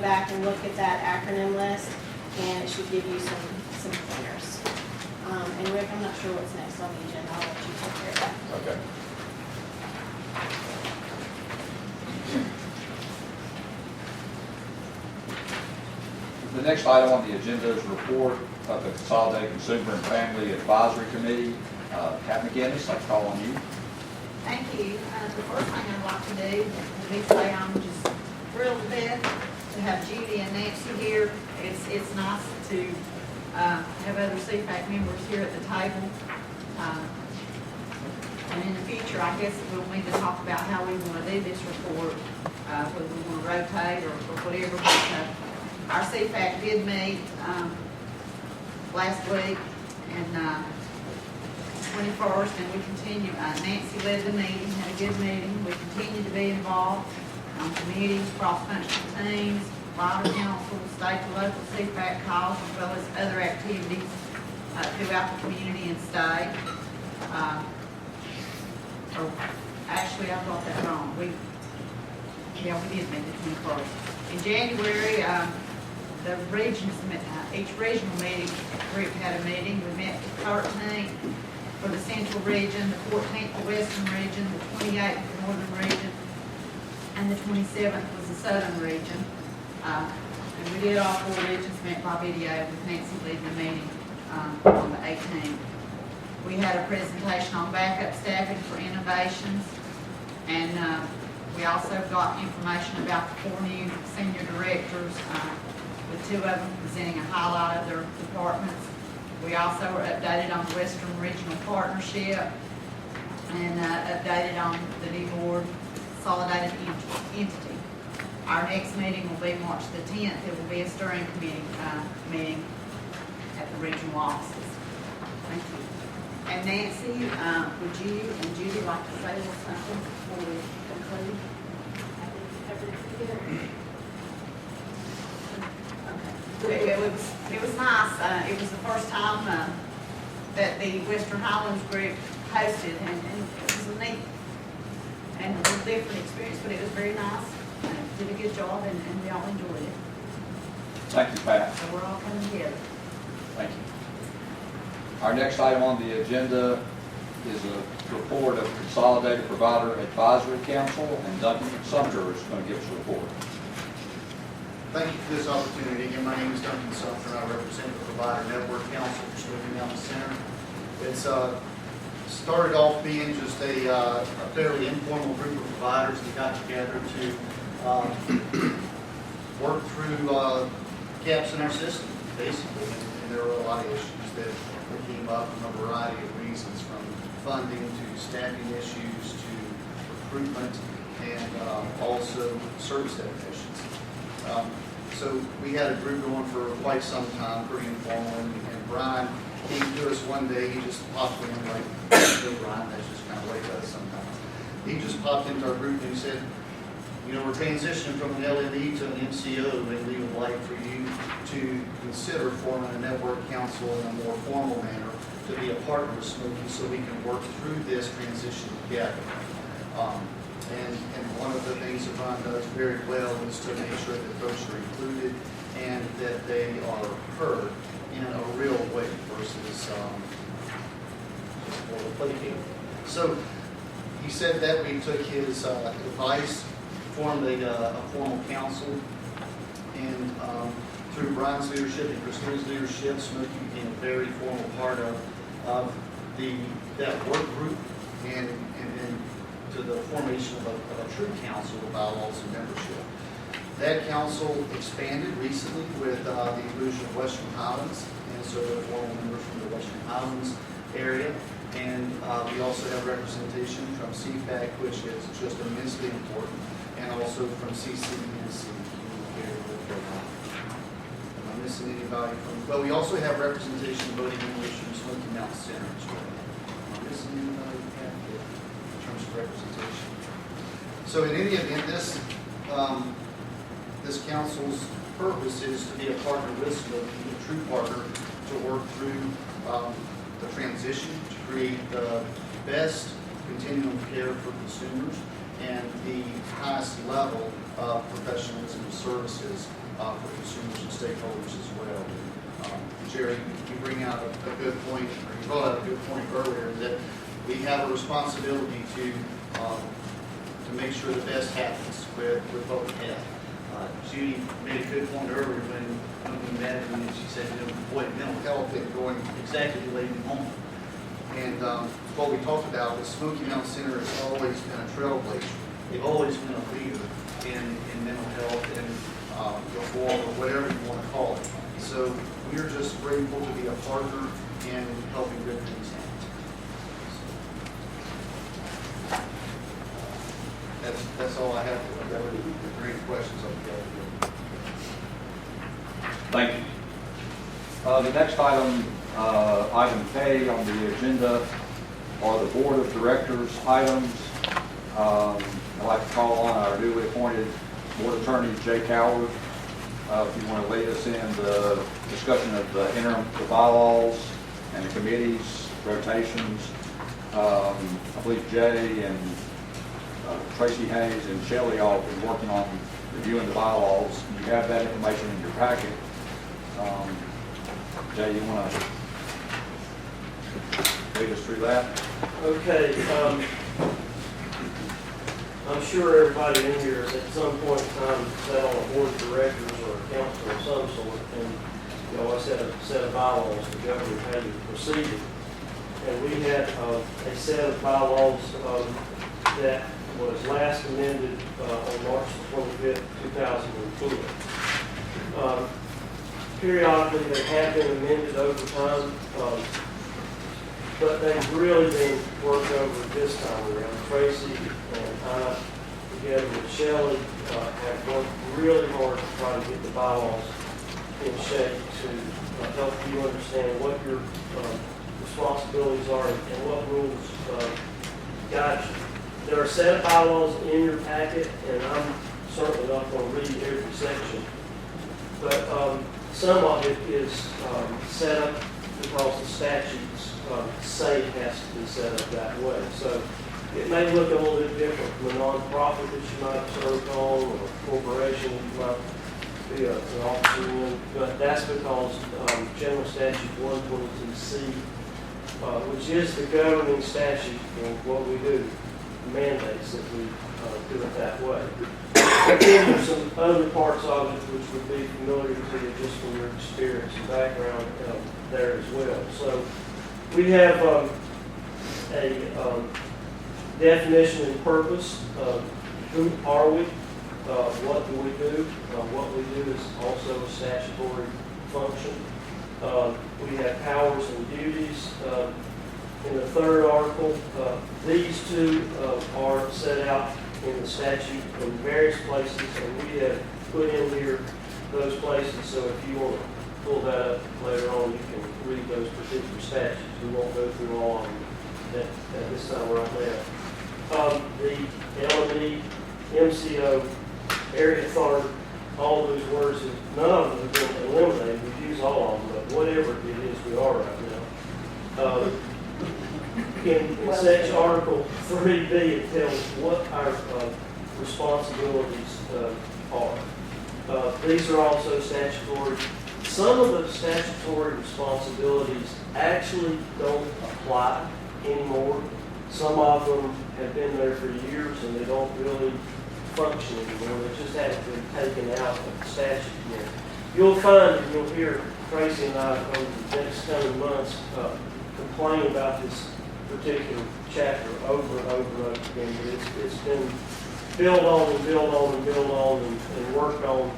go back and look at that acronym list, and it should give you some pointers. And Rick, I'm not sure what's next on the agenda. I'll let you take care of that. Okay. The next item on the agenda is a report of the Consolidated Consumer and Family Advisory Committee. Pat McGinnis, I call on you. Thank you. The first thing I'd like to do is me say I'm just thrilled to death to have Judy and Nancy here. It's nice to have other CFAC members here at the table. And in the future, I guess we'll need to talk about how we want to do this report, whether we want to rotate or whatever. But our CFAC did meet last week and 21st, and we continue. Nancy led the meeting, had a good meeting. We continue to be involved on committees, cross-functional teams, Bible council, state to local CFAC calls, as well as other activities throughout the community and state. Actually, I got that wrong. We did meet the 21st. In January, the regions, each regional meeting group had a meeting. We met the 13th for the central region, the 14th the western region, the 28th the northern region, and the 27th was the southern region. And we did all four regions, met by video with Nancy leading the meeting on the 18th. We had a presentation on backup staffing for innovations, and we also got information about the 4 new senior directors, with 2 of them presenting a highlight of their departments. We also were updated on the Western Regional Partnership and updated on the new board consolidated entity. Our next meeting will be March the 10th. It will be a steering committee meeting at the regional offices. Thank you. And Nancy, would you and Judy like to say a little something before we conclude? Okay. It was nice. It was the first time that the Western Highlands group hosted, and it was a neat and a different experience, but it was very nice. Did a good job, and we all enjoyed it. Thank you, Pat. So we're all coming together. Thank you. Our next item on the agenda is a report of Consolidated Provider Advisory Council, and Duncan Sumter is going to give us a report. Thank you for this opportunity. Again, my name is Duncan Sumter, and I represent the Provider Network Council for Smoky Mountain Center. It's started off being just a fairly informal group of providers that got together to work through gaps in our system, basically. And there were a lot of issues that came up from a variety of reasons, from funding to staffing issues to recruitment and also service definitions. So we had a group going for quite some time, pretty informal, and Brian came to us one day. He just popped in like, hey, Brian, that's just kind of the way it does sometimes. He just popped into our group and he said, you know, we're transitioning from an LME to an MCO, and we would like for you to consider forming a network council in a more formal manner to be a partner with Smoky so we can work through this transition together. And one of the things that Brian does very well is to make sure that folks are included and that they are heard in a real way versus just for the play field. So he said that we took his advice, formed a formal council, and through Brian's leadership and Christine's leadership, Smoky became a very formal part of that work group and to the formation of a true council of bylaws and membership. That council expanded recently with the inclusion of Western Highlands, and so there are formal members from the Western Highlands area. And we also have representation from CFAC, which is just immensely important, and also from CCNC. Am I missing anybody from? Well, we also have representation of voting members from Smoky Mountain Center as well. Am I missing anybody in terms of representation? So in any event, this council's purpose is to be a partner with Smoky, a true partner, to work through the transition, to create the best continuum of care for consumers, and the highest level of professionalism and services for consumers and stakeholders as well. Jerry, you bring out a good point, or you brought out a good point earlier, that we have a responsibility to make sure the best happens with what we have. Judy made a good point earlier when we met, and she said, boy, mental health isn't going exactly the way we want. And what we talked about, the Smoky Mountain Center has always been a trailblazer. They've always been a leader in mental health and reform, or whatever you want to call it. So we're just grateful to be a partner in helping good things happen. That's all I have. If there are any questions, I'll be glad to. Thank you. The next item, item K on the agenda, are the Board of Directors items. I'd like to call on our newly appointed Board Attorney, Jay Coward, if you want to lead us in the discussion of the interim bylaws and the committees, rotations. I believe Jay and Tracy Hayes and Shelley all have been working on reviewing the bylaws. You have that information in your packet. Jay, you want to lead us through that? Okay, I'm sure everybody in here has at some point in time sat on a board of directors or a council of some sort, and you know, I set of bylaws to govern how you proceed. And we had a set of bylaws that was last amended on March 25th, 2010. Periodically, they have been amended over time, but they've really been worked over this time around. Tracy and I, together with Shelley, have worked really hard to try to get the bylaws in shape to help you understand what your responsibilities are and what rules guide you. There are a set of bylaws in your packet, and I'm certainly not going to read every section, but some of it is set up because the statutes say it has to be set up that way. So it may look a little bit different from a nonprofit that you might serve on, or a corporation that you might be an officer in, but that's because General Statute 122C, which is the governing statute for what we do, mandates that we do it that way. Again, there's some other parts of it which would be familiar to you just from your experience and background there as well. So we have a definition and purpose of who are we, what do we do. What we do is also a statutory function. We have powers and duties. In the third article, these two are set out in the statute in various places, and we have put in here those places, so if you want to pull that up later on, you can read those particular statutes. We won't go through all of them at this time right now. The LME, MCO, area authority, all those words, none of them have been eliminated. We use all of them, but whatever it is, we are right now. In section Article 3B, it tells what our responsibilities are. These are also statutory. Some of the statutory responsibilities actually don't apply anymore. Some of them have been there for years and they don't really function anymore. They just haven't been taken out of the statute yet. You'll find, and you'll hear Tracy and I over the next coming months complain about this particular chapter over and over and over again, but it's been built on and built on and built on and worked on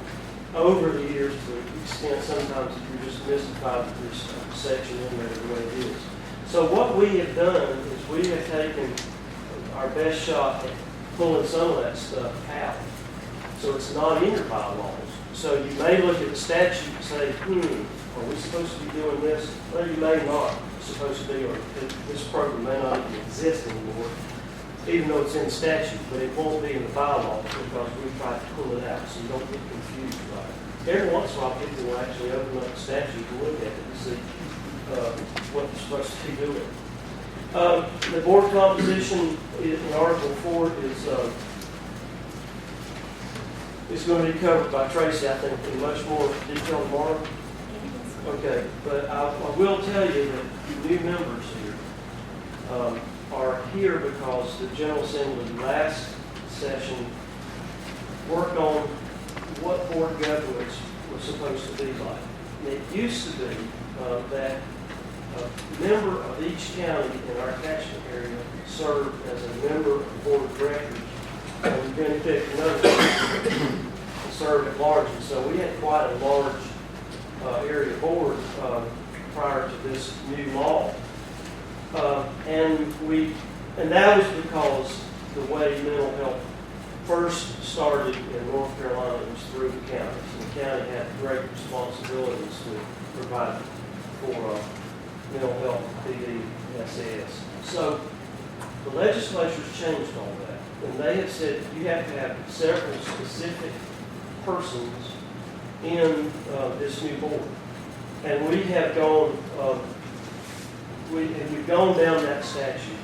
over the years to the extent sometimes that you're just mystified that there's a section in there the way it is. So what we have done is we have taken our best shot at pulling some of that stuff out. So it's not in your bylaws. So you may look at the statute and say, are we supposed to be doing this? Well, you may not supposed to be, or this program may not even exist anymore, even though it's in statute, but it won't be in the bylaws because we tried to pull it out so you don't get confused about it. Every once in a while, people will actually open up the statute and look at it and see what they're supposed to be doing. The board composition in Article 4 is is going to be covered by Tracy, I think, in much more detail tomorrow. Okay, but I will tell you that the new members here are here because the General Assembly last session worked on what board governance was supposed to be like. And it used to be that a member of each county in our catchment area served as a member of the board of directors, and we're going to pick another person to serve at large. And so we had quite a large area board prior to this new law. And that was because the way mental health first started in North Carolina was through the counties. And the county had great responsibilities to provide for mental health, PD, and SAS. So the legislature's changed all that. And they have said you have to have several specific persons in this new board. And we have gone, we've gone down that statute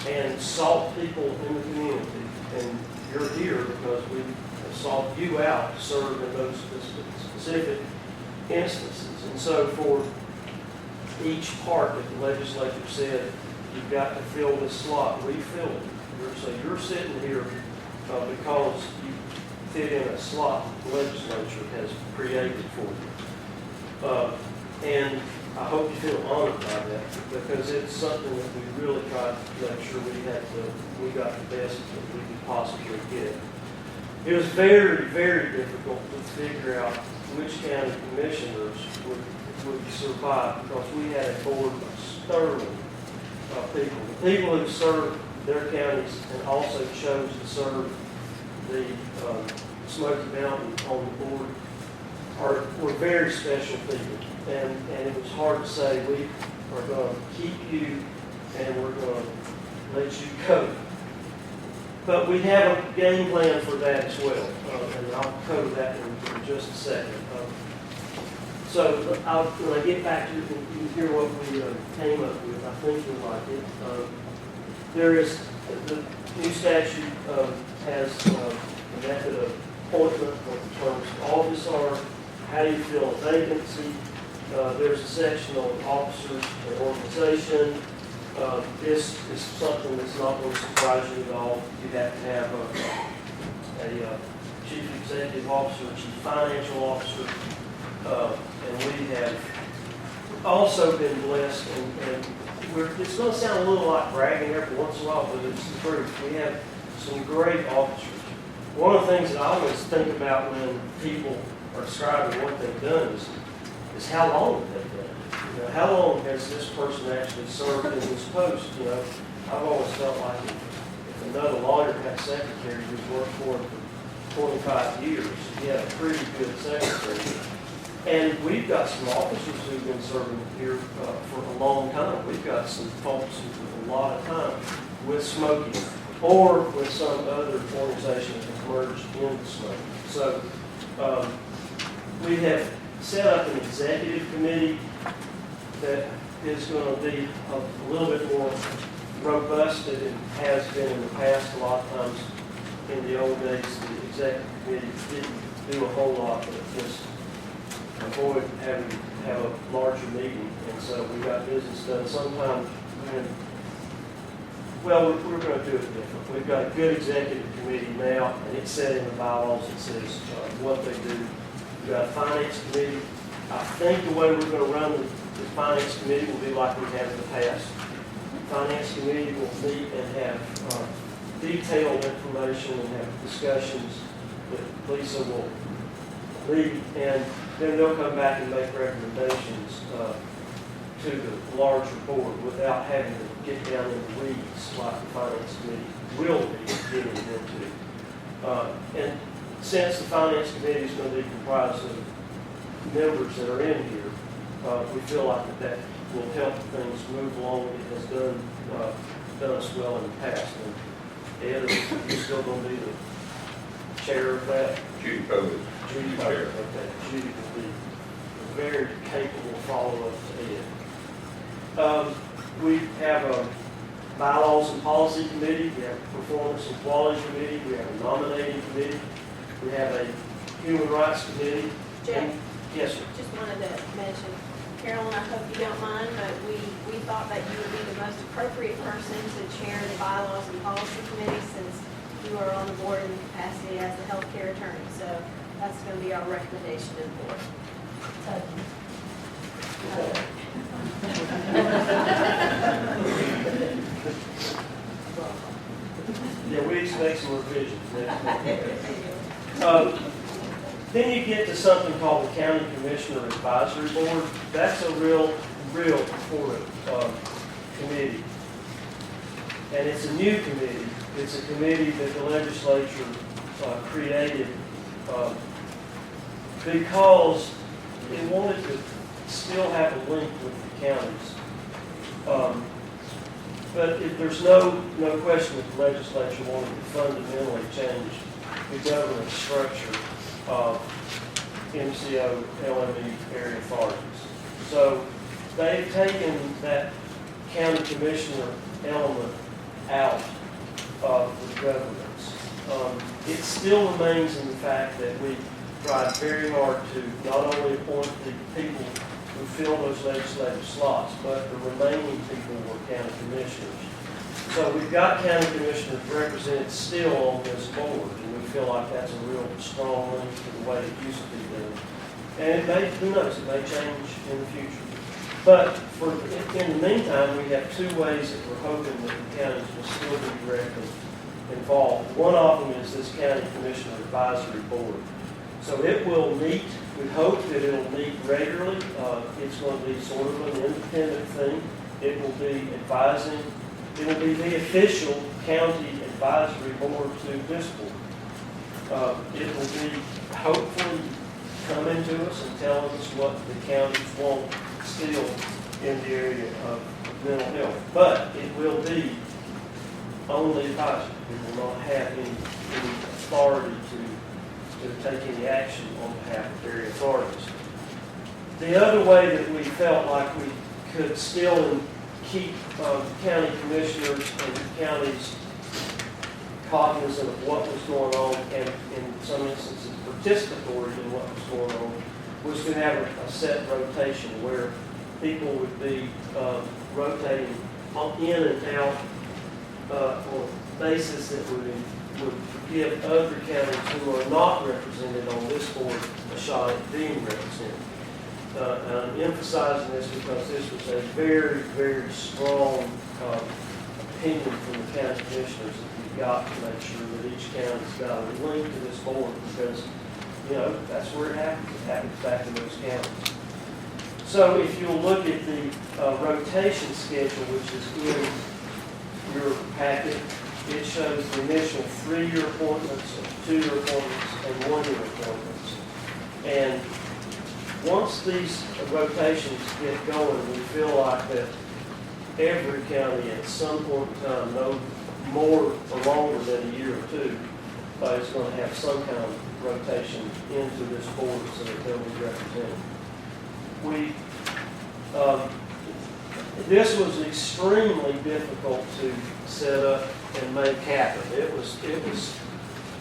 and sought people in the community. And you're here because we have sought you out to serve in those specific instances. And so for each part that the legislature said, you've got to fill this slot, we filled it. So you're sitting here because you fit in a slot the legislature has created for you. And I hope you feel honored by that, because it's something that we really tried to make sure we got the best that we could possibly get. It was very, very difficult to figure out which county commissioners would survive, because we had a board of sterling people. The people who served their counties and also chose to serve the Smoky Mountain on the board were very special people. And it was hard to say, we are going to keep you and we're going to let you go. But we have a game plan for that as well, and I'll cover that in just a second. So when I get back to you can hear what we came up with. I think you'll like it. The new statute has a method of appointment, what the terms of office are, how do you fill a vacancy. There's a section on officers and organization. This is something that's not going to surprise you at all. You have to have a chief executive officer, chief financial officer, and we have also been blessed, and it's going to sound a little like bragging every once in a while, but it's the truth. We have some great officers. One of the things that I always think about when people are describing what they've done is how long they've done it. You know, how long has this person actually served in this post? You know, I've always felt like if another lawyer had a secretary who's worked for him for 25 years, he had a pretty good secretary. And we've got some officers who've been serving here for a long time. We've got some folks who've a lot of time with Smoky or with some other organization that has merged into Smoky. So we have set up an executive committee that is going to be a little bit more robust than it has been in the past. A lot of times in the old days, the executive committee didn't do a whole lot, but just avoid having to have a larger meeting. And so we got business done. Sometimes we're going to do it different. We've got a good executive committee now, and it's set in the bylaws. It says what they do. We've got a finance committee. I think the way we're going to run the finance committee will be like we have in the past. The finance committee will meet and have detailed information and have discussions that Lisa will lead, and then they'll come back and make recommendations to the larger board without having to get down in the weeds like the finance committee will be getting into. And since the finance committee is going to be comprised of members that are in here, we feel like that will help things move along. It has done us well in the past. And Ed, are you still going to be the chair of that? Judy Powell. Judy Powell. Okay, Judy will be a very capable follow-up to Ed. We have a bylaws and policy committee. We have a performance and quality committee. We have a nominating committee. We have a Human Rights Committee. Jay, Yes, sir. just wanted to mention, Carolyn, I hope you don't mind, but we thought that you would be the most appropriate person to chair the bylaws and policy committee since you are on the board in capacity as the healthcare attorney. So that's going to be our recommendation to the board. Yeah, we expect some revisions next month. Then you get to something called the County Commissioner Advisory Board. That's a real important committee. And it's a new committee. It's a committee that the legislature created because it wanted to still have a link with the counties. But there's no question that the legislature wanted to fundamentally change the governance structure of MCO, LME area authorities. So they've taken that county commissioner element out of the governance. It still remains in the fact that we tried very hard to not only appoint the people who fill those legislative slots, but the remaining people were county commissioners. So we've got county commissioners represented still on this board, and we feel like that's a real strong link to the way it used to be done. And it may, who knows, it may change in the future. But in the meantime, we have two ways that we're hoping that the counties will still be directly involved. One of them is this County Commissioner Advisory Board. So it will meet, we hope that it'll meet regularly. It's going to be sort of an independent thing. It will be advising, it will be the official county advisory board to this board. It will be hopefully coming to us and telling us what the counties want still in the area of mental health. But it will be only advisory. It will not have any authority to take any action on behalf of area authorities. The other way that we felt like we could still keep county commissioners and counties cognizant of what was going on and in some instances participatory in what was going on was to have a set rotation where people would be rotating in and out on a basis that would give other counties who are not represented on this board a shot at being represented. I'm emphasizing this because this was a very, very strong opinion from the county commissioners that we've got to make sure that each county's got a link to this board because, you know, that's where it happens. It happens back in those counties. So if you'll look at the rotation schedule, which is in your packet, it shows the initial 3-year appointments, 2-year appointments, and 1-year appointments. And once these rotations get going, we feel like that every county at some point in time, no more or longer than a year or two, is going to have some kind of rotation into this board so that they'll be represented. This was extremely difficult to set up and make happen. It was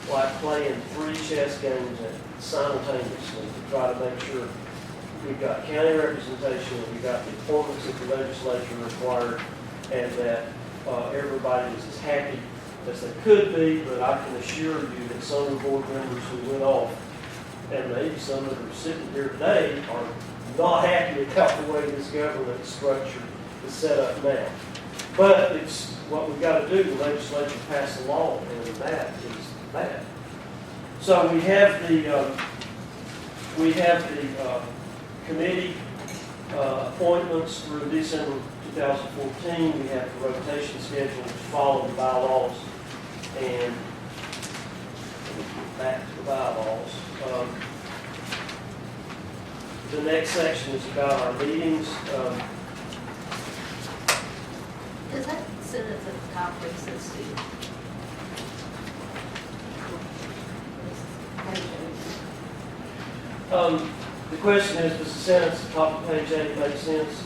like playing 3 chess games simultaneously to try to make sure we got county representation, we got the appointments that the legislature required, and that everybody was as happy as they could be. But I can assure you that some of the board members who went off, and maybe some that are sitting here today, are not happy about the way this government structure is set up now. But it's what we've got to do. The legislature passed a law, and that is that. So we have the committee appointments through December 2014. We have the rotation schedule to follow the bylaws, and back to the bylaws. The next section is about our meetings. Does that sentence at the top where it says student? The question is, does the sentence at the top of page 8 make sense?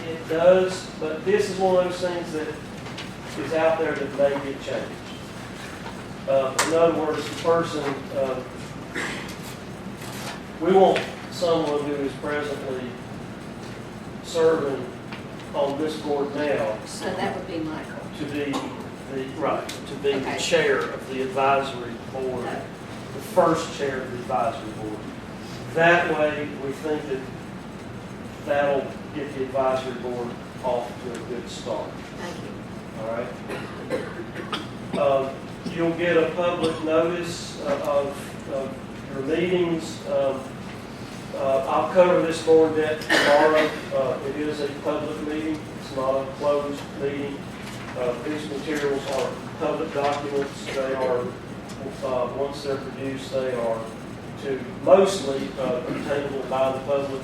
It does, but this is one of those things that is out there that may get changed. In other words, the person, we want someone who is presently serving on this board now So that would be Michael. to be to be the Okay. chair of the advisory board, No. the first chair of the advisory board. That way, we think that that'll get the advisory board off to a good start. Thank you. All right? You'll get a public notice of your meetings. I'll cover this more in depth tomorrow. It is a public meeting. It's not a closed meeting. These materials are public documents. They are, once they're produced, they are mostly obtainable by the public.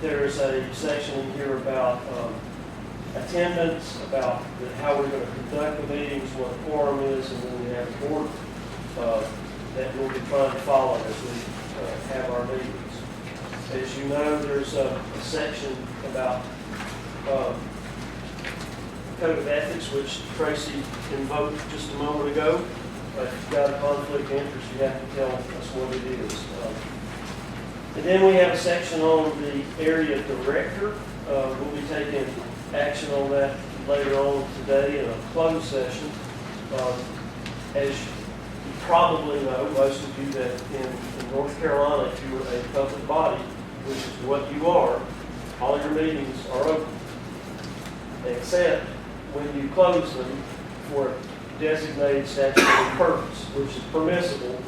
There is a section in here about attendance, about how we're going to conduct the meetings, what a quorum is, and then we have a board that we'll be trying to follow as we have our meetings. As you know, there's a section about code of ethics, which Tracy invoked just a moment ago. If you've got a conflict of interest, you have to tell us what it is. And then we have a section on the area director. We'll be taking action on that later on today in a closed session. As you probably know, most of you that in North Carolina, if you are a public body, which is what you are, all your meetings are open, except when you close them for a designated statutory purpose, which is permissible,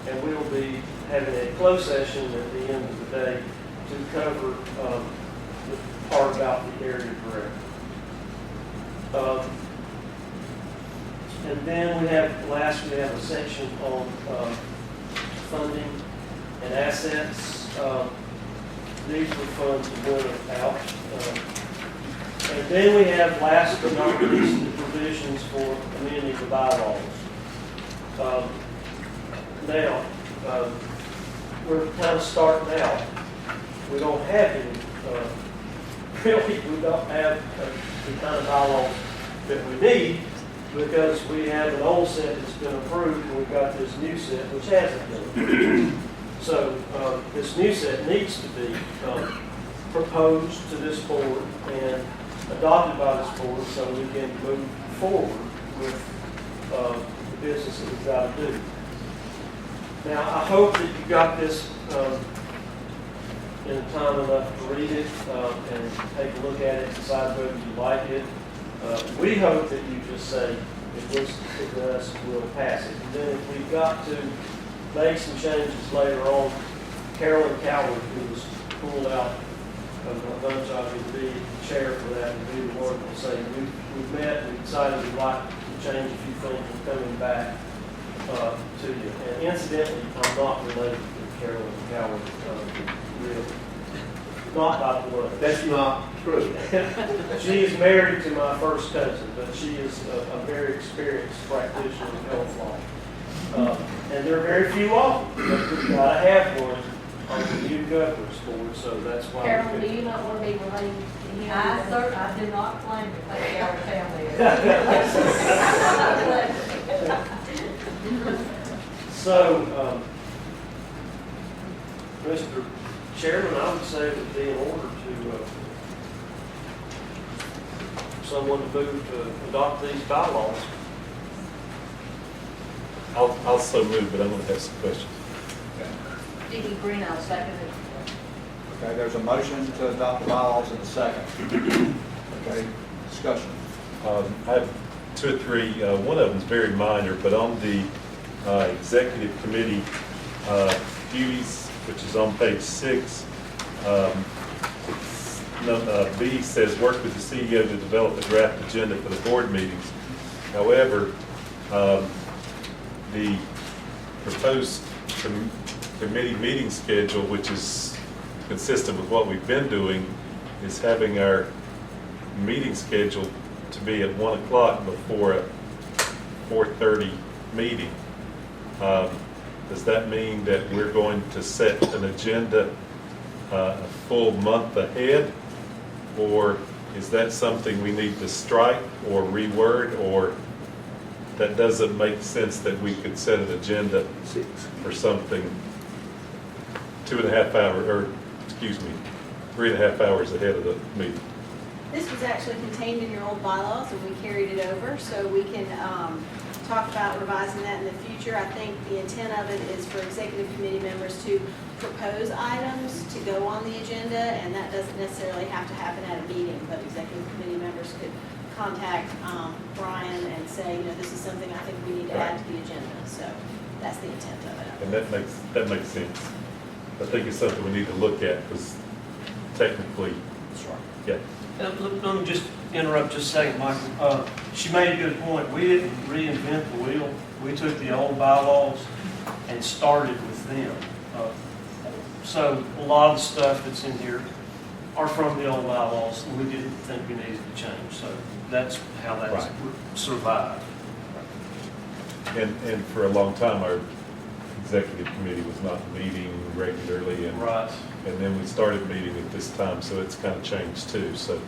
and we'll be having a closed session at the end of the day to cover the part about the area director. And then we have a section on funding and assets. These were funds that went out. And then we have, last but not least, the provisions for amending the bylaws. Now, we're kind of starting out. We don't have any, really, we don't have the kind of bylaws that we need, because we have an old set that's been approved, and we've got this new set which hasn't been approved. So this new set needs to be proposed to this board and adopted by this board so we can move forward with the business that we've got to do. Now, I hope that you got this in time enough to read it and take a look at it, decide whether you like it. We hope that you just say, if this to us, we'll pass it. And then if we've got to make some changes later on, Carolyn Coward, who was pulled out of a bunch of you to be chair for that, and be the one to say, we've met, we decided we'd like to change a few things, we're coming back to you. And incidentally, I'm not related to Carolyn Coward, really. Not by blood. That's not true. She is married to my first cousin, but she is a very experienced practitioner of health law. And there are very few of them, but we've got to have one on the new governor's board, so that's why. Carolyn, do you not want to be related to him? I do not claim to take our family. So, Mr. Chairman, I would say it would be in order to, someone to move to adopt these bylaws. I'll also move, but I'm going to have some questions. Dickie Green, I'll second it. Okay, there's a motion to adopt the bylaws in a second. Okay, discussion. I have two or three. One of them is very minor, but on the executive committee duties, which is on page 6, B says work with the CEO to develop a draft agenda for the board meetings. However, the proposed committee meeting schedule, which is consistent with what we've been doing, is having our meeting schedule to be at 1 o'clock before a 4:30 meeting. Does that mean that we're going to set an agenda a full month ahead? Or is that something we need to strike or reword? Or that doesn't make sense that we could set an agenda for something 2.5 hours, or, excuse me, 3.5 hours ahead of the meeting. This was actually contained in your old bylaws, and we carried it over, so we can talk about revising that in the future. I think the intent of it is for executive committee members to propose items to go on the agenda, and that doesn't necessarily have to happen at a meeting, but executive committee members could contact Brian and say, you know, this is something I think we need to add to the agenda. So that's the intent of it. And that makes sense. I think it's something we need to look at, because technically, Sure. yeah. Let me just interrupt just a second, Michael. She made a good point. We didn't reinvent the wheel. We took the old bylaws and started with them. So a lot of the stuff that's in here are from the old bylaws, and we didn't think we needed to change. So that's how that's Right. survived. And for a long time, our executive committee was not meeting regularly, and Right. and then we started meeting at this time, so it's kind of changed too. So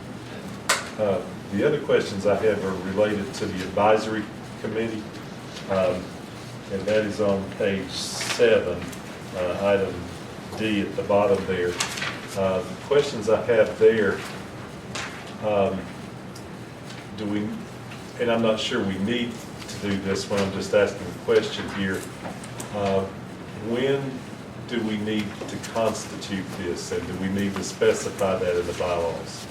the other questions I have are related to the advisory committee, and that is on page 7, item D at the bottom there. The questions I have there, do we, and I'm not sure we need to do this one, I'm just asking a question here. When do we need to constitute this, and do we need to specify that in the bylaws?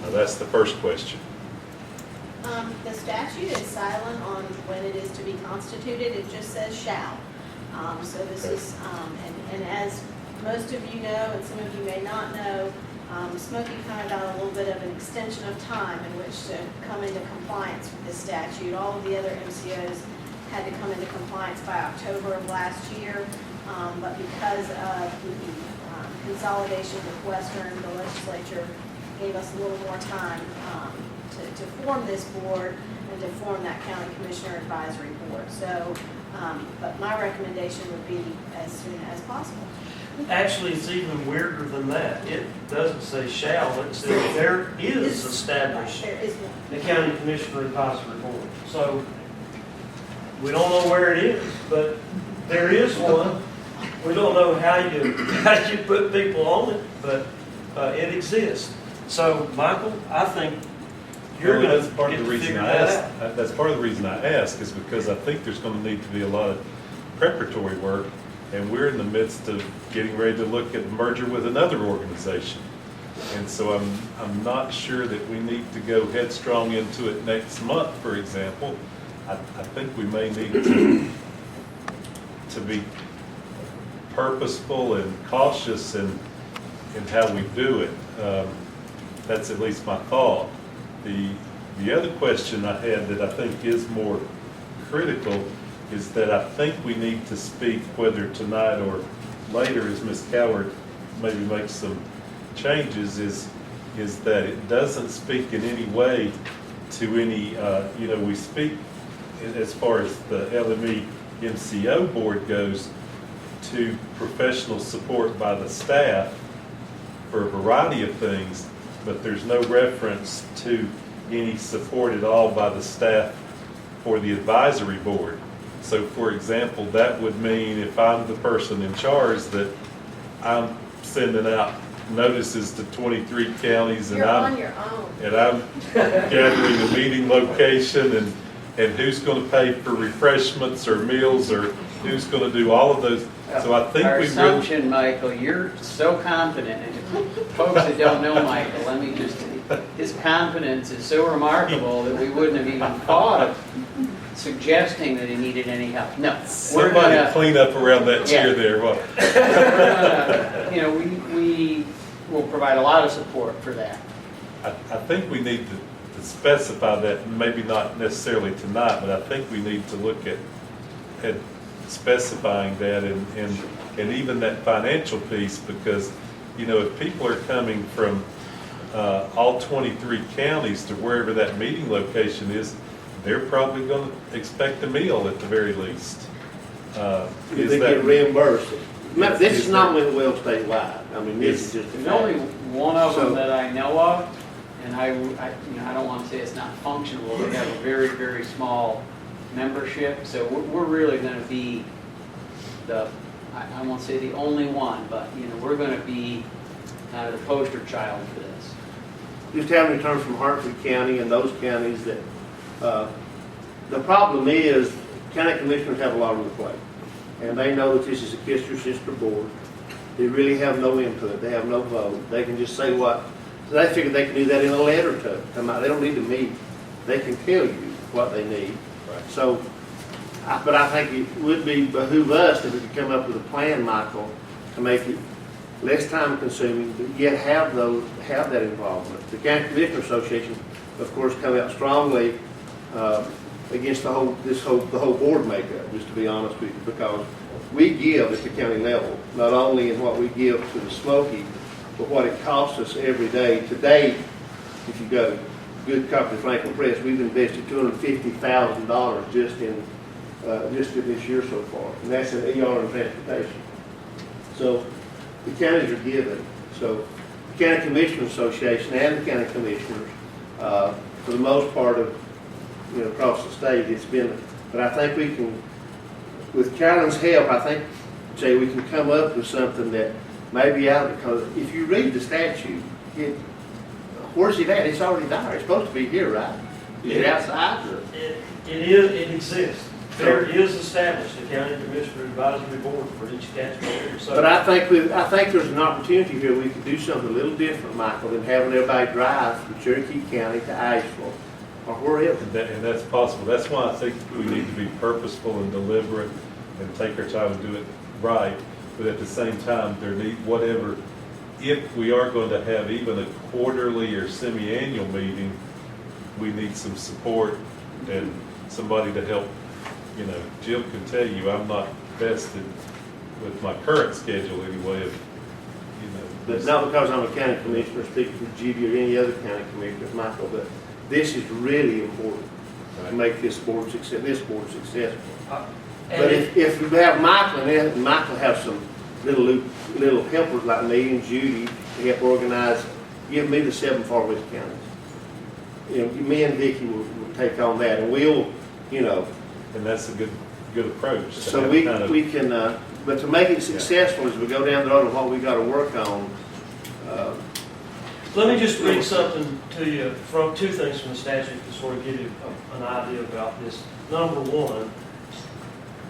Now, that's the first question. The statute is silent on when it is to be constituted. It just says shall. So this is, and as most of you know, and some of you may not know, Smokey kind of got a little bit of an extension of time in which to come into compliance with this statute. All of the other MCOs had to come into compliance by October of last year, but because of the consolidation with Western, the legislature gave us a little more time to form this board and to form that county commissioner advisory board. So, but my recommendation would be as soon as possible. Actually, it's even weirder than that. It doesn't say shall, it says there is established There is one. the county commissioner advisory board. So we don't know where it is, but there is one. We don't know how you put people on it, but it exists. So, Michael, I think you're Well, going that's to part get of the to reason figure I that asked. out. That's part of the reason I ask, is because I think there's going to need to be a lot of preparatory work, and we're in the midst of getting ready to look at merger with another organization. And so I'm not sure that we need to go headstrong into it next month, for example. I think we may need to be purposeful and cautious in how we do it. That's at least my thought. The other question I had that I think is more critical is that I think we need to speak, whether tonight or later, as Ms. Coward maybe makes some changes, is that it doesn't speak in any way to any, we speak as far as the LME MCO board goes to professional support by the staff for a variety of things, but there's no reference to any support at all by the staff for the advisory board. So for example, that would mean if I'm the person in charge that I'm sending out notices to 23 counties and You're on your own. I'm gathering a meeting location and who's going to pay for refreshments or meals or who's going to do all of those. So I think Our we really, assumption, Michael, you're so confident, and folks that don't know Michael, let me just, his confidence is so remarkable that we wouldn't have even thought of suggesting that he needed any help. No, we're somebody gonna, clean up around that chair Yeah. there. Well, we will provide a lot of support for that. I think we need to specify that, maybe not necessarily tonight, but I think we need to look at specifying that and even that financial piece, because, if people are coming from all 23 counties to wherever that meeting location is, they're probably going to expect a meal at the very least. Is They that get reimbursed. This is is not well statewide. I mean, this is just a There's only one of them So- that I know of, and I don't want to say it's not functional, they have a very, very small membership. So we're really going to be I won't say the only one, but, we're going to be kind of the poster child for this. Just having returned from Hartford County and those counties that, the problem is, county commissioners have a lot on the plate. And they know that this is a sister board. They really have no input, they have no vote. They can just say what, they figure they can do that in a letter to come out. They don't need to meet. They can tell you what they need. Right. So, but I think it would behoove us if we could come up with a plan, Michael, to make it less time consuming, but yet have that involvement. The County Commissioner Association, of course, come out strongly against the whole board makeup, just to be honest with you, because we give at the county level, not only in what we give to the Smoky, but what it costs us every day. Today, if you go to good copy of Franklin Press, we've invested $250,000 just in this year so far, and that's in ER and transportation. So the counties are given. So the County Commissioners Association and the county commissioners, for the most part of across the state, it's been. But I think we can, with Carolyn's help, I think, Jay, we can come up with something that may be out, because if you read the statute, where's it at? It's already there. It's supposed to be here, right? Is it outside? Or? It exists. There is established a county commissioner advisory board for each catchment area. So, but I think there's an opportunity here. We could do something a little different, Michael, than having everybody drive from Cherokee County to Asheville or wherever. And that's possible. That's why I think we need to be purposeful and deliberate and take our time and do it right. But at the same time, if we are going to have even a quarterly or semi-annual meeting, we need some support and somebody to help. Jim can tell you I'm not vested with my current schedule anyway. But not because I'm a county commissioner speaking for Judy or any other county commissioner, Michael, but this is really important to make this board successful. But if we have Michael and Michael have some little helpers like me and Judy to help organize, give me the 7 Far West counties. Me and Vicki will take on that, and we'll, And that's a good approach. So we can, but to make it successful as we go down the road of what we got to work on. let me just read something to you from 2 things from the statute to sort of give you an idea about this. Number 1,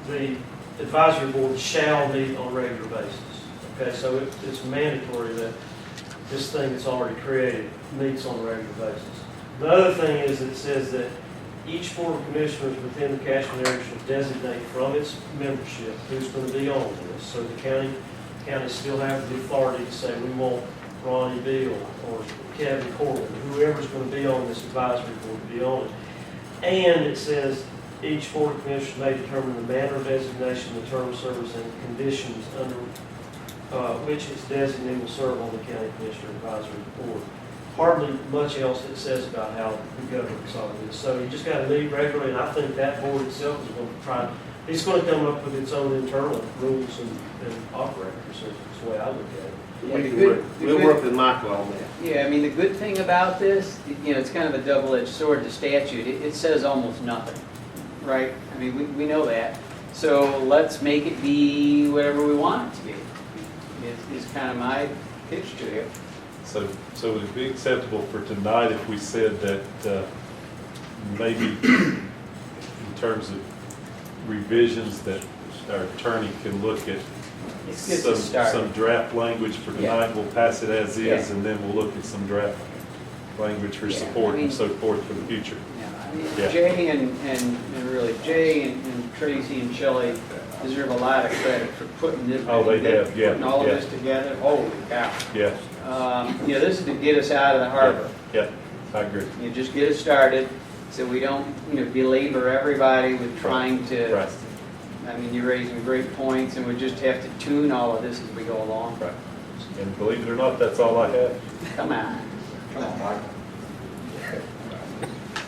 the advisory board shall meet on a regular basis. Okay, so it's mandatory that this thing that's already created meets on a regular basis. The other thing is it says that each board of commissioners within the catchment area shall designate from its membership who's going to be on this. So the county still have the authority to say we want Ronnie Beal or Kevin Corbin, whoever's going to be on this advisory board to be on it. And it says each board of commissioners may determine the manner of designation, the term of service, and conditions under which its designee will serve on the county commissioner advisory board. Hardly much else it says about how the governance of it is. So you just got to meet regularly, and I think that board itself is going to try. It's going to come up with its own internal rules and operating procedures. That's the way I look at it. We'll work with Michael on that. Yeah, I mean, the good thing about this, it's kind of a double-edged sword, the statute. It says almost nothing, right? I mean, we know that. So let's make it be whatever we want it to be, is kind of my pitch to you. So would it be acceptable for tonight if we said that maybe in terms of revisions that our attorney can look at Let's get this started. some draft language for tonight, we'll pass it as is, Yeah. and then we'll look at some draft language for Yeah, support I mean- and so forth for the future. Yeah, I mean, Yeah. Jay and really Jay and Tracy and Shelley deserve a lot of credit for putting this. Oh, they have, yeah, Putting all of yeah. this together. Holy cow. Yeah, This is to get us out of the harbor. yeah, I agree. Just get us started so we don't, belabor everybody with trying to. Right. I mean, you're raising great points, and we just have to tune all of this as we go along. Right. And believe it or not, that's all I have. Come on. Come on, Mike.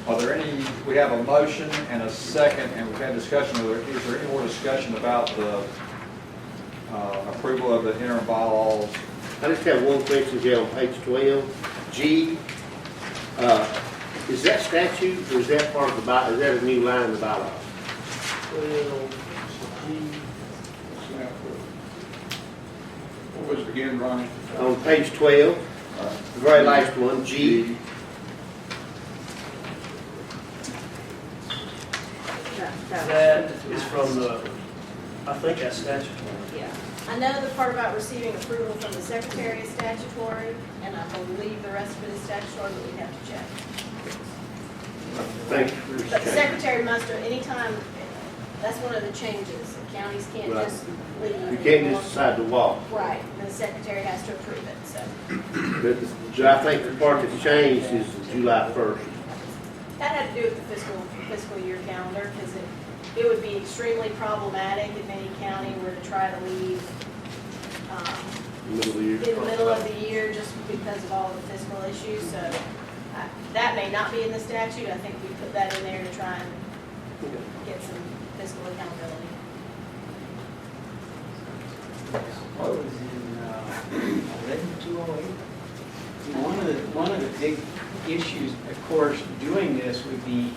Are there any, we have a motion and a second, and we've had discussion, is there any more discussion about the approval of the interim bylaws? I just have one question here on page 12, G. Is that statute or is that part of the is that a new line in the bylaws? What was it again, Ronnie? On page 12, the very last one, G. That is from the, I think that's statutory. Yeah. I know the part about receiving approval from the secretary is statutory, and I believe the rest of it is statutory, but we have to check. Thank you, But the Mr. Chairman. secretary must, anytime, that's one of the changes. The counties can't Right. just leave. You can't just decide to walk. Right, the secretary has to approve it, so. But I think the part that's changed is July 1st. That had to do with the fiscal year calendar, because it would be extremely problematic if any county were to try to leave Middle of the year. in the middle of the year just because of all the fiscal issues, so that may not be in the statute. I think we put that in there to try and get some fiscal accountability. What was in 11208? One of the big issues, of course, doing this would be,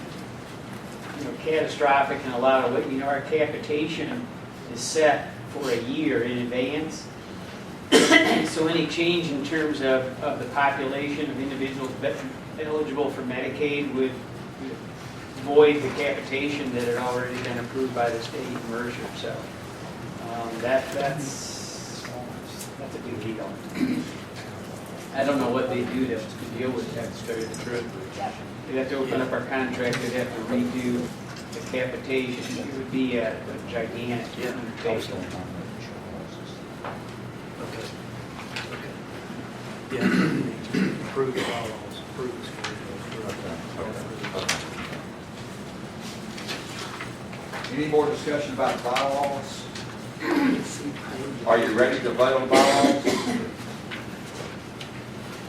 catastrophic and a lot of, our capitation is set for a year in advance. So any change in terms of the population of individuals eligible for Medicaid would void the capitation that had already been approved by the state of Mercer. So that's a big deal. I don't know what they do to deal with that, to tell you the truth. They'd have to open up our contract, they'd have to redo the capitation. It would be a gigantic undertaking. Okay. Yeah, we need to approve the bylaws, approve the schedule. Any more discussion about the bylaws? Are you ready to vote on bylaws?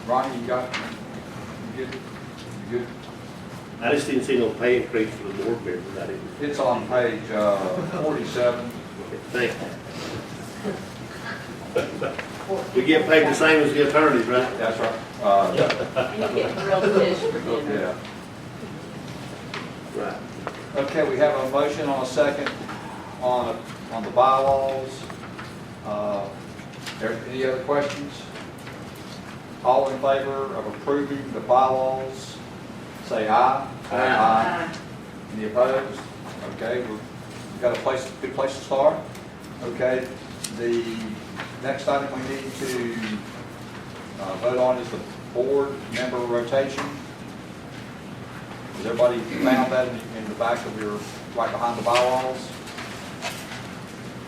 Ronnie, you got, you good? You good? I just didn't see no pay increase for the board members. I didn't. It's on page 47. Thank you. We get paid the same as the attorneys, right? That's right. And you get grilled fish for dinner. Yeah. Right. Okay, we have a motion on a second on the bylaws. Any other questions? All in favor of approving the bylaws, say aye. Aye. Any opposed? Okay, we've got a good place to start. Okay, the next item we need to vote on is the board member rotation. Has everybody found that in the back of your, right behind the bylaws?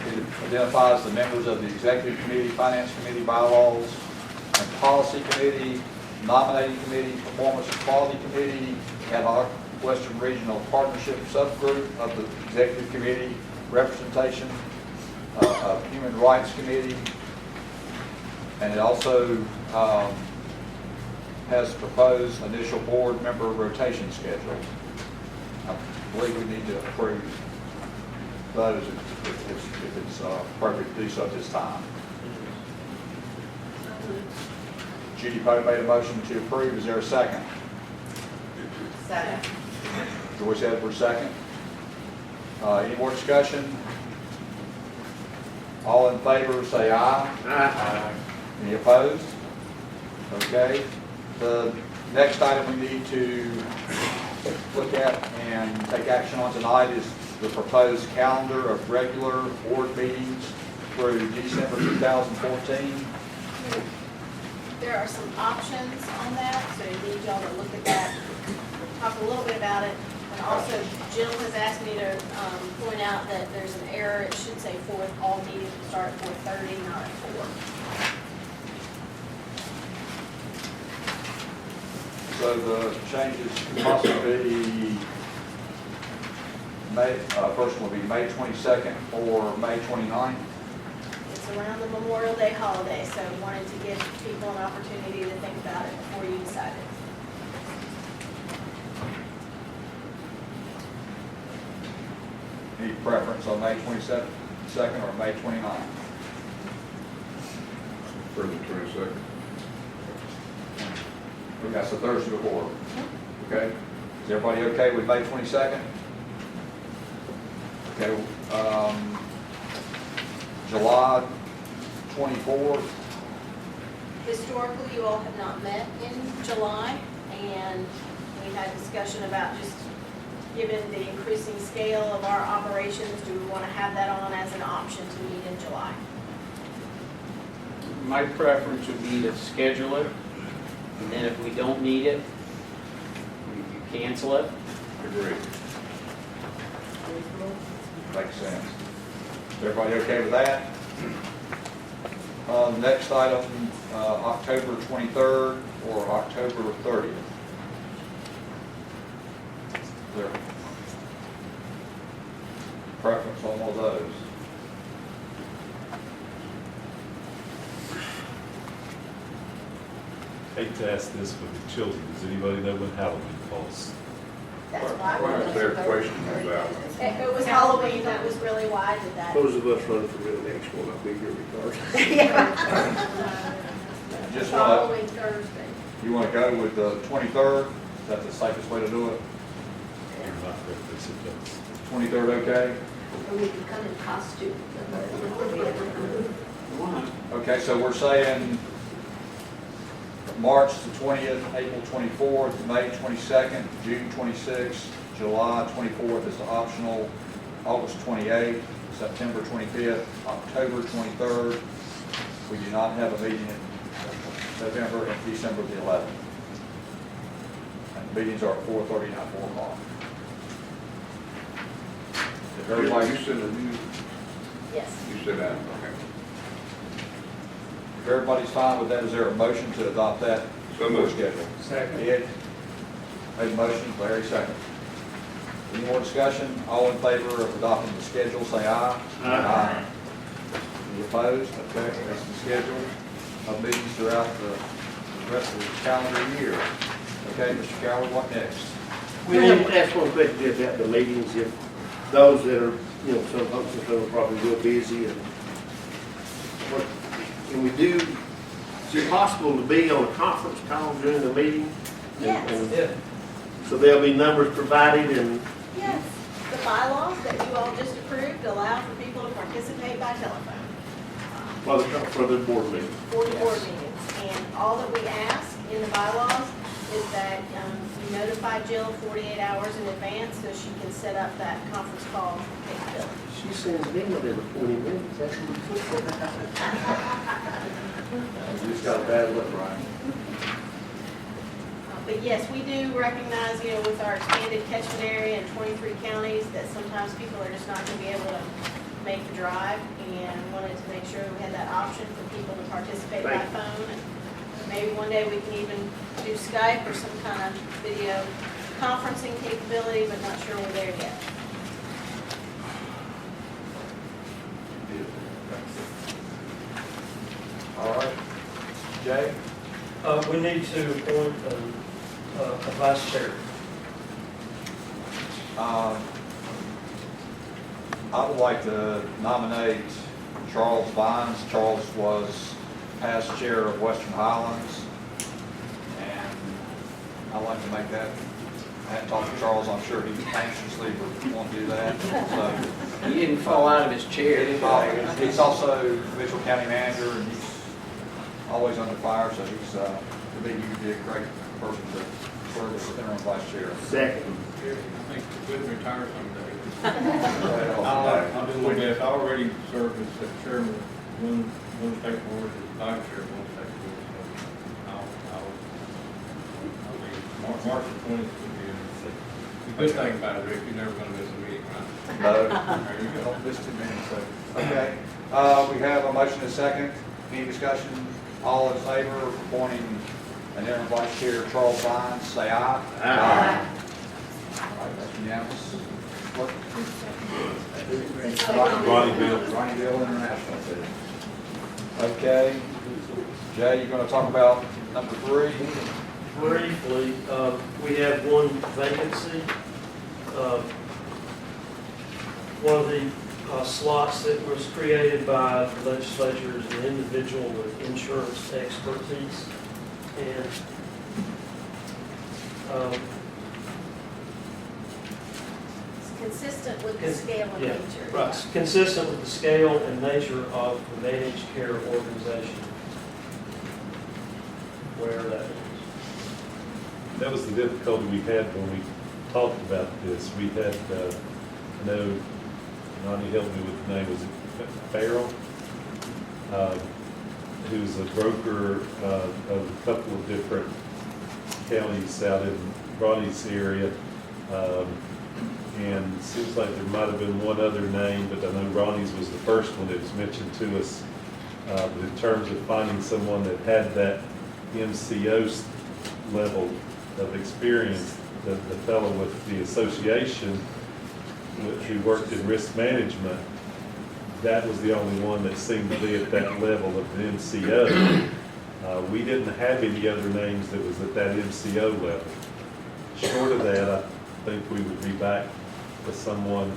It identifies the members of the executive committee, finance committee, bylaws, and policy committee, nominating committee, performance and quality committee, and our Western Regional Partnership subgroup of the executive committee, representation of human rights committee, and it also has proposed initial board member rotation schedule. I believe we need to approve those if it's appropriate to do so at this time. Judy Pope made a motion to approve. Is there a second? Second. Joyce Edwards, second. Any more discussion? All in favor, say aye. Aye. Any opposed? Okay. The next item we need to look at and take action on tonight is the proposed calendar of regular board meetings through December 2014. There are some options on that, so I need y'all to look at that, talk a little bit about it. And also, Jill has asked me to point out that there's an error. It should say all meetings will start at 4:30, not at 4. So the changes possibly be first will be May 22nd or May 29th. It's around the Memorial Day holiday, so I wanted to give people an opportunity to think about it before you decided. Any preference on May 22nd or May 29th? For the 22nd. That's the Thursday before. Okay? Is everybody okay with May 22nd? Okay, July 24th, Historically, you all have not met in July, and we had discussion about just, given the increasing scale of our operations, do we want to have that on as an option to meet in July? My preference would be to schedule it, and then if we don't need it, you cancel it. agreed. Makes sense. Is everybody okay with that? Next item, October 23rd or October 30th. Is there preference on one of those? Hate to ask this for the children, does anybody know when Halloween falls? That's why. Why is there a question about? It was Halloween, that was really why I did that. Those of us running for real next one, I'll be here regardless. Just want Following Thursday. you want to go with the 23rd? Is that the safest way to do it? Or not, if it does. 23rd, okay? Or we can come in costume. Okay, so we're saying March the 20th, April 24th, May 22nd, June 26th, July 24th is the optional, August 28th, September 25th, October 23rd. We do not have a meeting in November and December the 11th. And the meetings are at 4:30, not 4 o'clock. If everybody, You said that Yes. you said that, okay. if everybody's fine with that, is there a motion to adopt that So moved. schedule? Second. Ed made a motion, Larry second. Any more discussion? All in favor of adopting the schedule, say aye. Aye. Any opposed? Okay, that's the schedule of meetings throughout the rest of the calendar year. Okay, Mr. Coward, what next? We I have need, to ask one question about the meetings, if those that are, some folks are probably real busy and what, can we do, is it possible to be on a conference call during the meeting? Yes. And so there'll be numbers provided and, Yes, the bylaws that you all just approved allow for people to participate by telephone for the board meeting. for the board meetings. And all that we ask in the bylaws is that you notify Jill 48 hours in advance so she can set up that conference call capability. She sends me within 20 minutes, that's You just got a bad look, Ryan. But yes, we do recognize, with our expanded catchment area in 23 counties, that sometimes people are just not going to be able to make the drive, and wanted to make sure we had that option for people to participate by Thank you. phone. And maybe one day we can even do Skype or some kind of video conferencing capability, but not sure we're there yet. All right. Jay? We need to appoint a vice chair. I would like to nominate Charles Vines. Charles was past chair of Western Highlands, and I'd like to make that. I hadn't talked to Charles, I'm sure he anxiously would want to do that, so. He didn't fall out of his chair. He's also Mitchell County manager, and he's always under fire, so he's, to me, he would be a great person to serve as interim vice chair. Second. I think we could retire someday. I'll I'll do my best. I already served as the chairman of one state board, and vice chair of one state board, so March the 20th would be the good thing about it, Rick, you're never gonna miss a meeting, right? No, There you you go. don't miss too many, so, okay. We have a motion and a second. Any discussion? All in favor of appointing an interim vice chair, Charles Vines, say aye. Aye. All right, that's unanimous. What? Ronnie Bill. Ronnie Bill International. Okay. Jay, you're gonna talk about number 3? briefly, we have one vacancy. One of the slots that was created by the legislature is an individual with insurance expertise. And consistent with the scale and Yeah, nature. right, consistent with the scale and nature of the managed care organization. Where that is. That was the difficulty we had when we talked about this. We had, I know, Ronnie helped me with the name, was it Farrell? Who's a broker of a couple of different counties out in Ronnie's area. And it seems like there might have been one other name, but I know Ronnie's was the first one that was mentioned to us. But in terms of finding someone that had that MCO level of experience, the fellow with the association who worked in risk management, that was the only one that seemed to be at that level of the MCO. We didn't have any other names that was at that MCO level. Short of that, I think we would be back with someone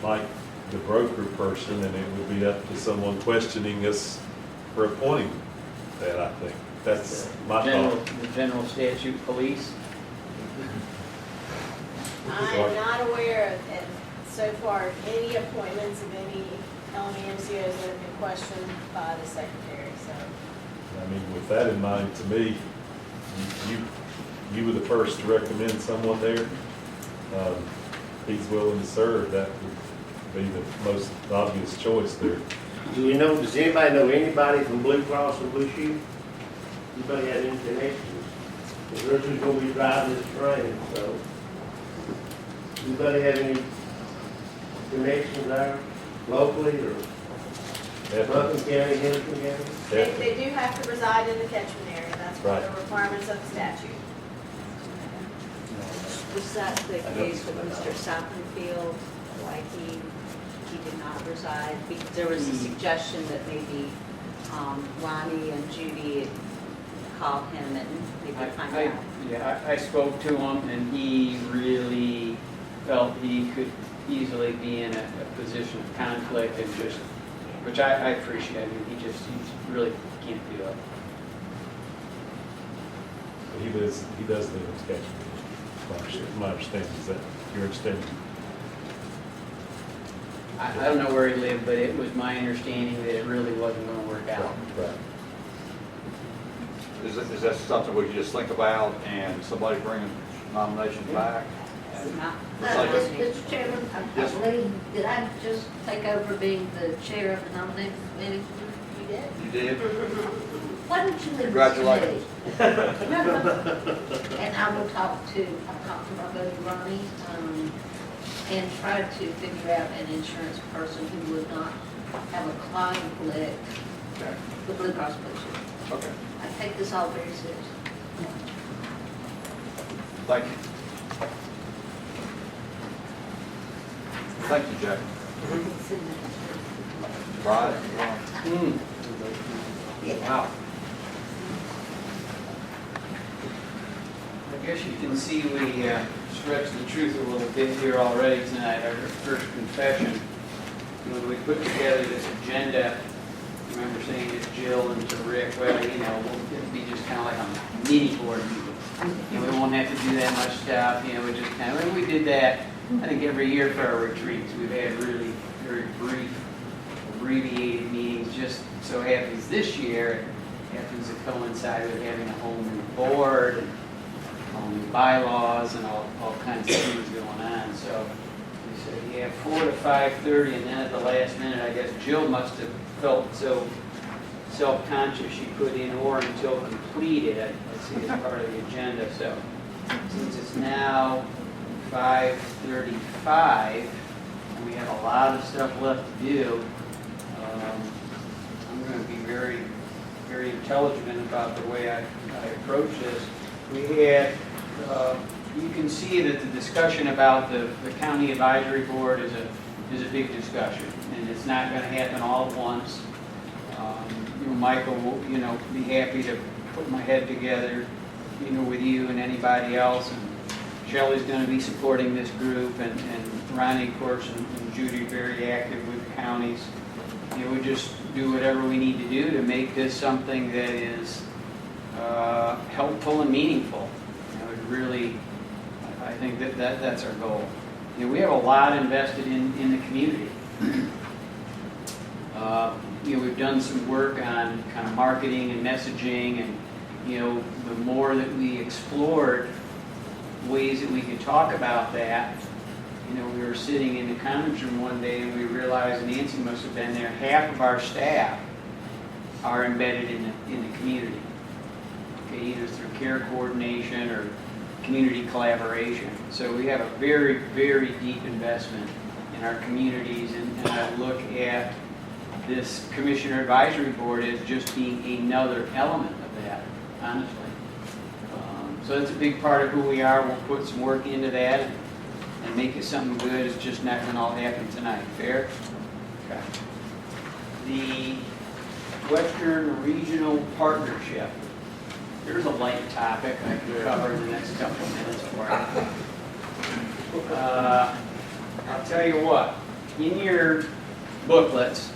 like the broker person, and it would be up to someone questioning us for appointing that, I think. That's my thought. The general statute police. I am not aware of, so far, any appointments of any LME MCOs that have been questioned by the secretary, so. I mean, with that in mind, to me, you were the first to recommend someone there. He's willing to serve, that would be the most obvious choice there. Does anybody know anybody from Blue Cross and Blue Shield? Anybody have any connections? Because they're just gonna be driving this train, so. Anybody have any connections there locally or Buchan County, Henderson County? They do have to reside in the catchment area, that's one of Right. the requirements of the statute. Was that the case with Mr. Sappenfield, why he did not reside? Because there was a suggestion that maybe Ronnie and Judy had called him and maybe find out. Yeah, I spoke to him, and he really felt he could easily be in a position of conflict and just, which I appreciate. I mean, he really can't do it. But he does live in Sketchville. My understanding, is that your understanding? I don't know where he lived, but it was my understanding that it really wasn't going to work out. Right. Is that something we could just think about and somebody bring a nomination back? It's not- Mr. Chairman, I Yes. believe, did I just take over being the chair of the nominating committee? You did? You did? Why don't you leave this Congratulations. committee? And I will talk to my buddy Ronnie, and try to figure out an insurance person who would not have a conflict Okay. with Blue Cross Blue Shield. Okay. I take this all very seriously. Thank you. Thank you, Jack. Right? Wow. I guess you can see we stretched the truth a little bit here already tonight, our first confession. When we put together this agenda, I remember saying to Jill and to Rick, well, it'll be just kind of like a mini board meeting. We won't have to do that much stuff, we just kind of, and we did that, I think every year for our retreats. We've had really very brief, abbreviated meetings. Just so happens this year, it happens to coincide with having a whole new board and all new bylaws and all kinds of things going on. So we said, yeah, 4 to 5:30, and then at the last minute, I guess Jill must have felt so self-conscious she put in or until completed, I see as part of the agenda. So since it's now 5:35, and we have a lot of stuff left to do, I'm going to be very, very intelligent about the way I approach this. We had, you can see that the discussion about the county advisory board is a big discussion, and it's not going to happen all at once. Michael will, be happy to put my head together, with you and anybody else, and Shelley's going to be supporting this group, and Ronnie, of course, and Judy very active with the counties. We just do whatever we need to do to make this something that is helpful and meaningful. It really, I think that's our goal. we have a lot invested in the community. We've done some work on kind of marketing and messaging, and, the more that we explored ways that we could talk about that, we were sitting in the conference room one day and we realized, and Nancy must have been there, half of our staff are embedded in the community. Okay, either through care coordination or community collaboration. So we have a very, very deep investment in our communities, and I look at this Commissioner Advisory Board as just being another element of that, honestly. So that's a big part of who we are. We'll put some work into that and make it something good. It's just not going to all happen tonight. Fair? Okay. The Western Regional Partnership. Here's a light topic I can cover in the next couple of minutes for you. I'll tell you what, in your booklets,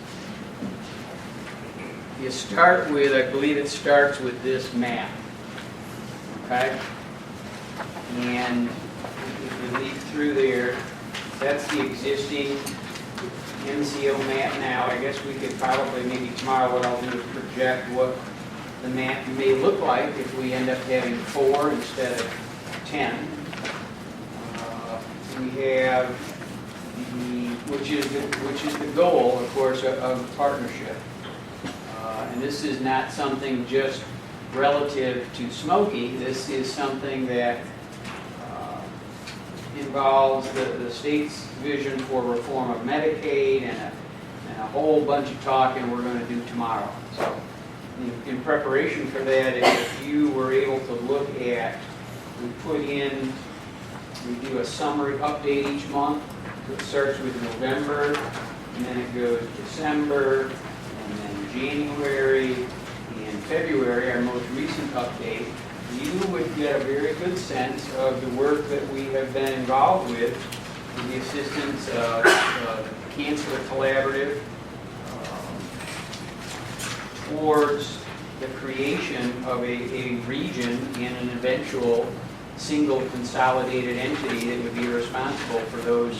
you start with, I believe it starts with this map, okay? And if you leaf through there, that's the existing MCO map now. I guess we could probably, maybe tomorrow, what I'll do is project what the map may look like if we end up having 4 instead of 10. We have which is the goal, of course, of the partnership. And this is not something just relative to smoking. This is something that involves the state's vision for reform of Medicaid and a whole bunch of talking we're going to do tomorrow. So in preparation for that, if you were able to look at, we do a summary update each month. It starts with November, and then it goes December, and then January, and February, our most recent update. You would get a very good sense of the work that we have been involved with the assistance of the Cancer Collaborative towards the creation of a region and an eventual single consolidated entity that would be responsible for those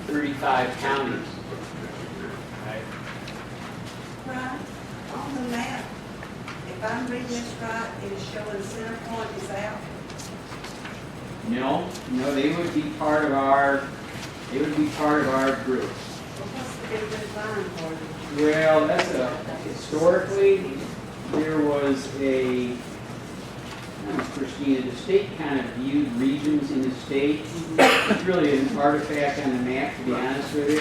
35 counties. Right? Right, on the map, if I'm reading this right, it is showing Center Point is out. No, they would be part of our group. Well, what's the big red line for them? Well, that's historically, there was Christina, the state kind of viewed regions in the state. It's really an artifact on the map, to be honest with you.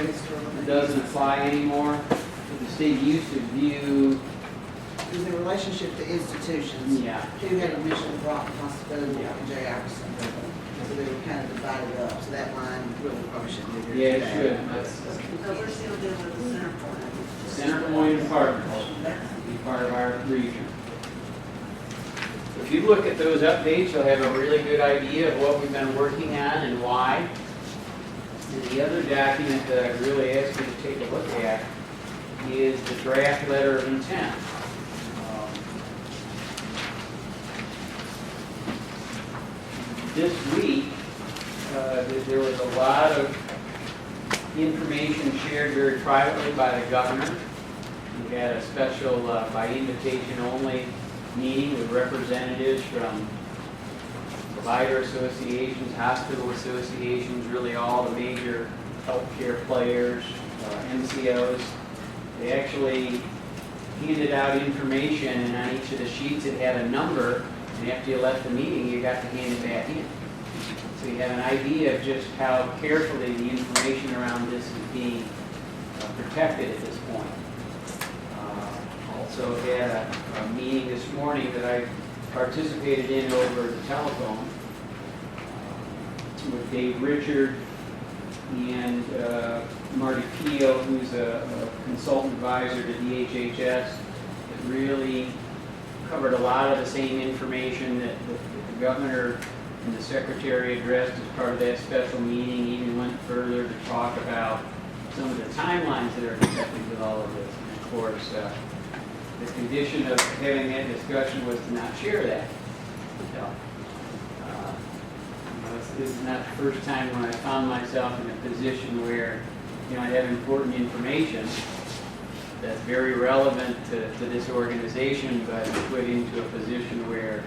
It doesn't apply anymore. The state used to view... In the relationship to institutions. Yeah. Who had a mission of Rock Hospital and J. Iverson. So they were kind of divided up. So that line really probably shouldn't be here. Yeah, it should. So we're still dealing with the Center Point. Center Point and Partners would be part of our region. If you look at those updates, you'll have a really good idea of what we've been working on and why. And the other document that I really ask you to take a look at is the draft letter of intent. This week, there was a lot of information shared very privately by the governor. We had a special, by invitation only, meeting with representatives from provider associations, hospital associations, really all the major healthcare players, MCOs. They actually handed out information, and on each of the sheets it had a number, and after you left the meeting, you got to hand it back in. So you have an idea of just how carefully the information around this is being protected at this point. Also had a meeting this morning that I participated in over the telephone with Dave Richard and Marty Peel, who's a consultant advisor to DHHS, that really covered a lot of the same information that the governor and the secretary addressed as part of that special meeting, even went further to talk about some of the timelines that are connected with all of this. And of course, the condition of having that discussion was to not share that. So, it's this is not the first time when I found myself in a position where, I have important information that's very relevant to this organization, but put into a position where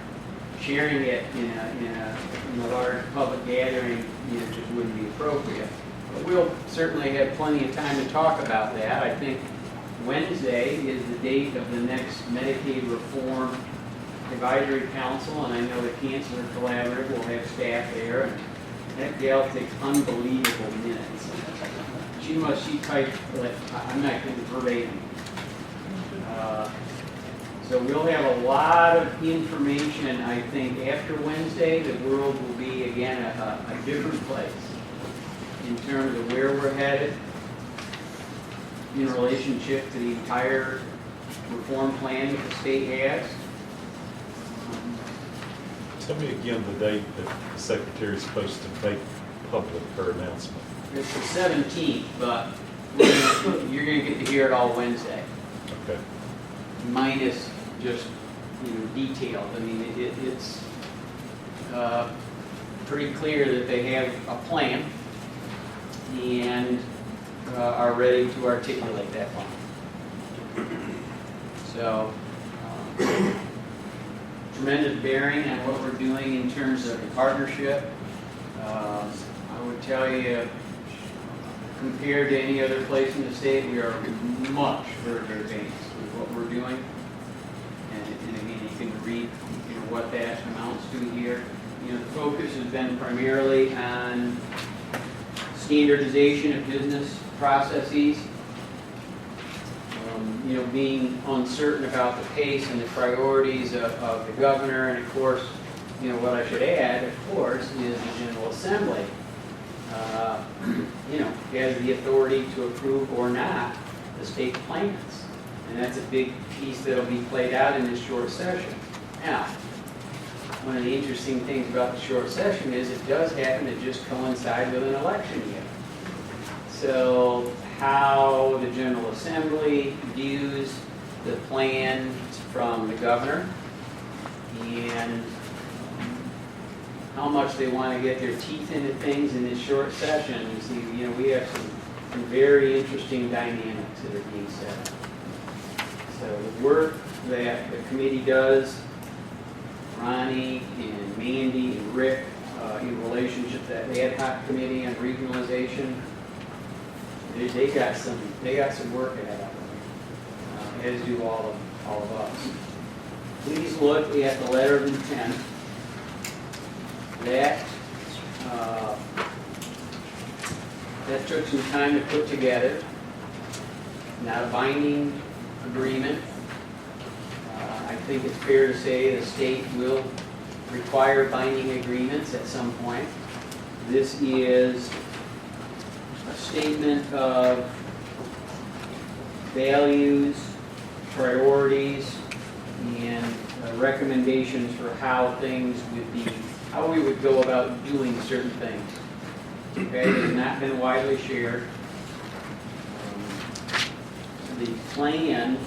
sharing it in a large public gathering, just wouldn't be appropriate. But we'll certainly have plenty of time to talk about that. I think Wednesday is the date of the next Medicaid Reform Advisory Council, and I know the Cancer Collaborative will have staff there, and that gal takes unbelievable minutes. She typed, like, I'm not getting verbatim. So we'll have a lot of information, I think, after Wednesday. The world will be, again, a different place in terms of where we're headed in relationship to the entire reform plan that the state has. Tell me again the date that the secretary is supposed to make public her announcement. It's the 17th, but you're going to get to hear it all Wednesday. Okay. Minus just, detailed. I mean, it's pretty clear that they have a plan and are ready to articulate that plan. So, tremendous bearing on what we're doing in terms of the partnership. I would tell you, compared to any other place in the state, we are much further advanced with what we're doing. And again, you can read what that amounts to here. The focus has been primarily on standardization of business processes, being uncertain about the pace and the priorities of the governor, and of course, what I should add, of course, is the General Assembly, has the authority to approve or not the state plans. And that's a big piece that'll be played out in this short session. Now, one of the interesting things about the short session is it does happen to just coincide with an election year. So how the General Assembly views the plan from the governor and how much they want to get their teeth into things in this short session. You see, we have some very interesting dynamics that are being set up. So the work that the committee does, Ronnie and Mandy and Rick, in relationship to that ad hoc committee on regionalization, they got some work ahead of them, as do all of us. Please look at the letter of intent. That took some time to put together. Not a binding agreement. I think it's fair to say the state will require binding agreements at some point. This is a statement of values, priorities, and recommendations for how things would be, how we would go about doing certain things. Okay, it has not been widely shared. The plan,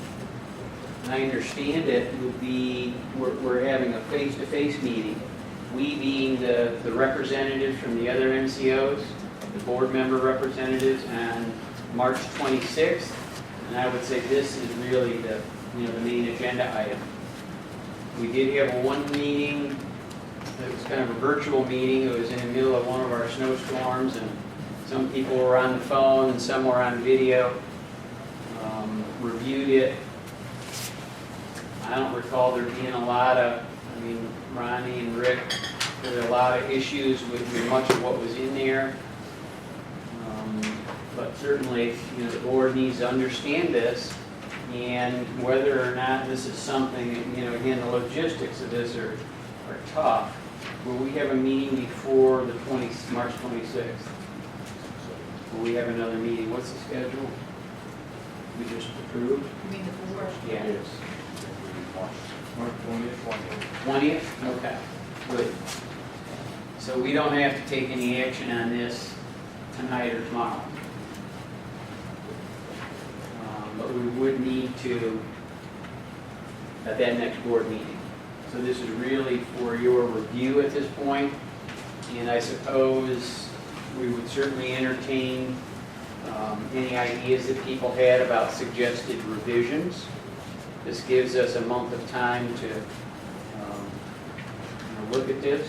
I understand it, would be, we're having a face-to-face meeting. We being the representatives from the other MCOs, the board member representatives, on March 26th. And I would say this is really the main agenda item. We did have one meeting. It was kind of a virtual meeting. It was in the middle of one of our snowstorms, and some people were on the phone and some were on video. Reviewed it. I don't recall there being a lot of, Ronnie and Rick, there were a lot of issues with much of what was in there. But certainly, the board needs to understand this, and whether or not this is something, again, the logistics of this are tough. Will we have a meeting before the March 26th? Will we have another meeting? What's the schedule? We just approved? You mean the board? Yeah, it is. March 20th. 20th? Okay, good. So we don't have to take any action on this tonight or tomorrow. But we would need to at that next board meeting. So this is really for your review at this point. And I suppose we would certainly entertain any ideas that people had about suggested revisions. This gives us a month of time to look at this.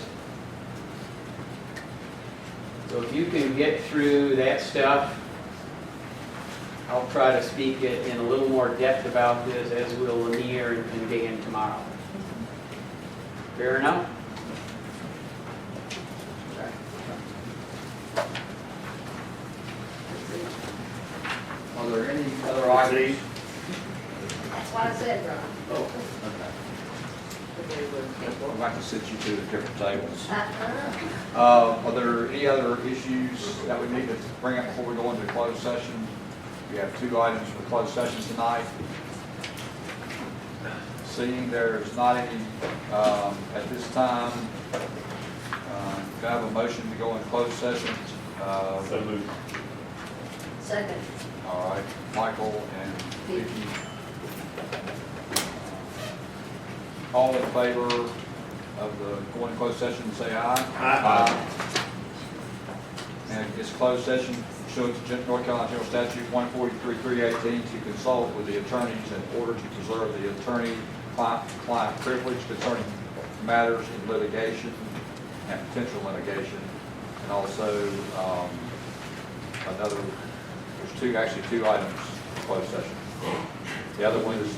So if you can get through that stuff, I'll try to speak in a little more depth about this, as will Lanier and Dan tomorrow. Fair enough? Are there any other items? That's what I said, Ron. Oh, okay. I'd like to sit you two at different tables. Are there any other issues that we need to bring up before we go into closed session? We have 2 items for closed session tonight. Seeing there's not any at this time, do I have a motion to go in closed session? So moved. Second. All right, Michael and Vicki. All in favor of the going closed session, say aye. Aye. And it's closed session, pursuant to North Carolina General Statute 143-318, to consult with the attorneys in order to preserve the attorney-client privilege concerning matters in litigation and potential litigation. And also, there's actually two items for closed session. The other one is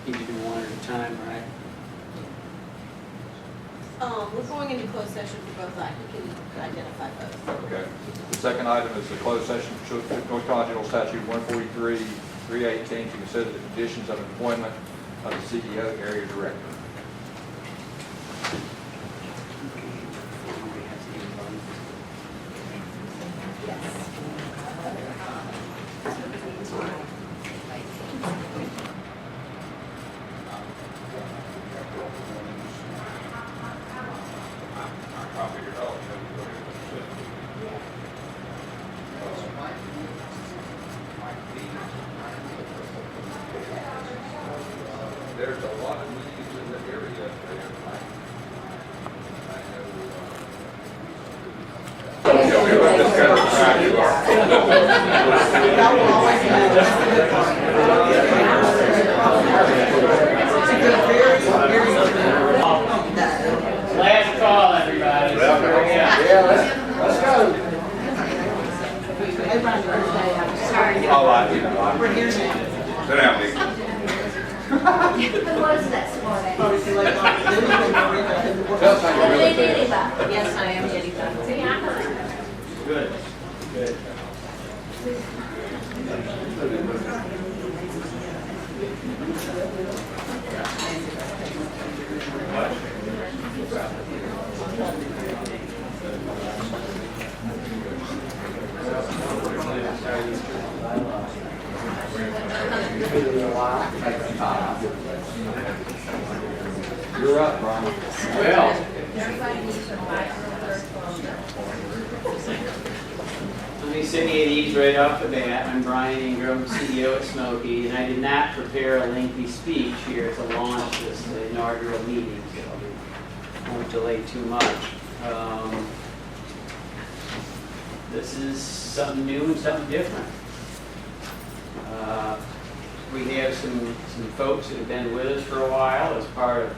You can do one at a time, right? We're going into closed session for both items. You can identify both. okay. The second item is the closed session, pursuant to North Carolina General Statute 143-318, to consider the conditions of employment of the CEO area director. There's a lot of meetings in the area up there. Last call, everybody. Let's go. All right, you know, We're here now. sit down, Nick. Who was that smart ass? Tell us how you really feel. Anybody? Yes, I am getting that. See, I heard. Good. Good. You're up, Brian. Well, let me send you these right off the bat. I'm Brian Ingram, CEO at Smoky, and I did not prepare a lengthy speech here to launch this inaugural meeting, so I won't delay too much. This is something new and something different. We have some folks that have been with us for a while as part of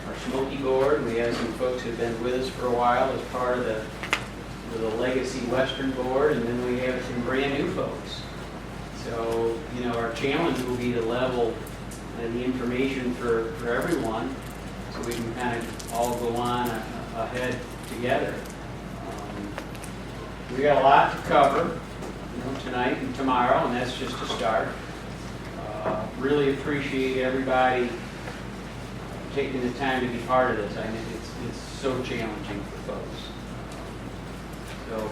our Smoky board. We have some folks that have been with us for a while as part of the Legacy Western board, and then we have some brand new folks. So, you know, our challenge will be to level the information for everyone, so we can kind of all go on ahead together. We got a lot to cover, tonight and tomorrow, and that's just a start. Really appreciate everybody taking the time to be part of this. I think it's so challenging for folks. So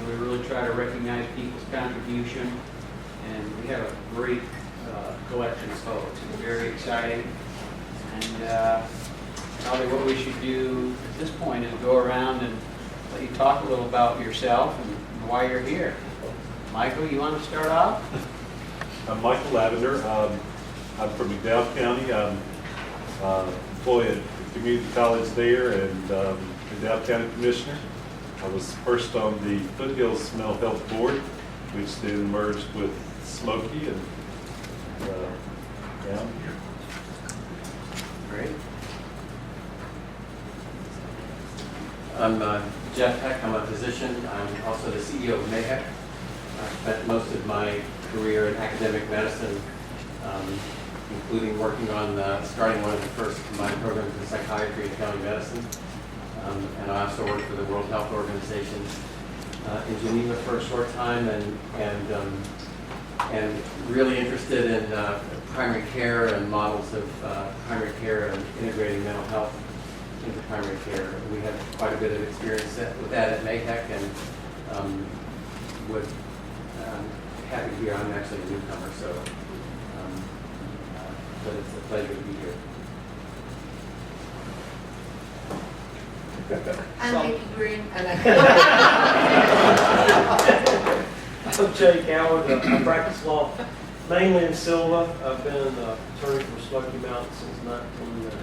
we really try to recognize people's contribution, and we have a great collection of folks. It's very exciting. And probably what we should do at this point is go around and let you talk a little about yourself and why you're here. Michael, you want to start off? I'm Michael Lavender. I'm from McDowell County. I'm employed at the community college there, and Dow County Commissioner. I was first on the Foothills Mental Health Board, which then merged with Smoky and down here. Great. I'm Jeff Heck, I'm a physician. I'm also the CEO of Mayheck. I spent most of my career in academic medicine, including working on starting one of the first combined programs in psychiatry and family medicine. And I also worked for the World Health Organization in Geneva for a short time, and really interested in primary care and models of primary care and integrating mental health into primary care. We have quite a bit of experience with that at Mayheck, and would happy to be here. I'm actually a newcomer, so but it's a pleasure to be here. I'm Vicki Green, and I'm Jay Coward. I practice law mainly in Silva. I've been an attorney for Smoky Mountain since 1990.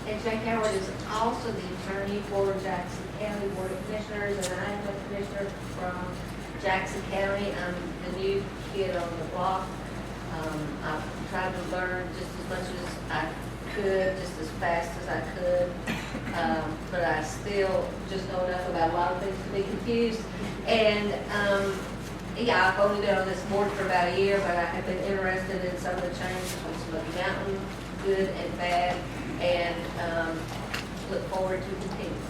And Jay Howard is also the attorney for Jackson County Board of Commissioners, and I am a commissioner from Jackson County. I'm the new kid on the block. I've tried to learn just as much as I could, just as fast as I could, but I still just know enough about a lot of things to be confused. And yeah, I've only been on this board for about a year, but I have been interested in some of the changes on Smoky Mountain, good and bad, and look forward to continuing.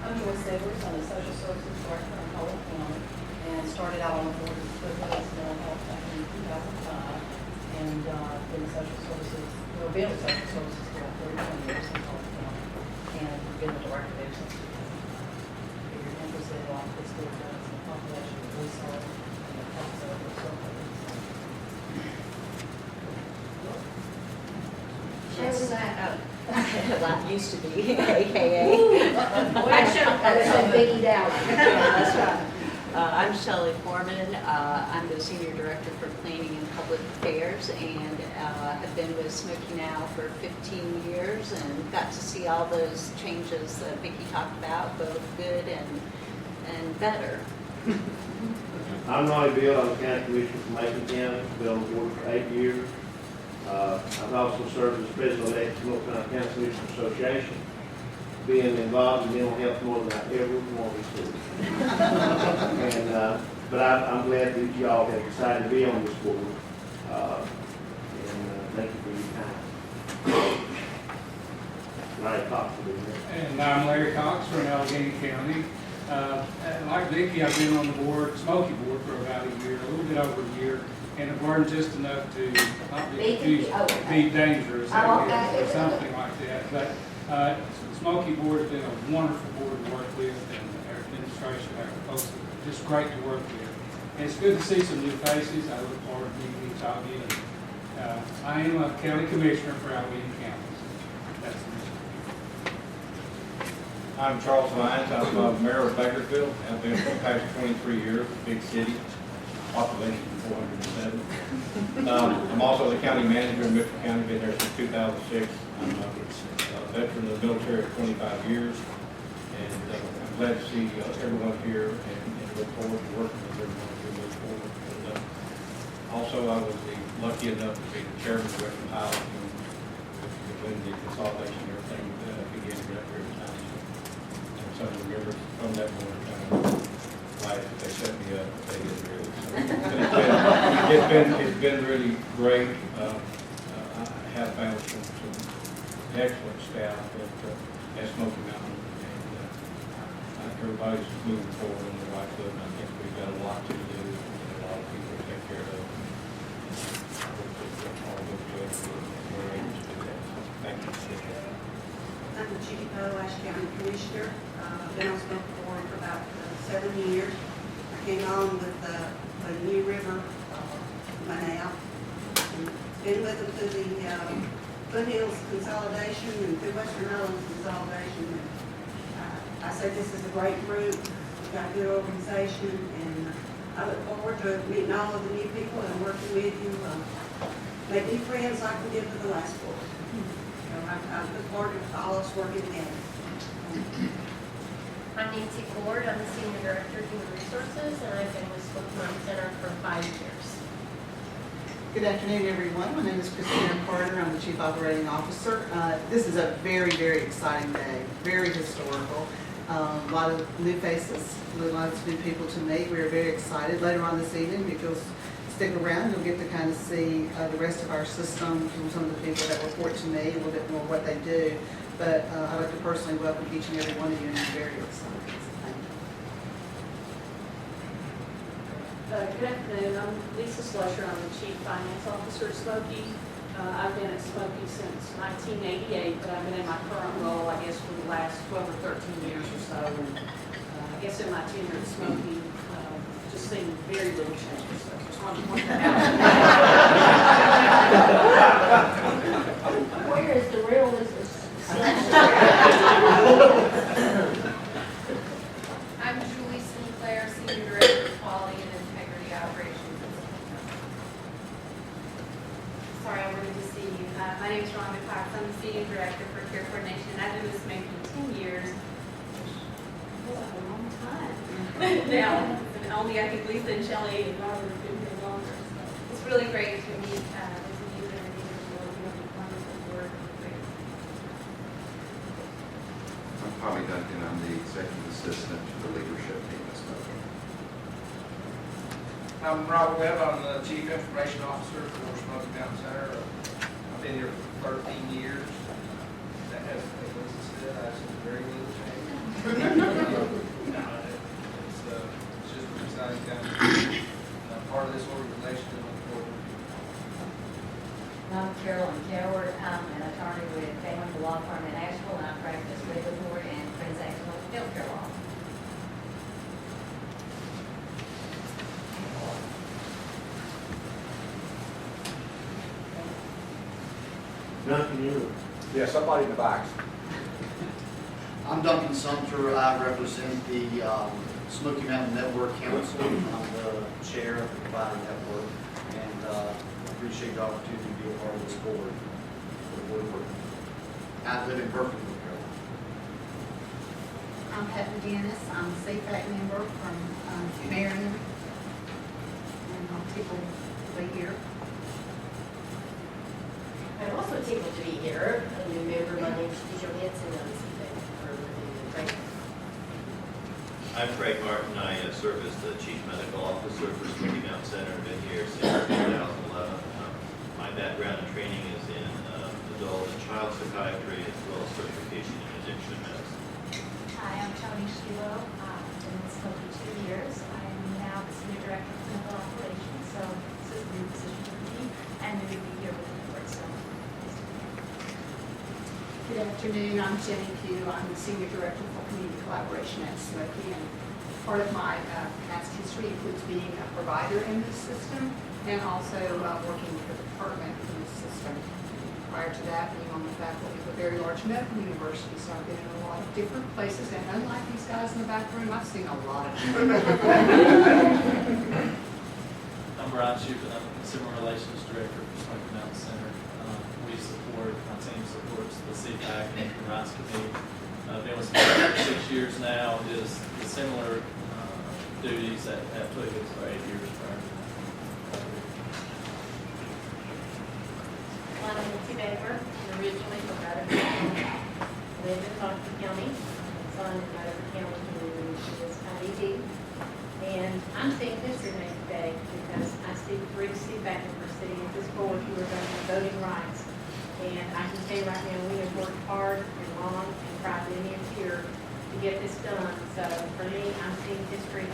I'm Joyce Edwards. I'm the Social Services Director in Polk County, and started out on the board of Foothills Mental Health back in 2005, and been social services, well, been with social services for about 31 years in Polk County, and been the director there since 2000. If you're interested in what this board does, the population that we serve, and the counts of the circle. Who's that? Well, I used to be, AKA. I said Vicki Dowling. Yeah, that's right. I'm Shelley Foreman. I'm the Senior Director for Planning and Public Affairs, and have been with Smoky now for 15 years and got to see all those changes that Vicki talked about, both good and better. I'm Ronnie Bill, I'm the county commissioner from Macon County, been on the board for 8 years. I've also served as president of the North Carolina County Commissioners Association, being involved in mental health more than I ever wanted to. And, but I'm glad that y'all have decided to be on this board. Thank you for your time. Larry Cox will be here. And I'm Larry Cox from Allegheny County. Like Vicki, I've been on the board, Smoky Board, for about a year, a little bit over a year, and have learned just enough to not be confused, be dangerous, I guess, or something like that. But the Smoky Board has been a wonderful board to work with, and our administration, our folks, are just great to work with. And it's good to see some new faces. I look forward to meeting each of you. And, I am a county commissioner for Allegheny County. That's the mission. I'm Charles Lyons. I'm mayor of Bakersfield. I've been for the past 23 years, big city, population 407. I'm also the county manager in Mitchell County, been there since 2006. I'm a veteran of the military of 25 years, and I'm glad to see everyone here and look forward to working with everyone as we move forward. And, also, I was lucky enough to be the chairman of Western Highlands when the consolidation and everything began right here in town. And some of the members from that board glad that they set me up, they did really. So it's been really great. I have found some excellent staff at Smoky Mountain, and everybody's moving forward on the right foot, and I think we've got a lot to do and a lot of people to take care of. All those good, we're able to do that. So thank you. I'm Judy Poe, Ashe County Commissioner. I've been on Smoky Board for about 7 years. I came on with the New River Manal. Been with them through the Foothills consolidation and through Western Highlands consolidation. And, I said this is a great group. We've got a good organization, and I look forward to meeting all of the new people and working with you. Make new friends like we did with the last board. I look forward to all us working together. I'm Nancy Ford, I'm the Senior Director of Human Resources, and I've been with Smoky Mountain Center for 5 years. Good afternoon, everyone. My name is Christina Carter. I'm the Chief Operating Officer. This is a very, very exciting day, very historical. A lot of new faces, lots of new people to meet. We're very excited. Later on this evening, if you'll stick around, you'll get to kind of see the rest of our system from some of the people that report to me, a little bit more what they do. But I'd like to personally welcome each and every one of you, and I'm very excited. Thank you. Good afternoon, I'm Lisa Slusher, I'm the Chief Finance Officer at Smoky. I've been at Smoky since 1988, but I've been in my current role, I guess, for the last 12 or 13 years or so. And I guess in my tenure at Smoky, just seen very little change, so just wanted to point that out. Where is the real Mrs. I'm Julie Sinclair, Senior Director of Quality and Integrity Operations. Sorry, I wanted to see you. My name is Rhonda Cox. I'm the Senior Director for Care Coordination. I've been with Smoky 10 years, which was a long time. Now, and only I think Lisa and Shelley and Robert have been here longer. So it's really great to meet with you and the individual. You have a wonderful work. I'm Bobby Duncan. I'm the Executive Assistant to the Leadership Team at Smoky. I'm Robert Webb. I'm the Chief Information Officer for Smoky Mountain Center. I've been here for 13 years. That has, as Lisa said, I've seen very little change. It's just an exciting time to be part of this organization and look forward to it. I'm Carolyn Coward. I'm an attorney with Family Law Firm in Asheville, and I practice regulatory and transactional healthcare law. Duncan, you. Yeah, somebody in the back. I'm Duncan Sumter. I represent the Smoky Mountain Network Council. I'm the chair of the provider network, and appreciate the opportunity to be a part of this board. I live in Berkeley, North Carolina. I'm Pat McGinnis. I'm a CFAC member from Marion. And I'm tickled to be here. I'm also tickled to be here. A new member, my name is Tisha Henson, I'm CFAC for the training. I'm Craig Martin. I serve as the Chief Medical Officer for Smoky Mountain Center. I've been here since 2011. My background and training is in adult and child psychiatry as well as certification in addiction medicine. Hi, I'm Tony Shilo. I've been with Smoky 2 years. I am now the Senior Director of Clinical Operations, so this is a new position for me, and we will be here with the board, so nice to be here. Good afternoon. I'm Jenny Pugh. I'm the Senior Director for Community Collaboration at Smoky. And part of my past history includes being a provider in this system and also working with the department in this system. Prior to that, being on the faculty of a very large medical university, so I've been in a lot of different places, and unlike these guys in the back room, I've seen a lot of them. I'm Brian Shupin. I'm the Consumer Relations Director for Smoky Mountain Center. My team supports the CPAC and Human Rights Committee. I've been with Smoky for 6 years now. Did similar duties at Pliggett for 8 years prior to that. My name is Nancy Baker, I'm originally from Rutherford County. I live in Coffee County, son in Rutherford County, who is IDD. And I'm seeing history make today because I see 3 CFAC members sitting at this board who are going to have voting rights. And I can tell you right now, we have worked hard and long and cried many a tear to get this done. So for me, I'm seeing history.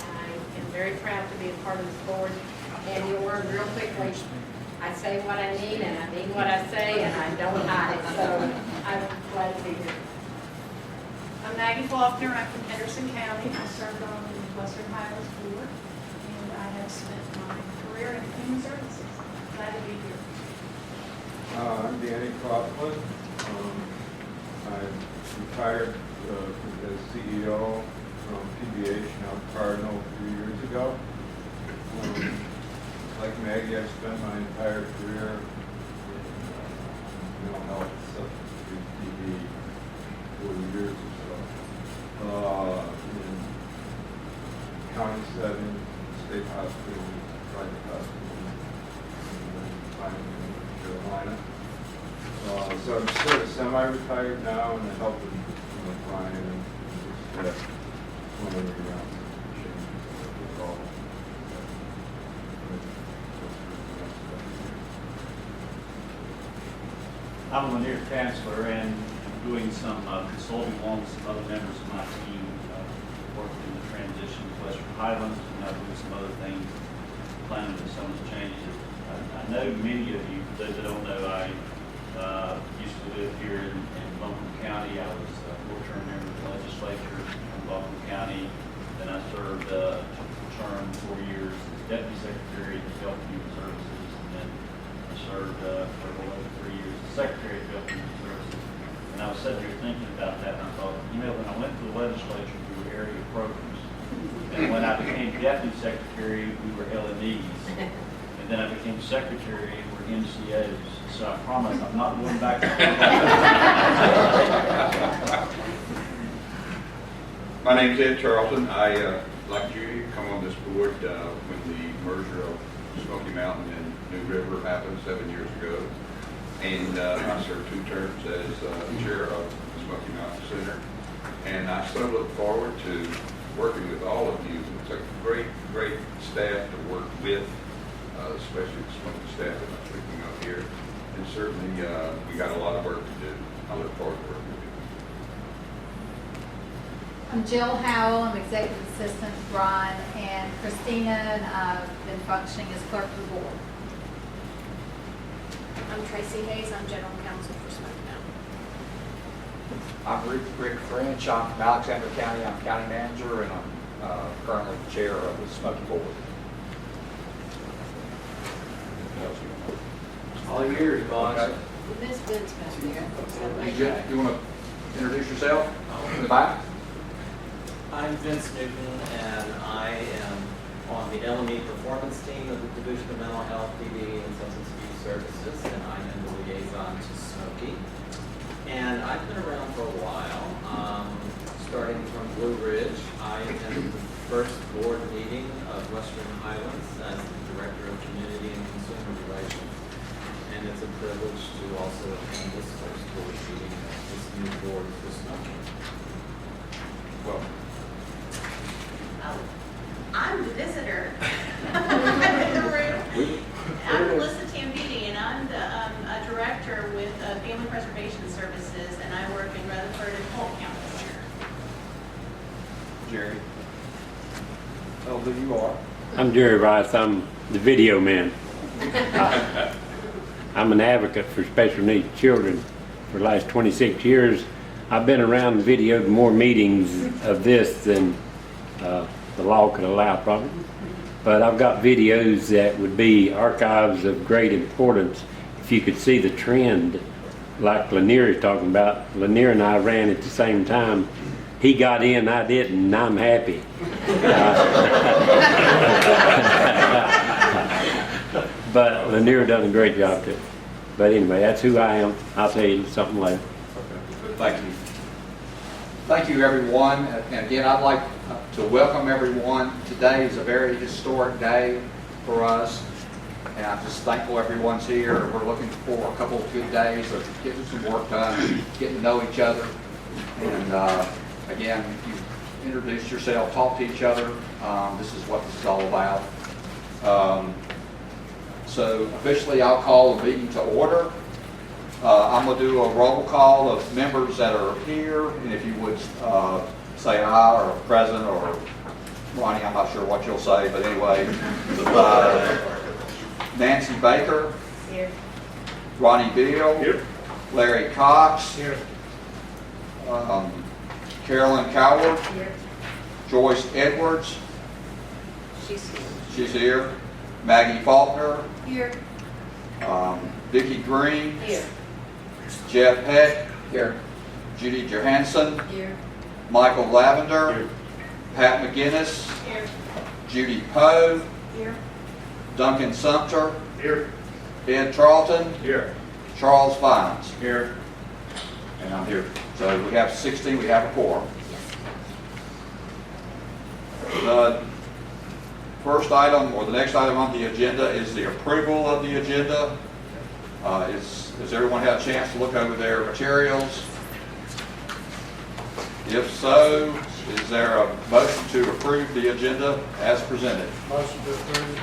I am very proud to be a part of this board. And you'll learn real quickly, I say what I mean, and I mean what I say, and I don't hide it, so I'm glad to be here. I'm Maggie Faulkner, I'm from Henderson County. I served on the Western Highlands Board, and I have spent my career in human services. Glad to be here. I'm Danny Crossland. I retired as CEO from PBH, now Cardinal, a few years ago. Like Maggie, I've spent my entire career in mental health, so so I'm sort of semi-retired now, and I help with Brian and just whenever you're around. I'm a Lanier counselor and doing some consulting along with some other members of my team, working in the transition to Western Highlands, and now doing some other things, planning for some of the changes. I know many of you, for those that don't know, I used to live here in Buncombe County. I was a four-term member of the legislature in Buncombe County. Then I served a term, 4 years, as Deputy Secretary of Health and Human Services, and then I served for over 3 years as Secretary of Health and Human Services. And I was sitting here thinking about that, and I thought, you know, when I went to the legislature, we were area programs. And when I became Deputy Secretary, we were LMEs. And then I became Secretary, and we're MCOs. So I promise I'm not going back to My name's Ed Charlton. I, like Judy, come on this board when the merger of Smoky Mountain and New River happened 7 years ago. And I served 2 terms as chair of the Smoky Mountain Center. And I so look forward to working with all of you. It's a great, great staff to work with, especially the Smoky staff that I'm speaking of here. And certainly, we got a lot of work to do. I look forward to working with you. I'm Jill Howell, I'm Executive Assistant to Brian and Christina, and I've been functioning as clerk of the board. I'm Tracy Hayes, I'm general counsel for Smoky Mountain. I'm Rick French. I'm from Alexander County. I'm county manager, and I'm currently the chair of the Smoky Board. All yours, boss. Okay. Ms. Ben's back there. You want to introduce yourself in the back? I'm Vince Newton, and I am on the LME performance team of the Division of Mental Health, PD, and Substance Abuse Services, and I am the liaison to Smoky. And I've been around for a while, starting from Blue Ridge. I attended the first board meeting of Western Highlands as the Director of Community and Consumer Relations. And it's a privilege to also attend this first board meeting of this new board for Smoky. Well, I'm the visitor in the room. I'm Melissa Tambidi, and I'm the director with Family Preservation Services, and I work in Rutherford and Polk Counties here. Jerry. Tell who you are. I'm Jerry Rice. I'm the video man. I'm an advocate for special needs children for the last 26 years. I've been around and videoed more meetings of this than the law could allow, probably. But I've got videos that would be archives of great importance. If you could see the trend, like Lanier is talking about, Lanier and I ran at the same time. He got in, I didn't, and I'm happy. But Lanier done a great job too. But anyway, that's who I am. I'll tell you something later. Thank you. Thank you, everyone. And again, I'd like to welcome everyone. Today is a very historic day for us. And I'm just thankful everyone's here. We're looking for a couple of good days of getting some work done, getting to know each other. And again, you introduce yourself, talk to each other. This is what this is all about. So officially, I'll call the meeting to order. I'm going to do a roll call of members that are here, and if you would say aye or present, or Ronnie, I'm not sure what you'll say, but anyway. Nancy Baker. Here. Ronnie Beal. Here. Larry Cox. Here. Carolyn Coward. Here. Joyce Edwards. She's here. She's here. Maggie Faulkner. Here. Vicki Green. Here. Jeff Heck. Here. Judy Johansson. Here. Michael Lavender. Here. Pat McGinnis. Here. Judy Poe. Here. Duncan Sumter. Here. Ben Charlton. Here. Charles Vines. Here. And I'm here. So we have 16, we have a quorum. The first item, or the next item on the agenda, is the approval of the agenda. Has everyone had a chance to look over their materials? If so, is there a motion to approve the agenda as presented? Motion to approve.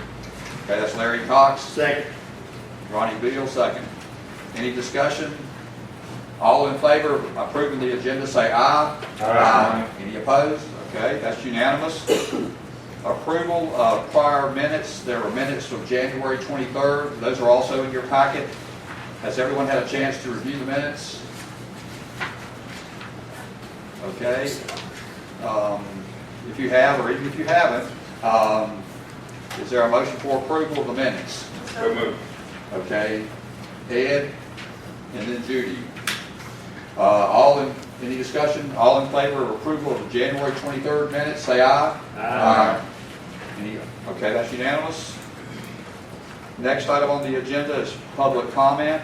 Okay, that's Larry Cox. Second. Ronnie Beal, second. Any discussion? All in favor of approving the agenda, say aye. Aye. Any opposed? Okay, that's unanimous. Approval of prior minutes. There were minutes of January 23rd. Those are also in your packet. Has everyone had a chance to review the minutes? Okay. If you have, or even if you haven't, is there a motion for approval of the minutes? So moved. Okay. Ed, and then Judy. Any discussion? All in favor of approval of the January 23rd minutes, say aye. Aye. Okay, that's unanimous. Next item on the agenda is public comment.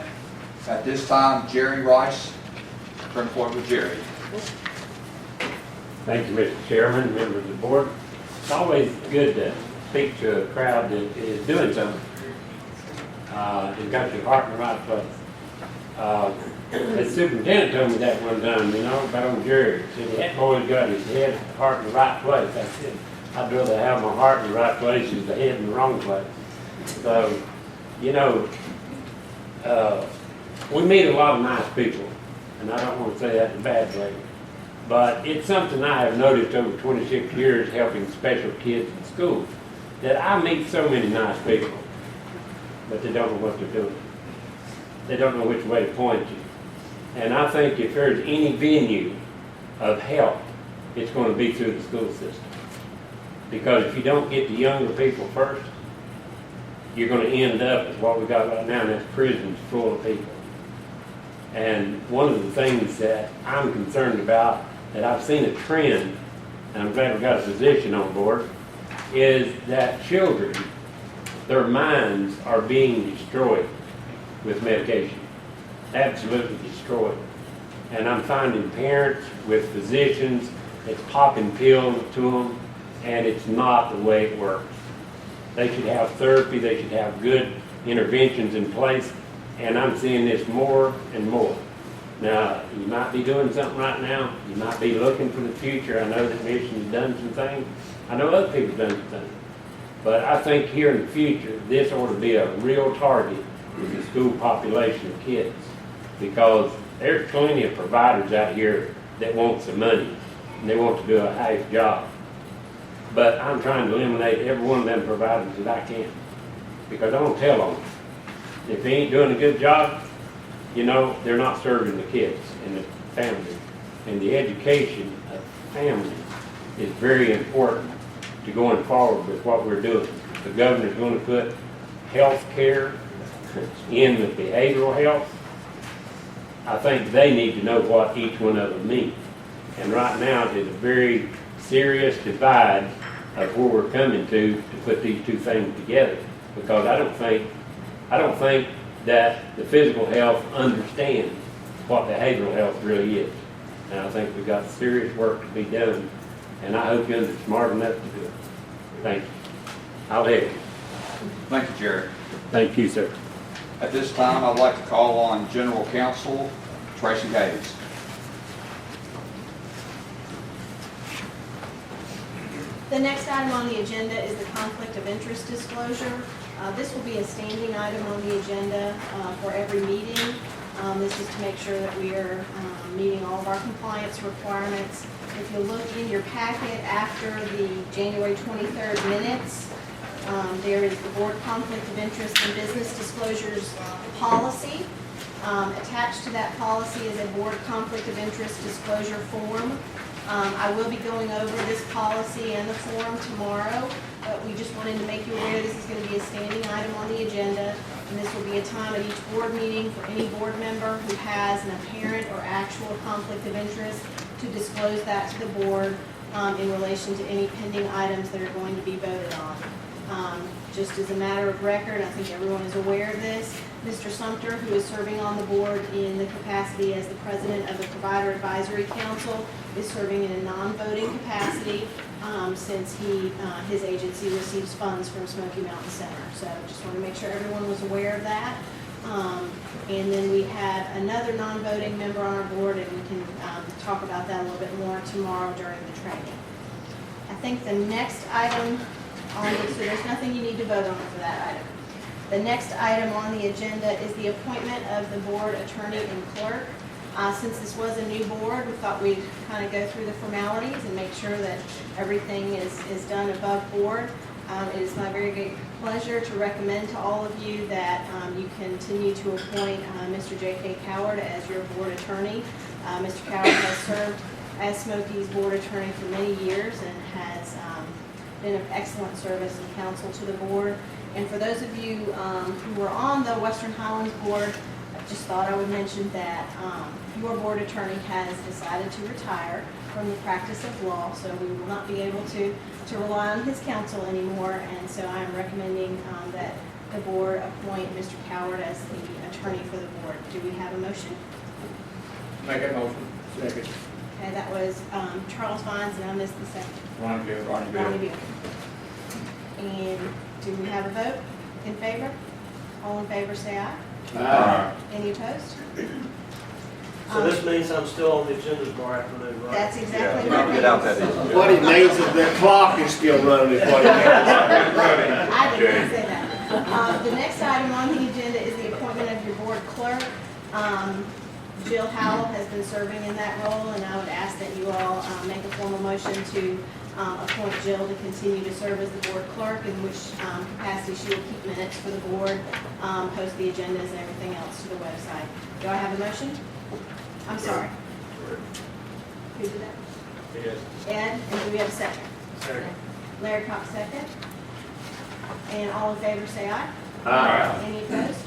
At this time, Jerry Rice. Turn the floor to Jerry. Thank you, Mr. Chairman, members of the board. It's always good to speak to a crowd that is doing something and got your heart in the right place. The superintendent told me that one time, about old Jerry. He said, that boy's got his head and heart in the right place. I said, I'd rather have my heart in the right place than the head in the wrong place. So, we meet a lot of nice people, and I don't want to say that in a bad way. But it's something I have noticed over 26 years helping special kids in school, that I meet so many nice people, but they don't know what they're doing. They don't know which way to point you. And I think if there's any venue of help, it's going to be through the school system. Because if you don't get the younger people first, you're going to end up with what we got right now, and that's prisons full of people. And one of the things that I'm concerned about, that I've seen a trend, and I'm glad we got a physician on board, is that children, their minds are being destroyed with medication. Absolutely destroyed. And I'm finding parents with physicians, it's popping pills to them, and it's not the way it works. They should have therapy, they should have good interventions in place, and I'm seeing this more and more. Now, you might be doing something right now, you might be looking for the future. I know that Michigan's done some things, I know other people have done some things. But I think here in the future, this ought to be a real target with the school population of kids. Because there's plenty of providers out here that want some money, and they want to do a half job. But I'm trying to eliminate every one of them providers that I can, because I won't tell on them. If they ain't doing a good job, they're not serving the kids and the families. And the education of families is very important to going forward with what we're doing. The governor's going to put health care in the behavioral health. I think they need to know what each one of them means. And right now, there's a very serious divide of where we're coming to put these two things together. Because I don't think that the physical health understands what behavioral health really is. And I think we've got serious work to be done, and I hope you're smart enough to do it. Thank you. I'll have you. Thank you, Jerry. Thank you, sir. At this time, I'd like to call on General Counsel Tracy Hayes. The next item on the agenda is the conflict of interest disclosure. This will be a standing item on the agenda for every meeting. This is to make sure that we are meeting all of our compliance requirements. If you look in your packet after the January 23rd minutes, there is the board conflict of interest and business disclosures policy. Attached to that policy is a board conflict of interest disclosure form. I will be going over this policy and the form tomorrow, but we just wanted to make you aware this is going to be a standing item on the agenda, and this will be a time at each board meeting for any board member who has an apparent or actual conflict of interest to disclose that to the board in relation to any pending items that are going to be voted on. Just as a matter of record, I think everyone is aware of this, Mr. Sumter, who is serving on the board in the capacity as the president of the Provider Advisory Council, is serving in a non-voting capacity since his agency receives funds from Smoky Mountain Center. So just want to make sure everyone was aware of that. And then we have another non-voting member on our board, and we can talk about that a little bit more tomorrow during the training. I think the next item on the, so there's nothing you need to vote on for that item. The next item on the agenda is the appointment of the board attorney and clerk. Since this was a new board, we thought we'd kind of go through the formalities and make sure that everything is done above board. It is my very great pleasure to recommend to all of you that you continue to appoint Mr. J.K. Coward as your board attorney. Mr. Coward has served as Smoky's board attorney for many years and has been of excellent service and counsel to the board. And for those of you who were on the Western Highlands Board, I just thought I would mention that your board attorney has decided to retire from the practice of law, so we will not be able to rely on his counsel anymore, and so I am recommending that the board appoint Mr. Coward as the attorney for the board. Do we have a motion? Make a motion. Second. Okay, that was Charles Vines, and I missed the second. Ronnie Bill. Ronnie Bill. And do we have a vote in favor? All in favor, say aye. Aye. Any opposed? So this means I'm still on the agenda tomorrow afternoon, right? That's exactly Yeah, what it get out means. that What it means is the clock is still running, is what it means. I did not say that. The next item on the agenda is the appointment of your board clerk. Jill Howell has been serving in that role, and I would ask that you all make a formal motion to appoint Jill to continue to serve as the board clerk, in which capacity she will keep minutes for the board, post the agendas and everything else to the website. Do I have a motion? I'm sorry. Who did that? Yes. Ed, and do we have a second? Second. Larry Cox, second. And all in favor, say aye. Aye. Any opposed?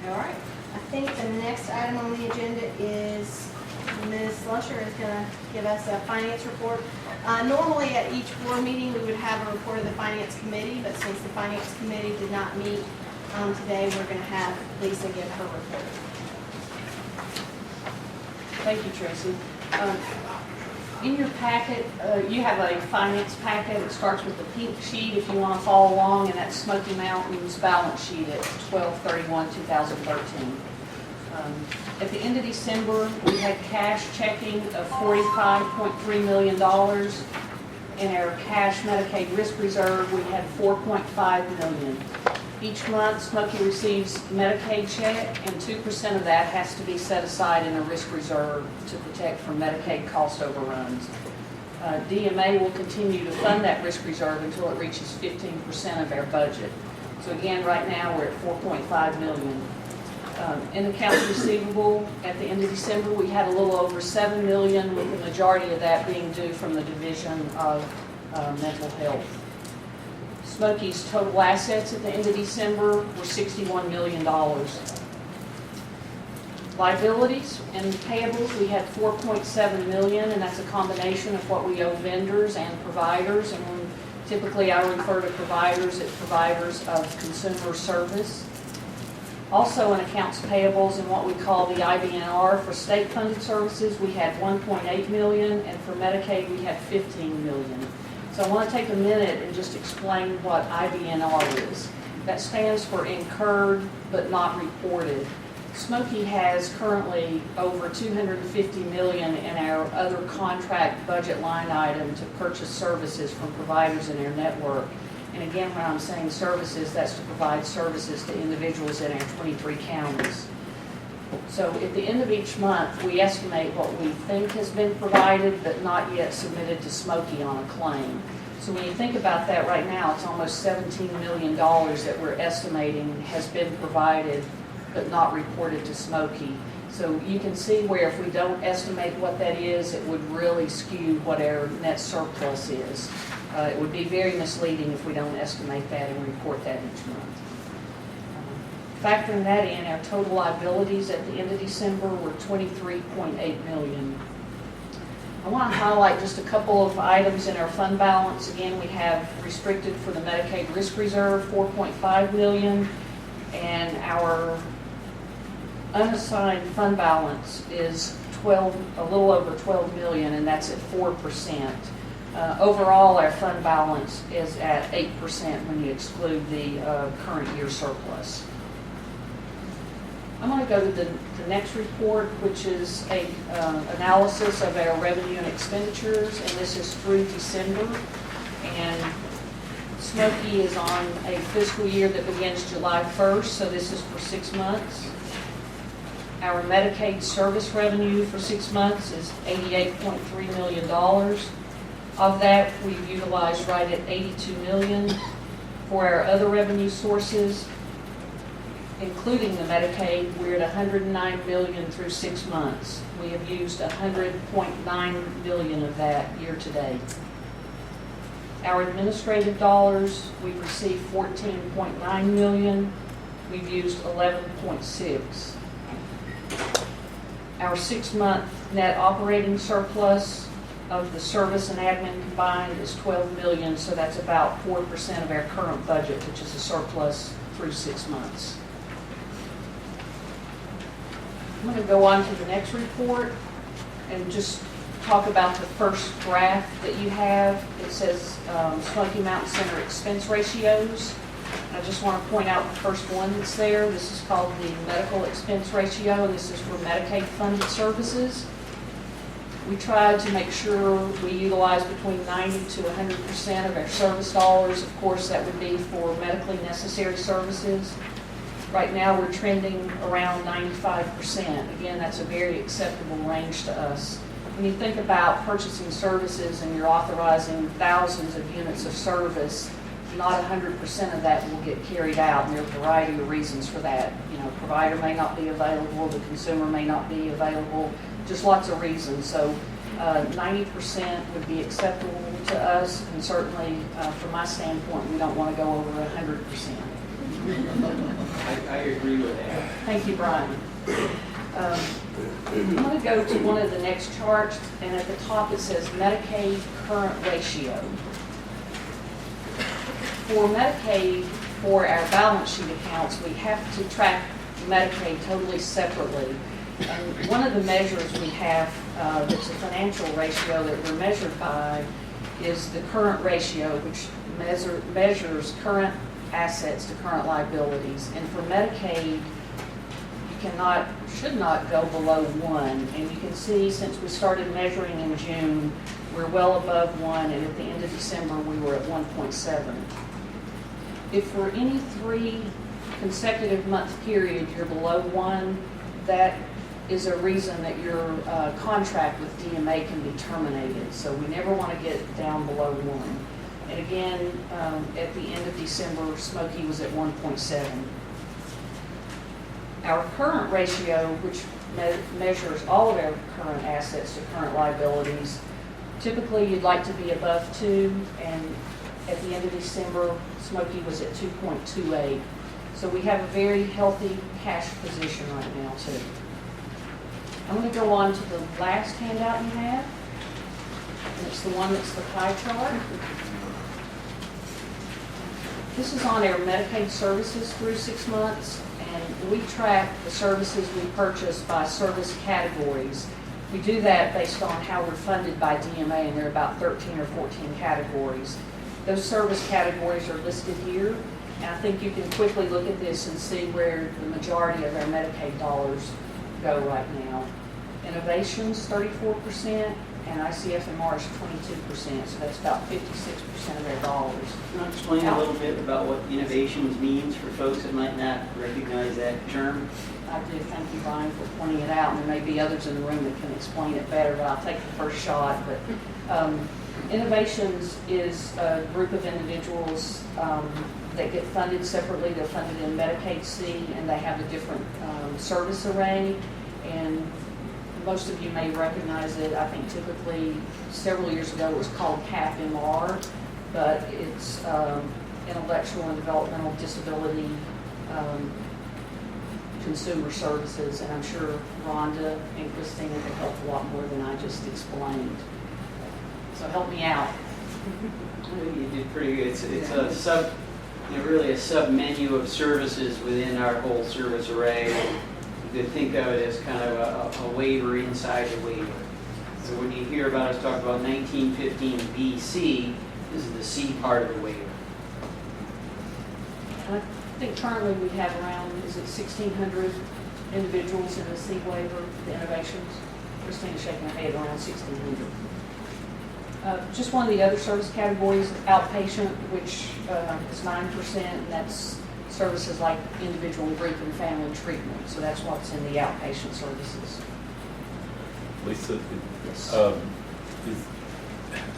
All right. I think the next item on the agenda is Ms. Slusher is going to give us a finance report. Normally at each board meeting, we would have a report of the finance committee, but since the finance committee did not meet today, we're going to have Lisa give her report. Thank you, Tracy. In your packet, you have a finance packet. It starts with the pink sheet if you want to follow along, and that's Smoky Mountain's balance sheet at 12/31/2013. At the end of December, we had cash checking of $45.3 million. In our cash Medicaid risk reserve, we had $4.5 million. Each month, Smoky receives Medicaid check, and 2% of that has to be set aside in a risk reserve to protect from Medicaid cost overruns. DMA will continue to fund that risk reserve until it reaches 15% of our budget. So again, right now, we're at $4.5 million. In accounts receivable, at the end of December, we had a little over $7 million, with the majority of that being due from the Division of Mental Health. Smoky's total assets at the end of December were $61 million. Liabilities and payables, we had $4.7 million, and that's a combination of what we owe vendors and providers. And typically I refer to providers as providers of consumer service. Also in accounts payables and what we call the IBNR for state-funded services, we had $1.8 million, and for Medicaid we had $15 million. So I want to take a minute and just explain what IBNR is. That stands for incurred but not reported. Smoky has currently over $250 million in our other contract budget line item to purchase services from providers in our network. And again, when I'm saying services, that's to provide services to individuals in our 23 counties. So at the end of each month, we estimate what we think has been provided but not yet submitted to Smoky on a claim. So when you think about that right now, it's almost $17 million that we're estimating has been provided but not reported to Smoky. So you can see where if we don't estimate what that is, it would really skew what our net surplus is. It would be very misleading if we don't estimate that and report that each month. Factoring that in, our total liabilities at the end of December were $23.8 million. I want to highlight just a couple of items in our fund balance. Again, we have restricted for the Medicaid risk reserve $4.5 million, and our unassigned fund balance is a little over $12 million, and that's at 4%. Overall, our fund balance is at 8% when you exclude the current year surplus. I'm going to go to the next report, which is a analysis of our revenue and expenditures, and this is through December. And Smoky is on a fiscal year that begins July 1st, so this is for 6 months. Our Medicaid service revenue for 6 months is $88.3 million. Of that, we've utilized right at $82 million. For our other revenue sources, including the Medicaid, we're at $109 million through 6 months. We have used $100.9 million of that year to date. Our administrative dollars, we've received $14.9 million. We've used 11.6. Our 6-month net operating surplus of the service and admin combined is $12 million, so that's about 4% of our current budget, which is a surplus through 6 months. I'm going to go on to the next report and just talk about the first graph that you have. It says Smoky Mountain Center expense ratios. I just want to point out the first one that's there. This is called the medical expense ratio, and this is for Medicaid funded services. We try to make sure we utilize between 90 to 100% of our service dollars. Of course, that would be for medically necessary services. Right now, we're trending around 95%. Again, that's a very acceptable range to us. When you think about purchasing services and you're authorizing thousands of units of service, not 100% of that will get carried out, and there are a variety of reasons for that. You know, provider may not be available, the consumer may not be available, just lots of reasons. So 90% would be acceptable to us, and certainly from my standpoint, we don't want to go over 100%. I agree with that. Thank you, Brian. I'm going to go to one of the next charts, and at the top it says Medicaid current ratio. For Medicaid, for our balance sheet accounts, we have to track Medicaid totally separately. And one of the measures we have that's a financial ratio that we're measured by is the current ratio, which measures current assets to current liabilities. And for Medicaid, you should not go below 1. And you can see since we started measuring in June, we're well above 1, and at the end of December, we were at 1.7. If for any 3 consecutive month period you're below 1, that is a reason that your contract with DMA can be terminated. So we never want to get down below 1. And again, at the end of December, Smoky was at 1.7. Our current ratio, which measures all of our current assets to current liabilities, typically you'd like to be above 2, and at the end of December, Smoky was at 2.28. So we have a very healthy cash position right now, too. I'm going to go on to the last handout you have, and it's the one that's the pie chart. This is on our Medicaid services through 6 months, and we track the services we purchase by service categories. We do that based on how we're funded by DMA, and there are about 13 or 14 categories. Those service categories are listed here, and I think you can quickly look at this and see where the majority of our Medicaid dollars go right now. Innovations, 34%, and ICF&R is 22%, so that's about 56% of our dollars. Can you explain a little bit about what innovations means for folks that might not recognize that term? I do. Thank you, Brian, for pointing it out, and there may be others in the room that can explain it better, but I'll take the first shot. But Innovations is a group of individuals that get funded separately. They're funded in Medicaid C, and they have a different service array. And most of you may recognize it. I think typically several years ago it was called CAP-MR, but it's intellectual and developmental disability consumer services, and I'm sure Rhonda and Christina can help a lot more than I just explained. So help me out. You did pretty good. It's a really a sub-menu of services within our whole service array. You could think of it as kind of a waiver inside the waiver. So when you hear about us talk about 1915 BC, this is the C part of the waiver. I think currently we have around, is it 1,600 individuals in the C waiver, the innovations. Christina's shaking her head, around 1,600. Just one of the other service categories, outpatient, which is 9%, and that's services like individual, group, and family treatment. So that's what's in the outpatient services. Lisa, Yes.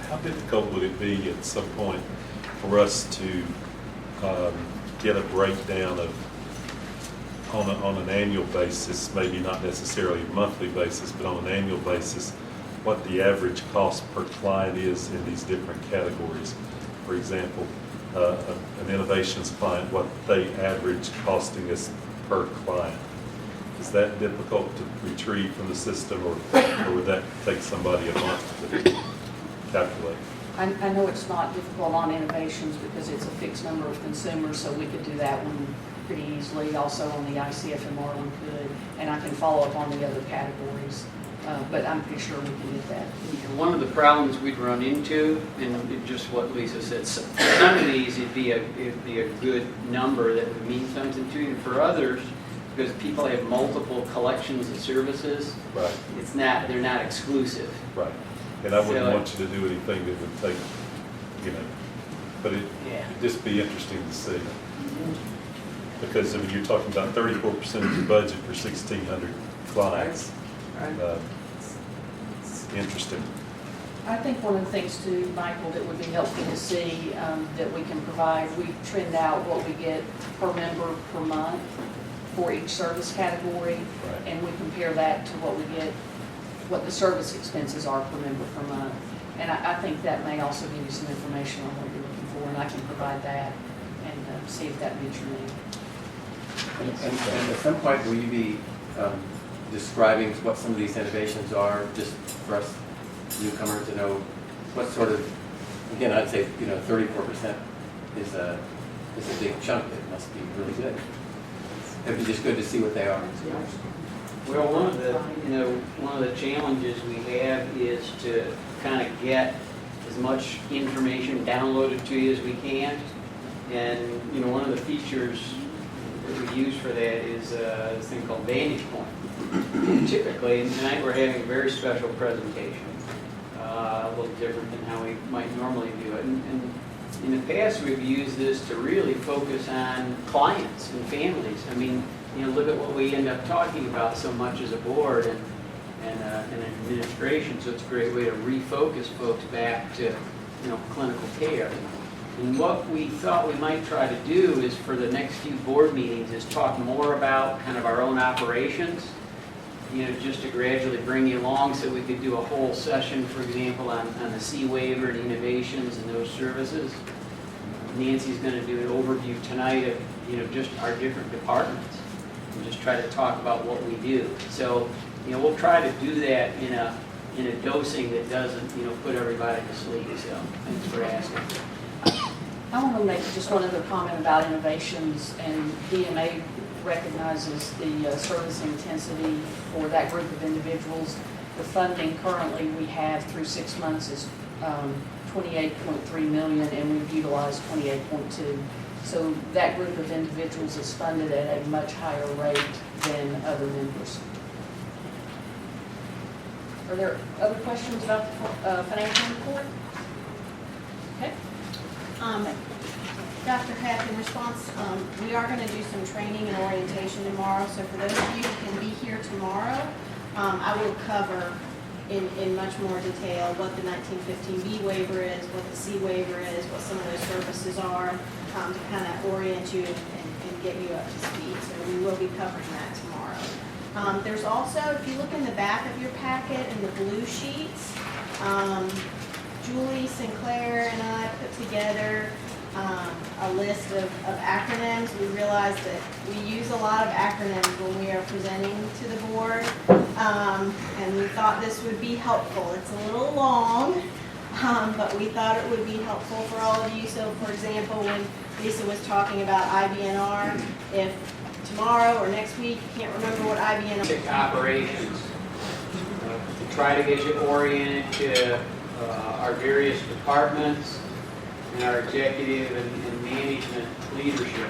how difficult would it be at some point for us to get a breakdown of, on an annual basis, maybe not necessarily a monthly basis, but on an annual basis, what the average cost per client is in these different categories? For example, an innovations client, what they average costing us per client. Is that difficult to retrieve from the system, or would that take somebody a month to calculate? I know it's not difficult on innovations because it's a fixed number of consumers, so we could do that one pretty easily. Also on the ICFMR one could, and I can follow up on the other categories, but I'm pretty sure we can get that. One of the problems we'd run into, and just what Lisa said, for some of these it'd be a good number that would mean something to you. For others, because people have multiple collections of services, Right. they're not exclusive. Right. And I wouldn't want you to do anything that would take, but it'd just be interesting to see. Because, I mean, you're talking about 34% of your budget for 1,600 clients. Right. It's interesting. I think one of the things too, Michael, that would be helpful to see that we can provide, we trend out what we get per member per month for each service category, Right. and we compare that to what we get, what the service expenses are per member per month. And I think that may also give you some information on what you're looking for, and I can provide that and see if that meets your need. And at some point, will you be describing what some of these innovations are, just for us newcomers to know what sort of, again, I'd say, 34% is a big chunk. It must be really good. It'd be just good to see what they are. Well, one of the challenges we have is to kind of get as much information downloaded to you as we can. And, one of the features that we use for that is this thing called Vantage Point. Typically, and tonight we're having a very special presentation, a little different than how we might normally do it. And in the past, we've used this to really focus on clients and families. I mean, look at what we end up talking about so much as a board and administration. So it's a great way to refocus folks back to, clinical care. And what we thought we might try to do is, for the next few board meetings, is talk more about kind of our own operations, just to gradually bring you along so we could do a whole session, for example, on the C waiver and innovations and those services. Nancy's going to do an overview tonight of, just our different departments and just try to talk about what we do. So, we'll try to do that in a dosing that doesn't, put everybody to sleep. So, thanks for asking. I want to make just one other comment about innovations, and DMA recognizes the service intensity for that group of individuals. The funding currently we have through 6 months is $28.3 million, and we've utilized $28.2. So that group of individuals is funded at a much higher rate than other members. Are there other questions about the financial report? Okay. Dr. Heck, in response, we are going to do some training and orientation tomorrow. So for those of you who can be here tomorrow, I will cover in much more detail what the 1915B waiver is, what the C waiver is, what some of those services are, to kind of orient you and get you up to speed. So we will be covering that tomorrow. There's also, if you look in the back of your packet in the blue sheets, Julie Sinclair and I put together a list of acronyms. We realized that we use a lot of acronyms when we are presenting to the board, and we thought this would be helpful. It's a little long, but we thought it would be helpful for all of you. So, for example, when Lisa was talking about IBNR, if tomorrow or next week you can't remember what IBNR is. Operations. To try to get you oriented to our various departments and our executive and management leadership.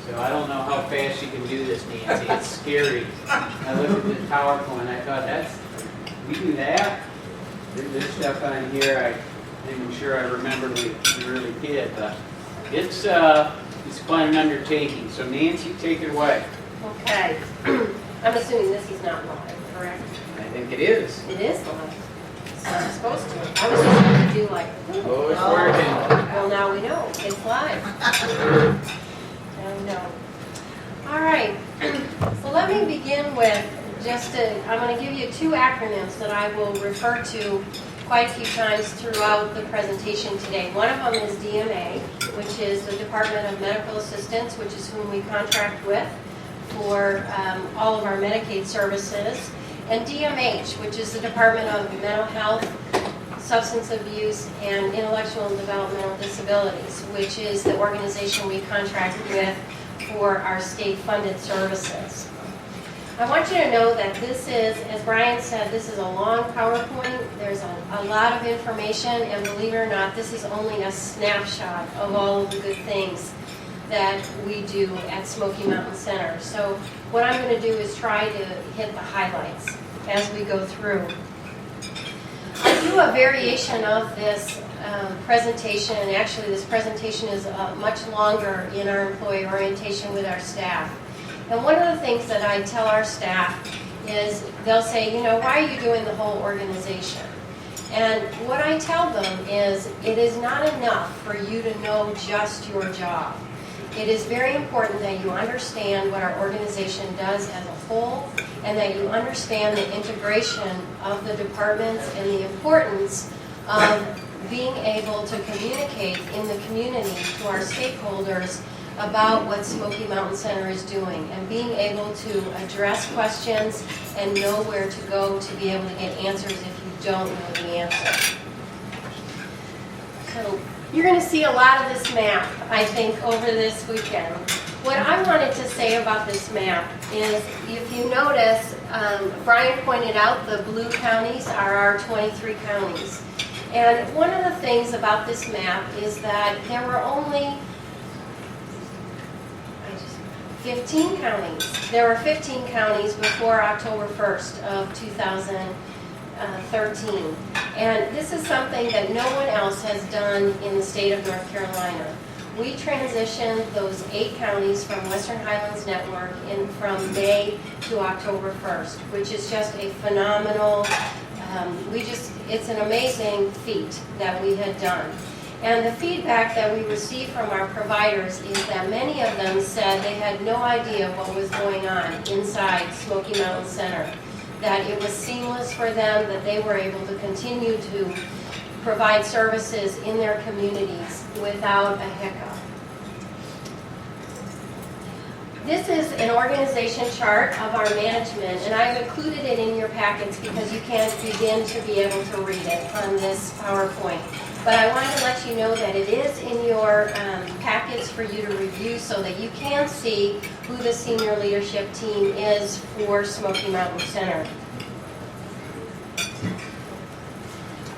So I don't know how fast you can do this, Nancy. It's scary. I looked at the PowerPoint, I thought, we do that? There's stuff on here I'm even sure I remembered we really did, but it's quite an undertaking. So Nancy, take it away. Okay. I'm assuming this is not live, correct? I think it is. It is live. So I'm supposed to. I was just going to do like, Oh, it's working. well, now we know. It's live. Now we know. All right. So let me begin with I'm going to give you 2 acronyms that I will refer to quite a few times throughout the presentation today. One of them is DMA, which is the Department of Medical Assistance, which is whom we contract with for all of our Medicaid services. And DMH, which is the Department of Mental Health, Substance Abuse, and Intellectual and Developmental Disabilities, which is the organization we contract with for our state-funded services. I want you to know that this is, as Brian said, this is a long PowerPoint. There's a lot of information, and believe it or not, this is only a snapshot of all of the good things that we do at Smoky Mountain Center. So what I'm going to do is try to hit the highlights as we go through. I do a variation of this presentation, and actually this presentation is much longer in our employee orientation with our staff. And one of the things that I tell our staff is they'll say, why are you doing the whole organization? And what I tell them is it is not enough for you to know just your job. It is very important that you understand what our organization does as a whole and that you understand the integration of the departments and the importance of being able to communicate in the community to our stakeholders about what Smoky Mountain Center is doing and being able to address questions and know where to go to be able to get answers if you don't know the answer. So you're going to see a lot of this map, I think, over this weekend. What I wanted to say about this map is, if you notice, Brian pointed out the blue counties are our 23 counties. And one of the things about this map is that there were only 15 counties. There were 15 counties before October 1st of 2013. And this is something that no one else has done in the state of North Carolina. We transitioned those 8 counties from Western Highlands Network from May to October 1st, which is just a phenomenal, it's an amazing feat that we had done. And the feedback that we received from our providers is that many of them said they had no idea what was going on inside Smoky Mountain Center, that it was seamless for them, that they were able to continue to provide services in their communities without a hiccup. This is an organization chart of our management, and I've included it in your packets because you can't begin to be able to read it on this PowerPoint. But I wanted to let you know that it is in your packets for you to review so that you can see who the senior leadership team is for Smoky Mountain Center.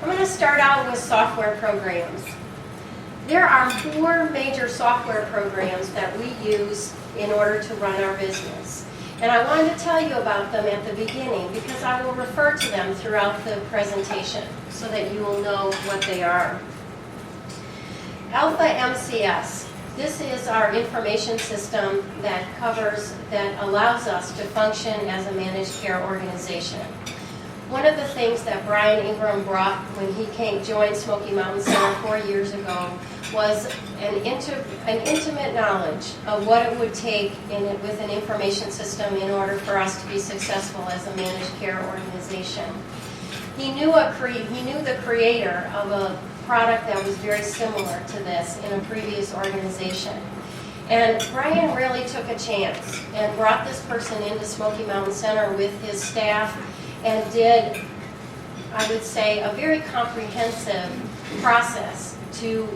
I'm going to start out with software programs. There are 4 major software programs that we use in order to run our business. And I wanted to tell you about them at the beginning because I will refer to them throughout the presentation so that you will know what they are. Alpha MCS. This is our information system that allows us to function as a managed care organization. One of the things that Brian Ingram brought when he joined Smoky Mountain Center 4 years ago was an intimate knowledge of what it would take with an information system in order for us to be successful as a managed care organization. He knew the creator of a product that was very similar to this in a previous organization. And Brian really took a chance and brought this person into Smoky Mountain Center with his staff and did, I would say, a very comprehensive process to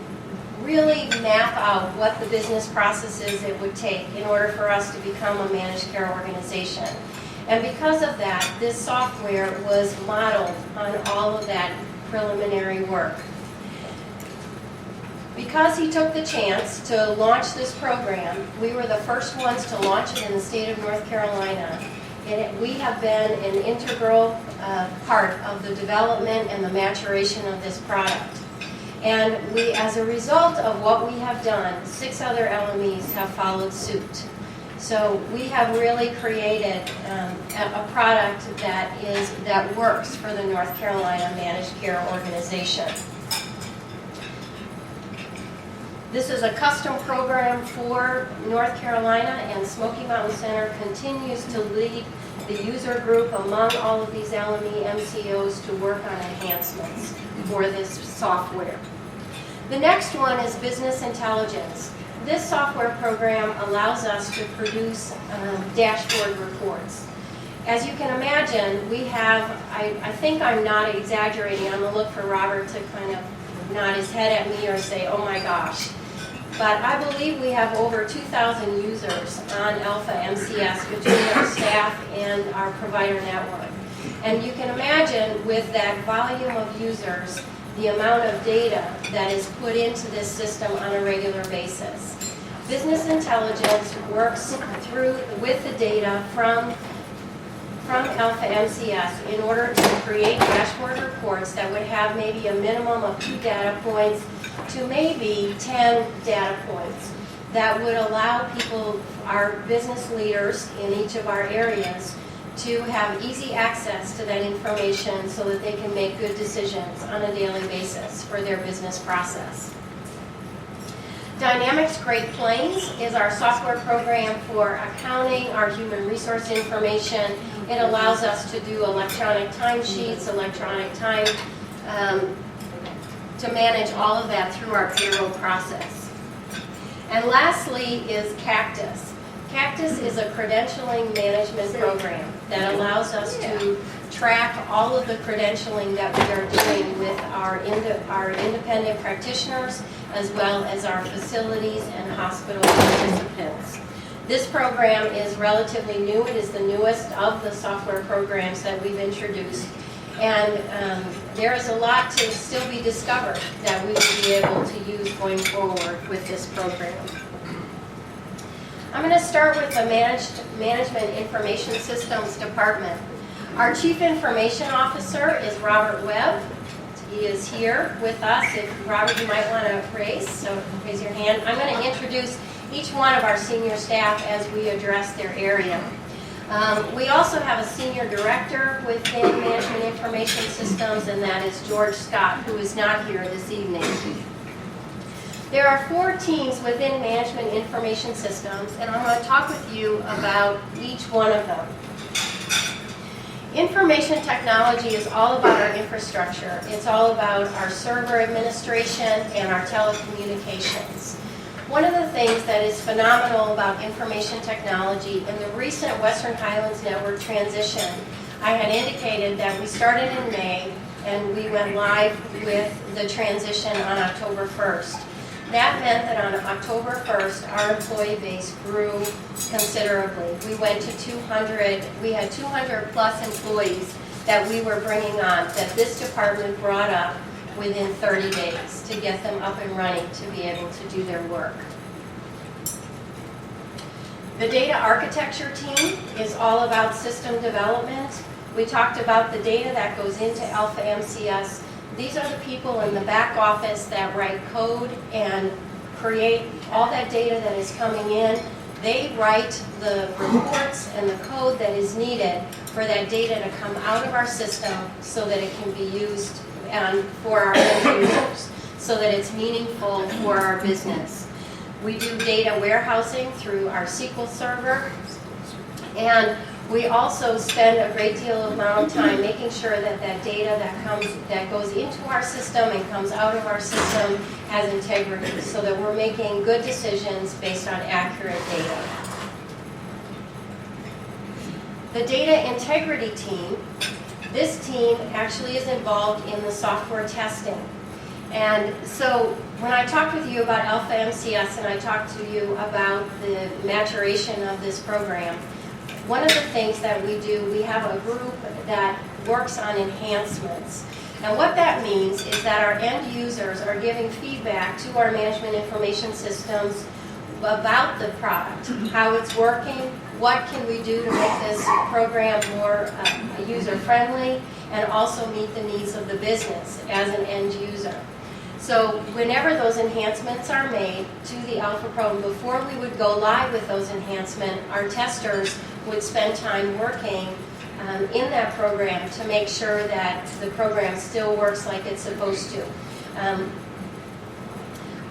really map out what the business processes it would take in order for us to become a managed care organization. And because of that, this software was modeled on all of that preliminary work. Because he took the chance to launch this program, we were the first ones to launch it in the state of North Carolina. And we have been an integral part of the development and the maturation of this product. And we, as a result of what we have done, 6 other LMEs have followed suit. So we have really created a product that works for the North Carolina Managed Care Organization. This is a custom program for North Carolina, and Smoky Mountain Center continues to lead the user group among all of these LME MCOs to work on enhancements for this software. The next one is business intelligence. This software program allows us to produce dashboard reports. As you can imagine, we have, I think I'm not exaggerating, I'm going to look for Robert to kind of nod his head at me or say, oh my gosh. But I believe we have over 2,000 users on Alpha MCS between our staff and our provider network. And you can imagine with that volume of users, the amount of data that is put into this system on a regular basis. Business intelligence works with the data from Alpha MCS in order to create dashboard reports that would have maybe a minimum of 2 data points to maybe 10 data points that would allow people, our business leaders in each of our areas, to have easy access to that information so that they can make good decisions on a daily basis for their business process. Dynamics Great Plains is our software program for accounting, our human resource information. It allows us to do electronic timesheets, electronic time, to manage all of that through our payroll process. And lastly is Cactus. Cactus is a credentialing management program that allows us to track all of the credentialing that we are doing with our independent practitioners as well as our facilities and hospital participants. This program is relatively new. It is the newest of the software programs that we've introduced. And there is a lot to still be discovered that we will be able to use going forward with this program. I'm going to start with the Management Information Systems Department. Our Chief Information Officer is Robert Webb. He is here with us. If Robert, you might want to raise, so raise your hand. I'm going to introduce each one of our senior staff as we address their area. We also have a senior director within Management Information Systems, and that is George Scott, who is not here this evening. There are 4 teams within Management Information Systems, and I'm going to talk with you about each one of them. Information technology is all about our infrastructure. It's all about our server administration and our telecommunications. One of the things that is phenomenal about information technology, in the recent Western Highlands Network transition, I had indicated that we started in May and we went live with the transition on October 1st. That meant that on October 1st, our employee base grew considerably. We went to 200, we had 200 plus employees that we were bringing on, that this department brought up within 30 days to get them up and running to be able to do their work. The data architecture team is all about system development. We talked about the data that goes into Alpha MCS. These are the people in the back office that write code and create all that data that is coming in. They write the reports and the code that is needed for that data to come out of our system so that it can be used for our end users, so that it's meaningful for our business. We do data warehousing through our SQL server, and we also spend a great deal of amount of time making sure that that data that goes into our system and comes out of our system has integrity, so that we're making good decisions based on accurate data. The data integrity team, this team actually is involved in the software testing. And so when I talked with you about Alpha MCS and I talked to you about the maturation of this program, one of the things that we do, we have a group that works on enhancements. And what that means is that our end users are giving feedback to our management information systems about the product, how it's working, what can we do to make this program more user-friendly, and also meet the needs of the business as an end user. So whenever those enhancements are made to the Alpha Pro, before we would go live with those enhancements, our testers would spend time working in that program to make sure that the program still works like it's supposed to.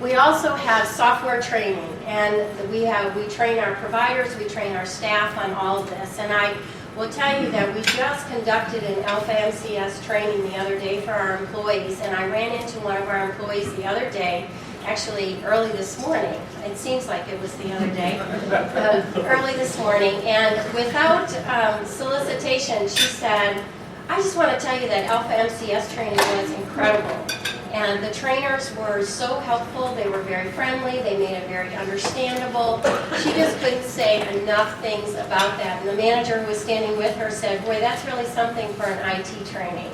We also have software training, and we train our providers, we train our staff on all of this. And I will tell you that we just conducted an Alpha MCS training the other day for our employees, and I ran into one of our employees the other day, actually early this morning. It seems like it was the other day, early this morning, and without solicitation, she said, I just want to tell you that Alpha MCS training was incredible. And the trainers were so helpful, they were very friendly, they made it very understandable. She just couldn't say enough things about that. And the manager who was standing with her said, boy, that's really something for an IT training.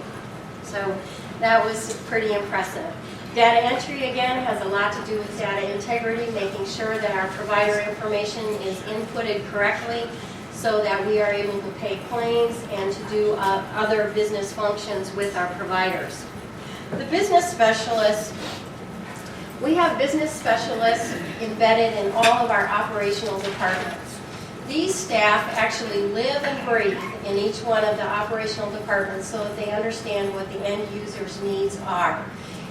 So that was pretty impressive. Data entry, again, has a lot to do with data integrity, making sure that our provider information is inputted correctly so that we are able to pay claims and to do other business functions with our providers. The business specialists, we have business specialists embedded in all of our operational departments. These staff actually live and breathe in each one of the operational departments so that they understand what the end user's needs are.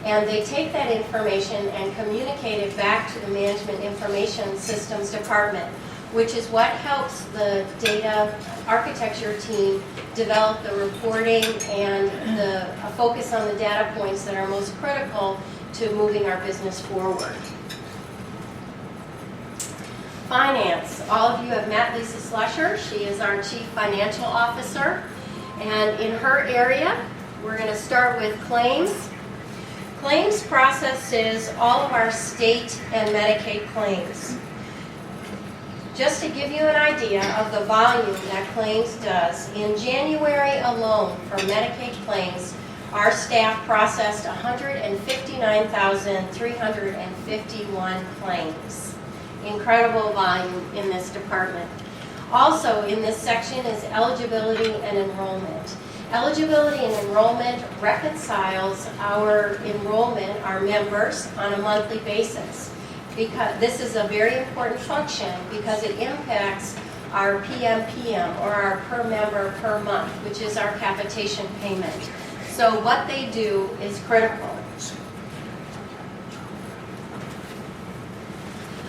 And they take that information and communicate it back to the Management Information Systems Department, which is what helps the data architecture team develop the reporting and the focus on the data points that are most critical to moving our business forward. Finance. All of you have met Lisa Slusher. She is our Chief Financial Officer. And in her area, we're going to start with claims. Claims processes all of our state and Medicaid claims. Just to give you an idea of the volume that claims does, in January alone for Medicaid claims, our staff processed 159,351 claims. Incredible volume in this department. Also in this section is eligibility and enrollment. Eligibility and enrollment reconciles our enrollment, our members, on a monthly basis. Because this is a very important function because it impacts our PMPM, or our per member per month, which is our capitation payment. So what they do is critical.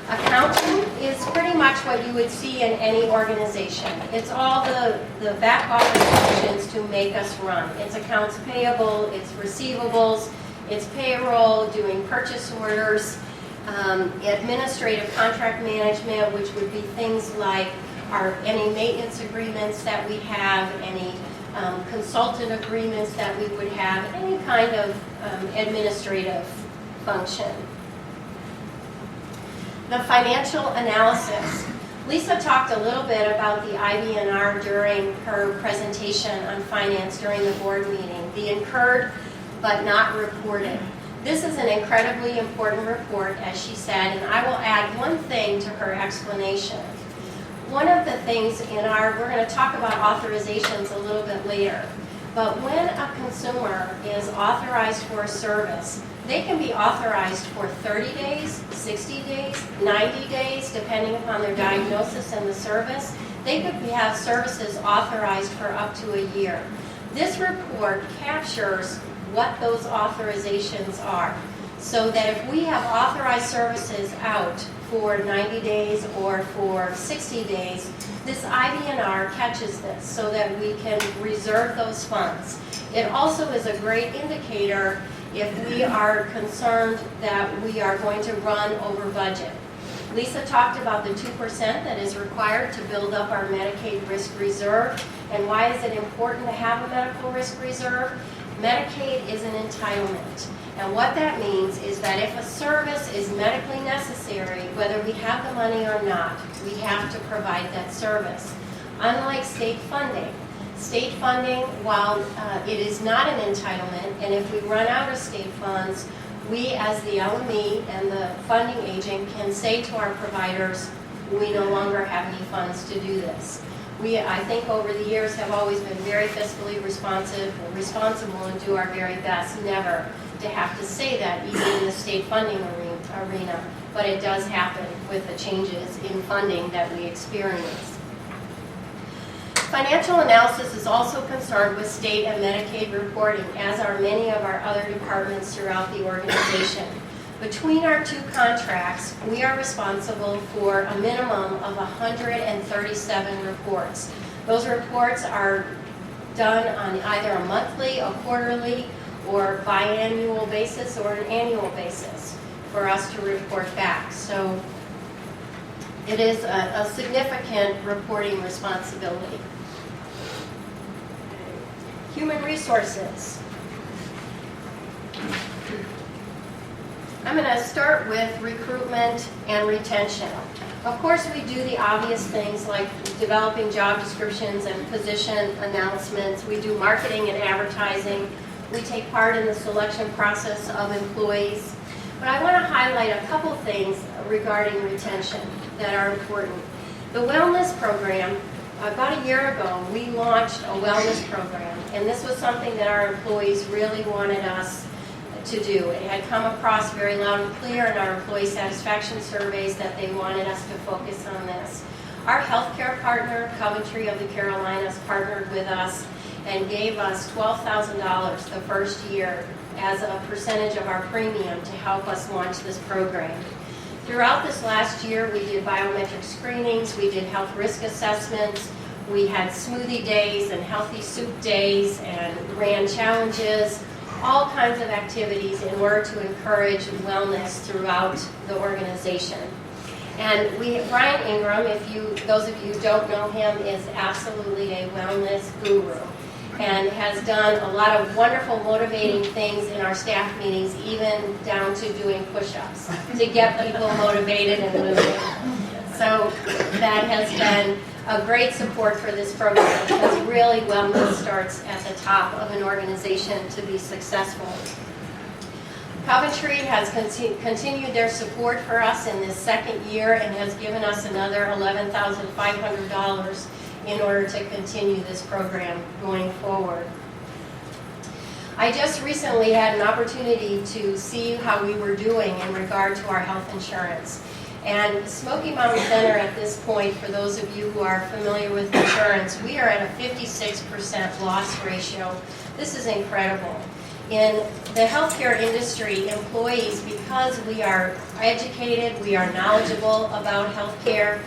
Accounting is pretty much what you would see in any organization. It's all the back office functions to make us run. It's accounts payable, it's receivables, it's payroll, doing purchase orders, administrative contract management, which would be things like any maintenance agreements that we have, any consultant agreements that we would have, any kind of administrative function. The financial analysis. Lisa talked a little bit about the IBNR during her presentation on finance during the board meeting, the incurred but not reported. This is an incredibly important report, as she said, and I will add one thing to her explanation. One of the things we're going to talk about authorizations a little bit later, but when a consumer is authorized for a service, they can be authorized for 30 days, 60 days, 90 days, depending upon their diagnosis and the service. They could have services authorized for up to a year. This report captures what those authorizations are, so that if we have authorized services out for 90 days or for 60 days, this IBNR catches this so that we can reserve those funds. It also is a great indicator if we are concerned that we are going to run over budget. Lisa talked about the 2% that is required to build up our Medicaid risk reserve. And why is it important to have a medical risk reserve? Medicaid is an entitlement. And what that means is that if a service is medically necessary, whether we have the money or not, we have to provide that service. Unlike state funding State funding, while it is not an entitlement, and if we run out of state funds, we as the LME and the funding agent can say to our providers, we no longer have any funds to do this. We, I think over the years, have always been very fiscally responsible and do our very best never to have to say that even in the state funding arena, but it does happen with the changes in funding that we experience. Financial analysis is also concerned with state and Medicaid reporting, as are many of our other departments throughout the organization. Between our two contracts, we are responsible for a minimum of 137 reports. Those reports are done on either a monthly, a quarterly, or biannual basis or an annual basis for us to report back. So it is a significant reporting responsibility. Human resources. I'm going to start with recruitment and retention. Of course, we do the obvious things like developing job descriptions and position announcements. We do marketing and advertising. We take part in the selection process of employees. But I want to highlight a couple things regarding retention that are important. The wellness program, about a year ago, we launched a wellness program, and this was something that our employees really wanted us to do. It had come across very loud and clear in our employee satisfaction surveys that they wanted us to focus on this. Our healthcare partner, Coventry of the Carolinas, partnered with us and gave us $12,000 the first year as a percentage of our premium to help us launch this program. Throughout this last year, we did biometric screenings, we did health risk assessments, we had smoothie days and healthy soup days and ran challenges, all kinds of activities in order to encourage wellness throughout the organization. And Brian Ingram, those of you who don't know him, is absolutely a wellness guru and has done a lot of wonderful motivating things in our staff meetings, even down to doing push-ups to get people motivated and moving. So that has been a great support for this program because really wellness starts at the top of an organization to be successful. Coventry has continued their support for us in this second year and has given us another $11,500 in order to continue this program going forward. I just recently had an opportunity to see how we were doing in regard to our health insurance. And Smoky Mountain Center at this point, for those of you who are familiar with insurance, we are at a 56% loss ratio. This is incredible. In the healthcare industry, employees, because we are educated, we are knowledgeable about healthcare,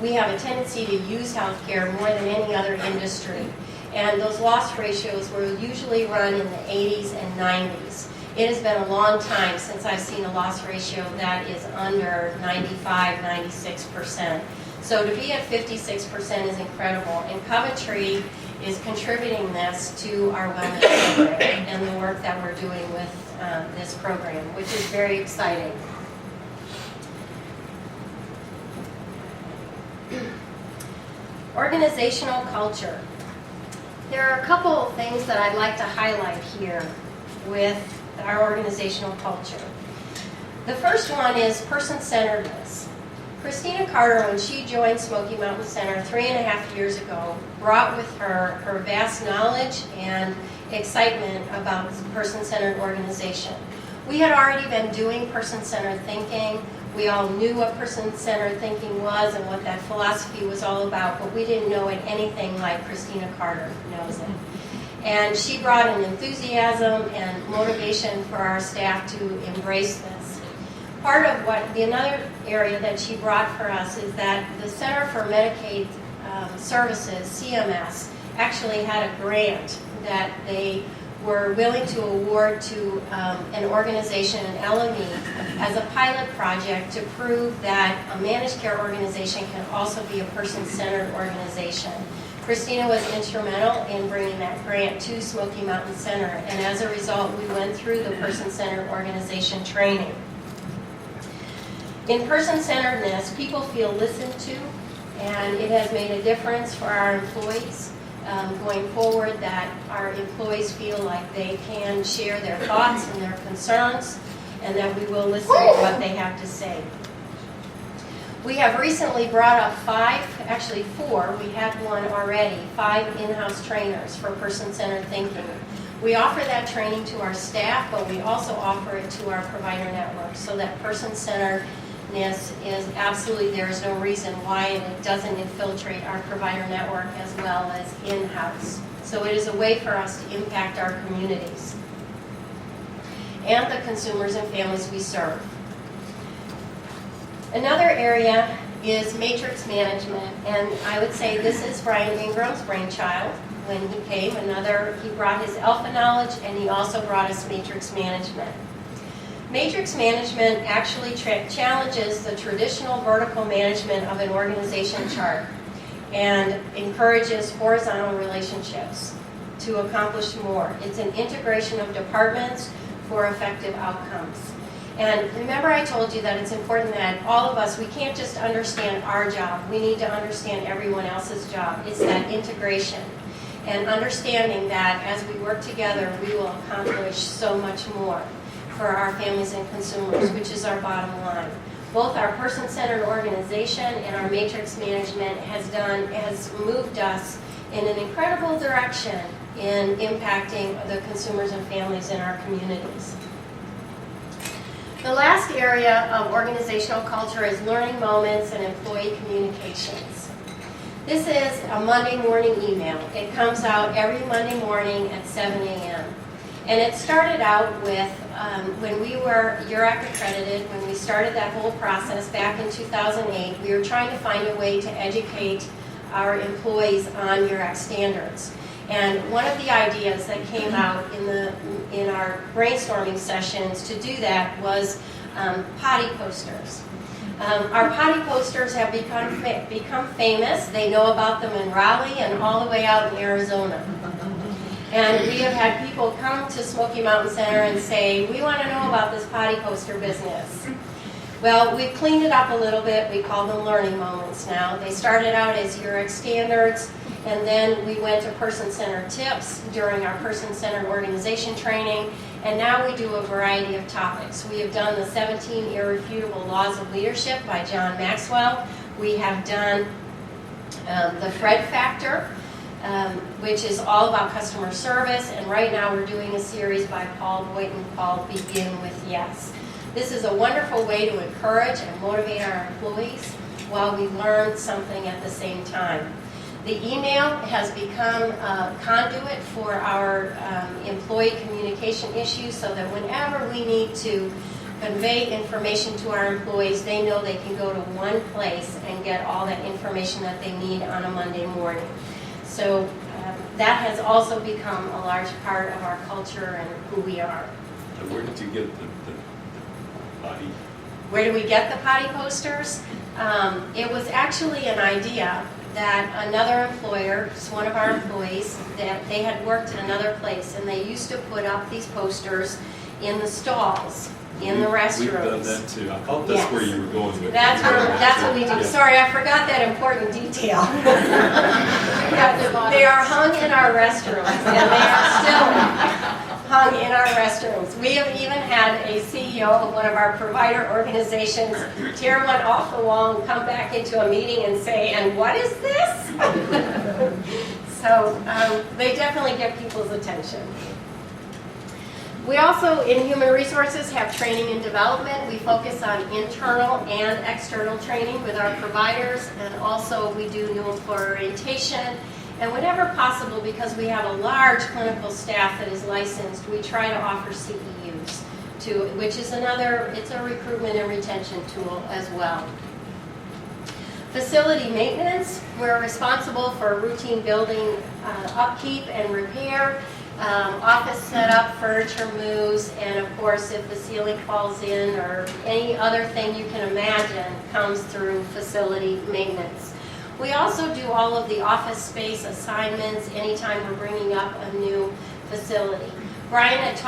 we have a tendency to use healthcare more than any other industry. And those loss ratios will usually run in the 80s and 90s. It has been a long time since I've seen a loss ratio that is under 95, 96%. So to be at 56% is incredible. And Coventry is contributing this to our wellness program and the work that we're doing with this program, which is very exciting. Organizational culture. There are a couple of things that I'd like to highlight here with our organizational culture. The first one is person-centeredness. Christina Carter, when she joined Smoky Mountain Center 3.5 years ago, brought with her her vast knowledge and excitement about person-centered organization. We had already been doing person-centered thinking. We all knew what person-centered thinking was and what that philosophy was all about, but we didn't know it anything like Christina Carter knows it. And she brought an enthusiasm and motivation for our staff to embrace this. Part of another area that she brought for us is that the Center for Medicaid Services, CMS, actually had a grant that they were willing to award to an organization, an LME, as a pilot project to prove that a managed care organization can also be a person-centered organization. Christina was instrumental in bringing that grant to Smoky Mountain Center, and as a result, we went through the person-centered organization training. In person-centeredness, people feel listened to, and it has made a difference for our employees. going forward, that our employees feel like they can share their thoughts and their concerns, and that we will listen to what they have to say. We have recently brought up 4, we had one already, 5 in-house trainers for person-centered thinking. We offer that training to our staff, but we also offer it to our provider network, so that person-centeredness is absolutely, there is no reason why it doesn't infiltrate our provider network as well as in-house. So it is a way for us to impact our communities and the consumers and families we serve. Another area is matrix management, and I would say this is Brian Ingram's brainchild. When he came, he brought his alpha knowledge, and he also brought us matrix management. Matrix management actually challenges the traditional vertical management of an organization chart and encourages horizontal relationships to accomplish more. It's an integration of departments for effective outcomes. And remember, I told you that it's important that all of us, we can't just understand our job. We need to understand everyone else's job. It's that integration and understanding that as we work together, we will accomplish so much more for our families and consumers, which is our bottom line. Both our person-centered organization and our matrix management has moved us in an incredible direction in impacting the consumers and families in our communities. The last area of organizational culture is learning moments and employee communications. This is a Monday morning email. It comes out every Monday morning at 7 a.m. And it started out with when we were URAC accredited, when we started that whole process back in 2008, we were trying to find a way to educate our employees on URAC standards. And one of the ideas that came out in our brainstorming sessions to do that was potty posters. Our potty posters have become famous. They know about them in Raleigh and all the way out in Arizona. And we have had people come to Smoky Mountain Center and say, we want to know about this potty poster business. Well, we've cleaned it up a little bit. We call them learning moments now. They started out as URAC standards, and then we went to person-centered tips during our person-centered organization training, and now we do a variety of topics. We have done the 17 Irrefutable Laws of Leadership by John Maxwell. We have done the Fred Factor, which is all about customer service, and right now we're doing a series by Paul Boynton called Begin with Yes. This is a wonderful way to encourage and motivate our employees while we learn something at the same time. The email has become a conduit for our employee communication issues, so that whenever we need to convey information to our employees, they know they can go to one place and get all that information that they need on a Monday morning. So that has also become a large part of our culture and who we are. And where did you get the potty? Where do we get the potty posters? It was actually an idea that another employer, one of our employees, that they had worked in another place, and they used to put up these posters in the stalls, in the restrooms. We've done that too. I thought that's where you were going with it. That's what we do. Yeah. Sorry, I forgot that important detail. Yeah, they are hung in our restrooms, and they are still hung in our restrooms. We have even had a CEO of one of our provider organizations tear one off the wall and come back into a meeting and say, "And what is this?" So they definitely get people's attention. We also, in human resources, have training and development. We focus on internal and external training with our providers, and also we do new employer orientation. And whenever possible, because we have a large clinical staff that is licensed, we try to offer CEUs, which is it's a recruitment and retention tool as well. Facility maintenance, we're responsible for routine building upkeep and repair. Office setup, furniture moves, and of course if the ceiling falls in or any other thing you can imagine comes through facility maintenance. We also do all of the office space assignments anytime we're bringing up a new facility. Brian had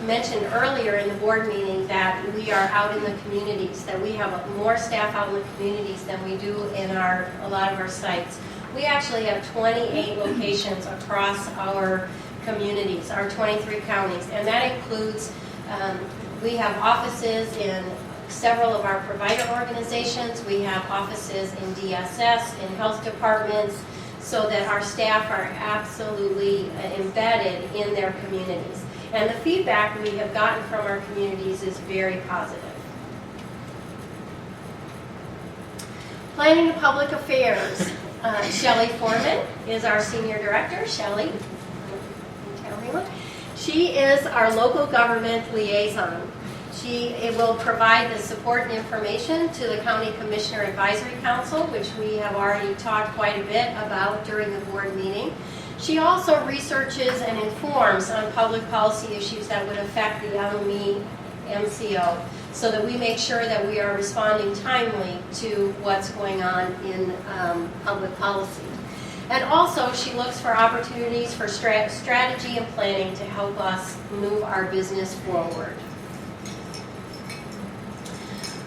mentioned earlier in the board meeting that we are out in the communities, that we have more staff out in the communities than we do in a lot of our sites. We actually have 28 locations across our communities, our 23 counties, and that includes, we have offices in several of our provider organizations. We have offices in DSS, in health departments, so that our staff are absolutely embedded in their communities. And the feedback we have gotten from our communities is very positive. Planning and Public Affairs. Shelley Foreman is our Senior Director. Shelley, she is our local government liaison. She will provide the support and information to the County Commissioner Advisory Council, which we have already talked quite a bit about during the board meeting. She also researches and informs on public policy issues that would affect the LME MCO, so that we make sure that we are responding timely to what's going on in public policy. And also, she looks for opportunities for strategy and planning to help us move our business forward.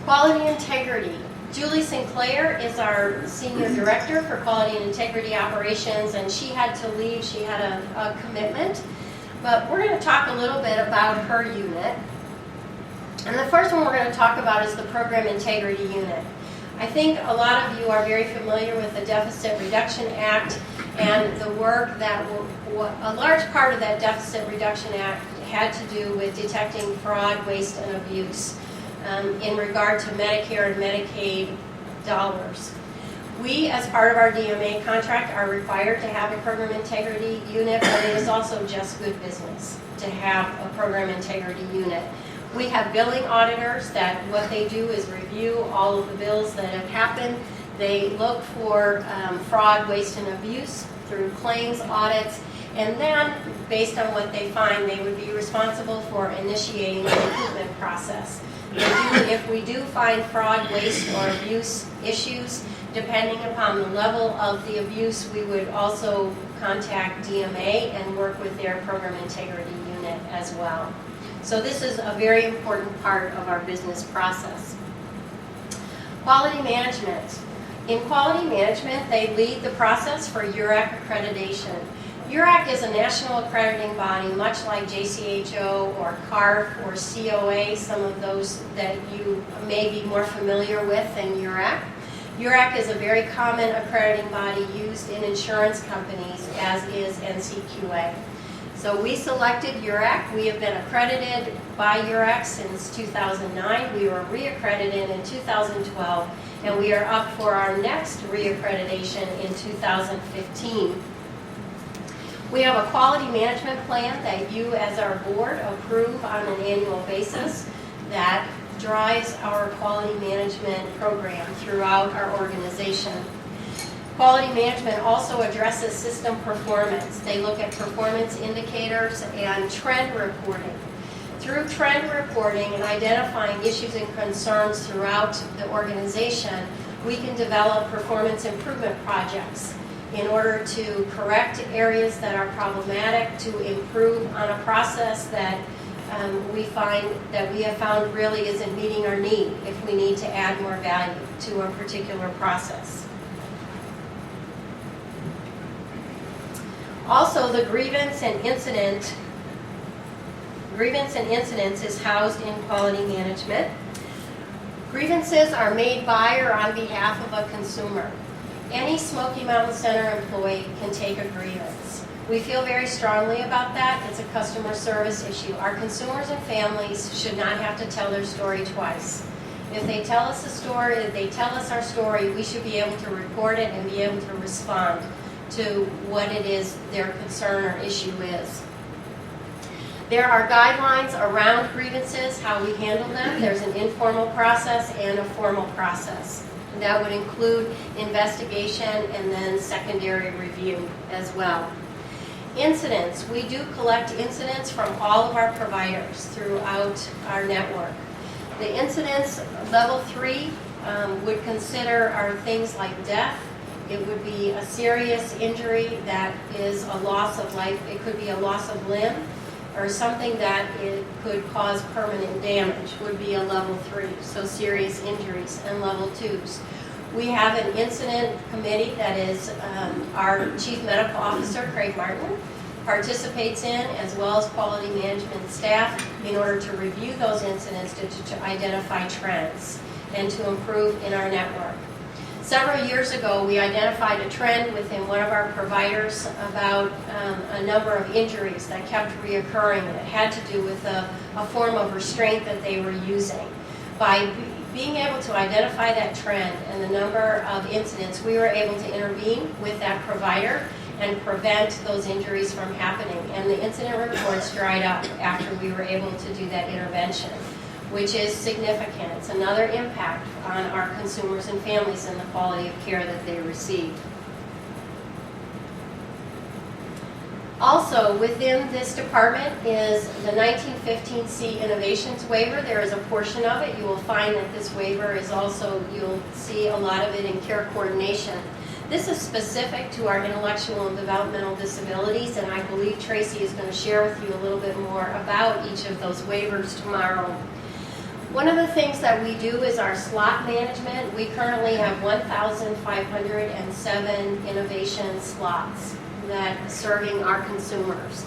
Quality Integrity. Julie Sinclair is our Senior Director for Quality and Integrity Operations, and she had to leave. She had a commitment. But we're going to talk a little bit about her unit. And the first one we're going to talk about is the Program Integrity Unit. I think a lot of you are very familiar with the Deficit Reduction Act and the work that a large part of that Deficit Reduction Act had to do with detecting fraud, waste, and abuse in regard to Medicare and Medicaid dollars. We, as part of our DMA contract, are required to have a Program Integrity Unit, but it is also just good business to have a Program Integrity Unit. We have billing auditors that what they do is review all of the bills that have happened. They look for fraud, waste, and abuse through claims audits, and then, based on what they find, they would be responsible for initiating the improvement process. If we do find fraud, waste, or abuse issues, depending upon the level of the abuse, we would also contact DMA and work with their Program Integrity Unit as well. So this is a very important part of our business process. Quality Management. In Quality Management, they lead the process for URAC accreditation. URAC is a national accrediting body, much like JCHO or CARF or COA, some of those that you may be more familiar with than URAC. URAC is a very common accrediting body used in insurance companies, as is NCQA. So we selected URAC. We have been accredited by URAC since 2009. We were reaccredited in 2012, and we are up for our next reaccreditation in 2015. We have a quality management plan that you as our board approve on an annual basis that drives our quality management program throughout our organization. Quality management also addresses system performance. They look at performance indicators and trend reporting. Through trend reporting and identifying issues and concerns throughout the organization, we can develop performance improvement projects in order to correct areas that are problematic, to improve on a process that we have found really isn't meeting our need if we need to add more value to a particular process. Also, the grievance and incidents is housed in quality management. Grievances are made by or on behalf of a consumer. Any Smoky Mountain Center employee can take a grievance. We feel very strongly about that. It's a customer service issue. Our consumers and families should not have to tell their story twice. If they tell us a story, if they tell us our story, we should be able to record it and be able to respond to what it is their concern or issue is. There are guidelines around grievances, how we handle them. There's an informal process and a formal process. And that would include investigation and then secondary review as well. Incidents. We do collect incidents from all of our providers throughout our network. The incidents, level 3, would consider are things like death. It would be a serious injury that is a loss of life. It could be a loss of limb or something that it could cause permanent damage would be a level 3, so serious injuries, and level 2s. We have an incident committee that is our Chief Medical Officer, Craig Martin, participates in, as well as quality management staff, in order to review those incidents to identify trends and to improve in our network. Several years ago, we identified a trend within one of our providers about a number of injuries that kept reoccurring, and it had to do with a form of restraint that they were using. By being able to identify that trend and the number of incidents, we were able to intervene with that provider and prevent those injuries from happening. And the incident reports dried up after we were able to do that intervention, which is significant. It's another impact on our consumers and families and the quality of care that they receive. Also, within this department is the 1915C Innovations Waiver. There is a portion of it. You will find that this waiver is also, you'll see a lot of it in care coordination. This is specific to our intellectual and developmental disabilities, and I believe Tracy is going to share with you a little bit more about each of those waivers tomorrow. One of the things that we do is our slot management. We currently have 1,507 innovation slots that are serving our consumers.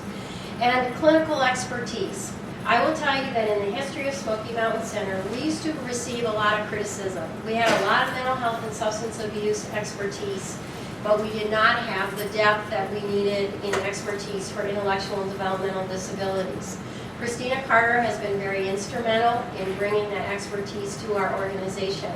And clinical expertise. I will tell you that in the history of Smoky Mountain Center, we used to receive a lot of criticism. We had a lot of mental health and substance abuse expertise, but we did not have the depth that we needed in expertise for intellectual and developmental disabilities. Christina Carter has been very instrumental in bringing that expertise to our organization.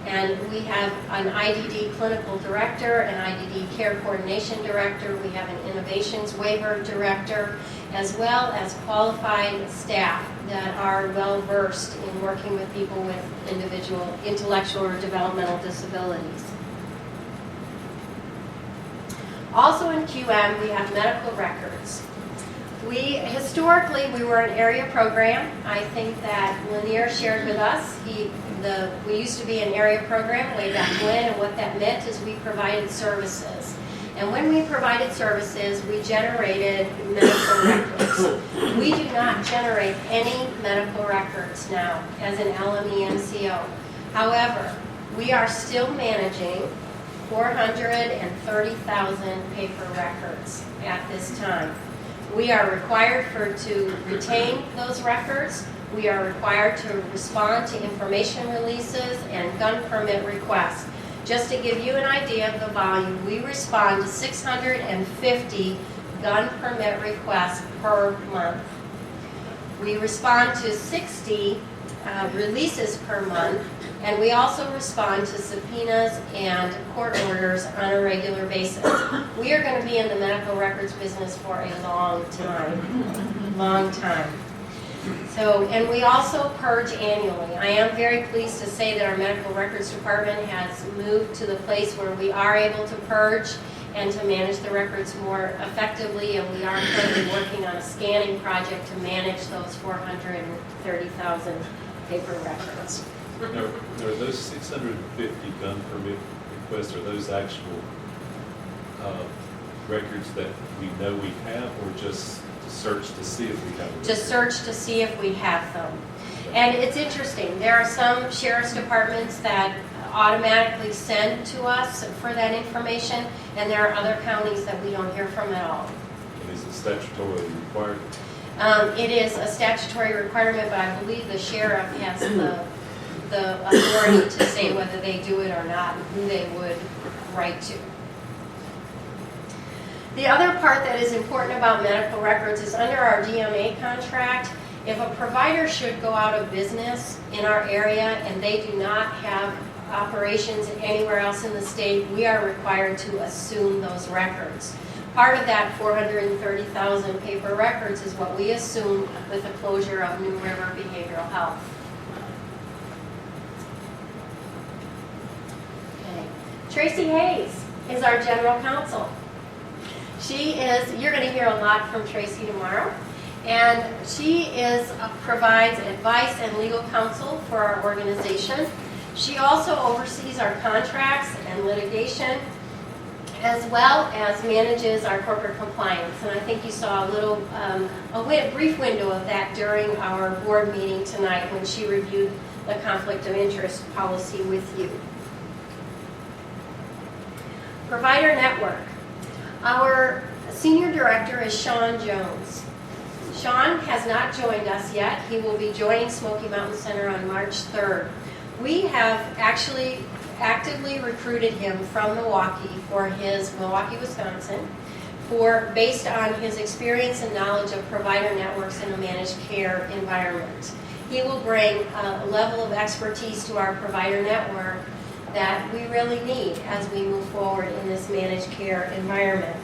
And we have an IDD clinical director, an IDD care coordination director, we have an innovations waiver director, as well as qualified staff that are well versed in working with people with individual intellectual or developmental disabilities. Also in QM, we have medical records. Historically, we were an area program. I think that Lanier shared with us, we used to be an area program way back when, and what that meant is we provided services. And when we provided services, we generated medical records. We do not generate any medical records now as an LME MCO. However, we are still managing 430,000 paper records at this time. We are required to retain those records. We are required to respond to information releases and gun permit requests. Just to give you an idea of the volume, we respond to 650 gun permit requests per month. We respond to 60 releases per month, and we also respond to subpoenas and court orders on a regular basis. We are going to be in the medical records business for a long time. So, and we also purge annually. I am very pleased to say that our medical records department has moved to the place where we are able to purge and to manage the records more effectively, and we are currently working on a scanning project to manage those 430,000 paper records. Now, are those 650 gun permit requests, are those actual records that we know we have, or just to search to see if we have them? To search to see if we have them. And it's interesting, there are some sheriff's departments that automatically send to us for that information, and there are other counties that we don't hear from at all. And is it statutorily required? It is a statutory requirement, but I believe the sheriff has the authority to say whether they do it or not and who they would write to. The other part that is important about medical records is under our DMA contract, if a provider should go out of business in our area and they do not have operations anywhere else in the state, we are required to assume those records. Part of that 430,000 paper records is what we assume with the closure of New River Behavioral Health. Okay. Tracy Hayes is our general counsel. You're going to hear a lot from Tracy tomorrow, and she provides advice and legal counsel for our organization. She also oversees our contracts and litigation, as well as manages our corporate compliance. And I think you saw a brief window of that during our board meeting tonight when she reviewed the conflict of interest policy with you. Provider network. Our senior director is Sean Jones. Sean has not joined us yet. He will be joining Smoky Mountain Center on March 3rd. We have actually actively recruited him from Milwaukee for his Milwaukee, Wisconsin, based on his experience and knowledge of provider networks in a managed care environment. He will bring a level of expertise to our provider network that we really need as we move forward in this managed care environment.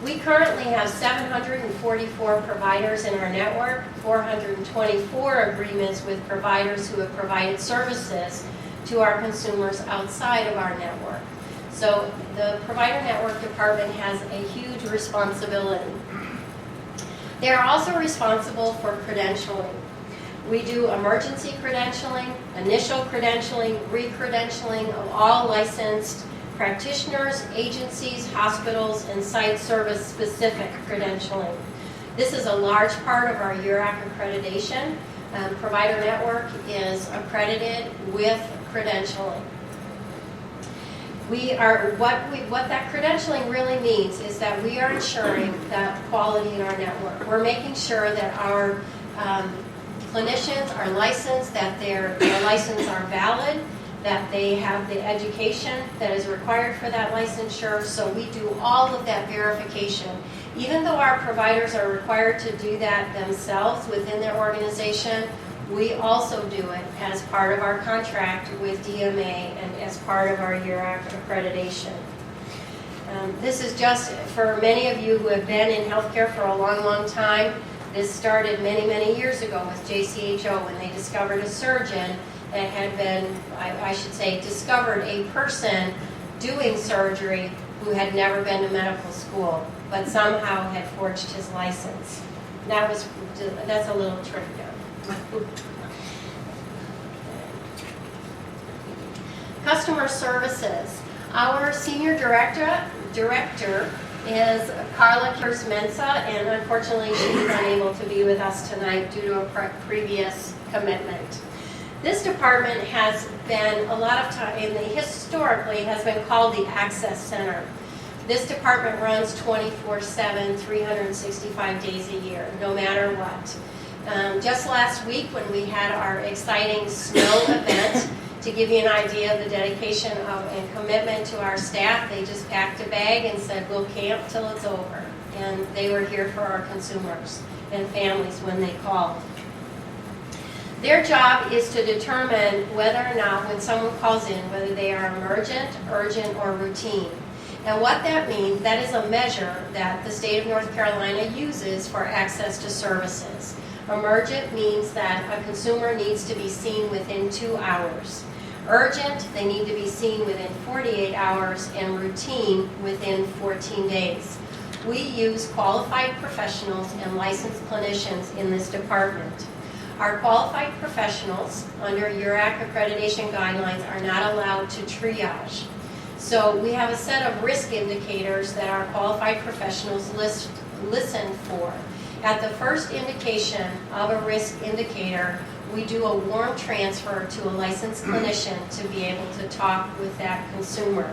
We currently have 744 providers in our network, 424 agreements with providers who have provided services to our consumers outside of our network. So the provider network department has a huge responsibility. They are also responsible for credentialing. We do emergency credentialing, initial credentialing, re-credentialing of all licensed practitioners, agencies, hospitals, and site service specific credentialing. This is a large part of our URAC accreditation. Provider Network is accredited with credentialing. What that credentialing really means is that we are ensuring that quality in our network. We're making sure that our clinicians are licensed, that their licenses are valid, that they have the education that is required for that licensure. So we do all of that verification. Even though our providers are required to do that themselves within their organization, we also do it as part of our contract with DMA and as part of our URAC accreditation. This is just for many of you who have been in healthcare for a long, long time. This started many, many years ago with JCHO when they discovered a surgeon that had been, I should say, discovered a person doing surgery who had never been to medical school, but somehow had forged his license. That's a little trivia. Customer services. Our senior director is Carla Kirs-Mensa, and unfortunately she is unable to be with us tonight due to a previous commitment. This department has been a lot of time, historically has been called the Access Center. This department runs 24/7, 365 days a year, no matter what. Just last week when we had our exciting snow event, to give you an idea of the dedication and commitment to our staff, they just packed a bag and said, we'll camp till it's over. And they were here for our consumers and families when they called. Their job is to determine whether or not when someone calls in, whether they are emergent, urgent, or routine. And what that means, that is a measure that the state of North Carolina uses for access to services. Emergent means that a consumer needs to be seen within 2 hours. Urgent, they need to be seen within 48 hours, and routine within 14 days. We use qualified professionals and licensed clinicians in this department. Our qualified professionals, under URAC accreditation guidelines, are not allowed to triage. So we have a set of risk indicators that our qualified professionals listen for. At the first indication of a risk indicator, we do a warm transfer to a licensed clinician to be able to talk with that consumer.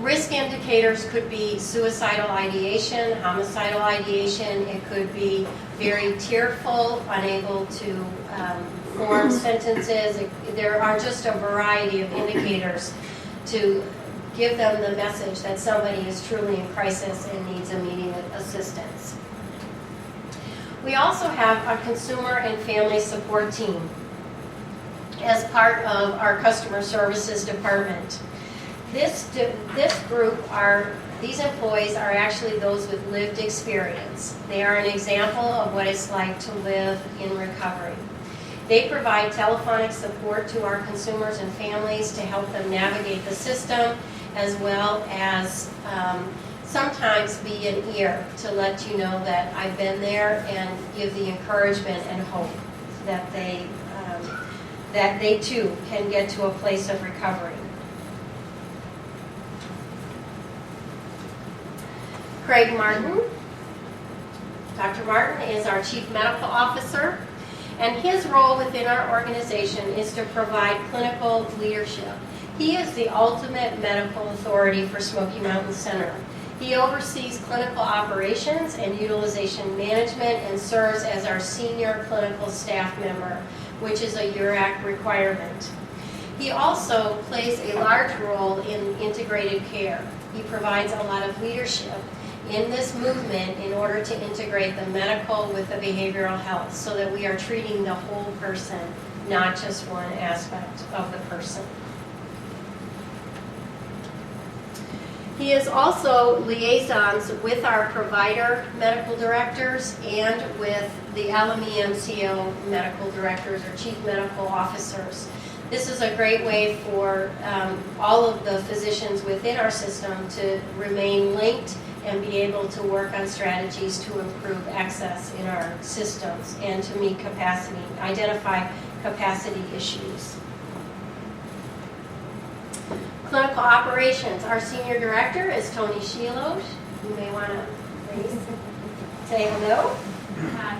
Risk indicators could be suicidal ideation, homicidal ideation. It could be very tearful, unable to form sentences. There are just a variety of indicators to give them the message that somebody is truly in crisis and needs immediate assistance. We also have a consumer and family support team as part of our customer services department. These employees are actually those with lived experience. They are an example of what it's like to live in recovery. They provide telephonic support to our consumers and families to help them navigate the system, as well as sometimes be an ear to let you know that I've been there, and give the encouragement and hope that they too can get to a place of recovery. Craig Martin. Dr. Martin is our Chief Medical Officer, and his role within our organization is to provide clinical leadership. He is the ultimate medical authority for Smoky Mountain Center. He oversees clinical operations and utilization management and serves as our senior clinical staff member, which is a URAC requirement. He also plays a large role in integrated care. He provides a lot of leadership in this movement in order to integrate the medical with the behavioral health so that we are treating the whole person, not just one aspect of the person. He is also liaisons with our provider medical directors and with the LME MCO medical directors or chief medical officers. This is a great way for all of the physicians within our system to remain linked and be able to work on strategies to improve access in our systems and to meet capacity, identify capacity issues. Clinical operations. Our senior director is Tony Shiloh. You may want to please say hello. Hi.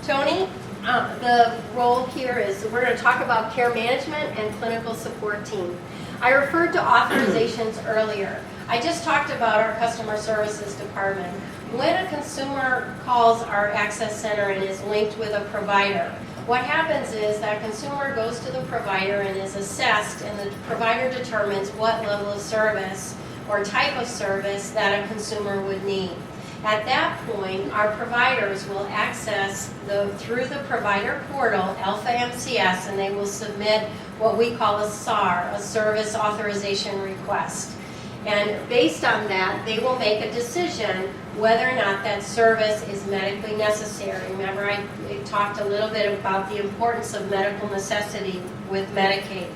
Tony, the role here is we're going to talk about care management and clinical support team. I referred to authorizations earlier. I just talked about our customer services department. When a consumer calls our access center and is linked with a provider, what happens is that consumer goes to the provider and is assessed, and the provider determines what level of service or type of service that a consumer would need. At that point, our providers will access through the provider portal, Alpha MCS, and they will submit what we call a SAR, a service authorization request. And based on that, they will make a decision whether or not that service is medically necessary. Remember, I talked a little bit about the importance of medical necessity with Medicaid.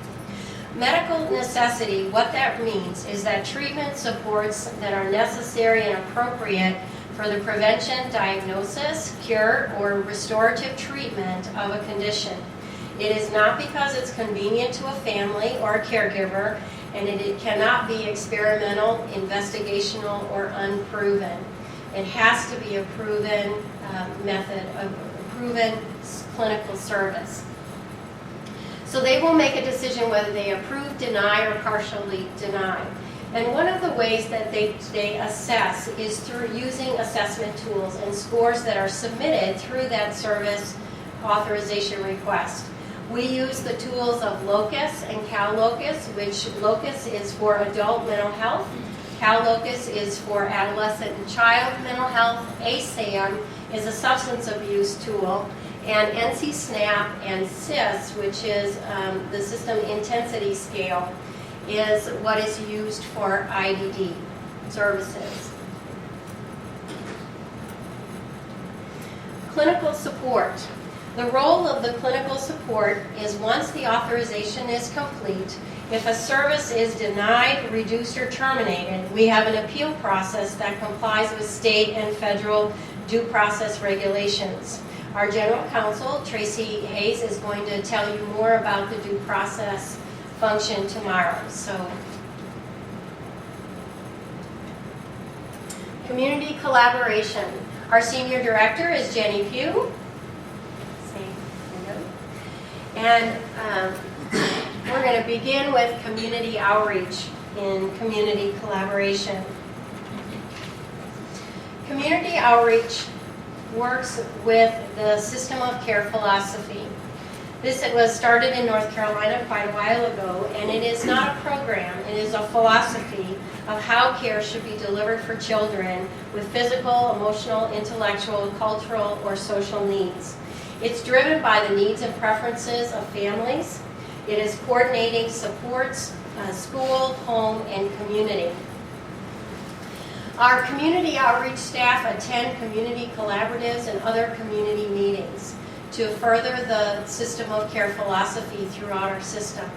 Medical necessity, what that means is that treatment supports that are necessary and appropriate for the prevention, diagnosis, cure, or restorative treatment of a condition. It is not because it's convenient to a family or a caregiver, and it cannot be experimental, investigational, or unproven. It has to be a proven method, a proven clinical service. So they will make a decision whether they approve, deny, or partially deny. And one of the ways that they assess is through using assessment tools and scores that are submitted through that service authorization request. We use the tools of LOCUS and CalLOCUS, which LOCUS is for adult mental health, CalLOCUS is for adolescent and child mental health, ASAM is a substance abuse tool, and NC SNAP and SIS, which is the System Intensity Scale, is what is used for IDD services. Clinical support. The role of the clinical support is once the authorization is complete, if a service is denied, reduced, or terminated, we have an appeal process that complies with state and federal due process regulations. Our general counsel, Tracy Hayes, is going to tell you more about the due process function tomorrow. So, community collaboration. Our senior director is Jenny Pugh. And we're going to begin with community outreach in community collaboration. Community outreach works with the system of care philosophy. This was started in North Carolina quite a while ago, and it is not a program, it is a philosophy of how care should be delivered for children with physical, emotional, intellectual, cultural, or social needs. It's driven by the needs and preferences of families. It is coordinating supports, school, home, and community. Our community outreach staff attend community collaboratives and other community meetings to further the system of care philosophy throughout our system.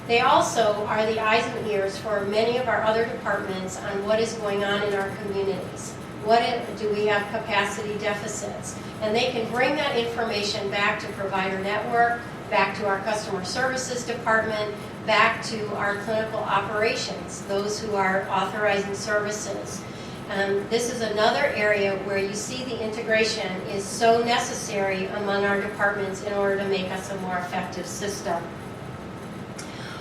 They also are the eyes and ears for many of our other departments on what is going on in our communities. Do we have capacity deficits? And they can bring that information back to Provider Network, back to our customer services department, back to our clinical operations, those who are authorizing services. This is another area where you see the integration is so necessary among our departments in order to make us a more effective system.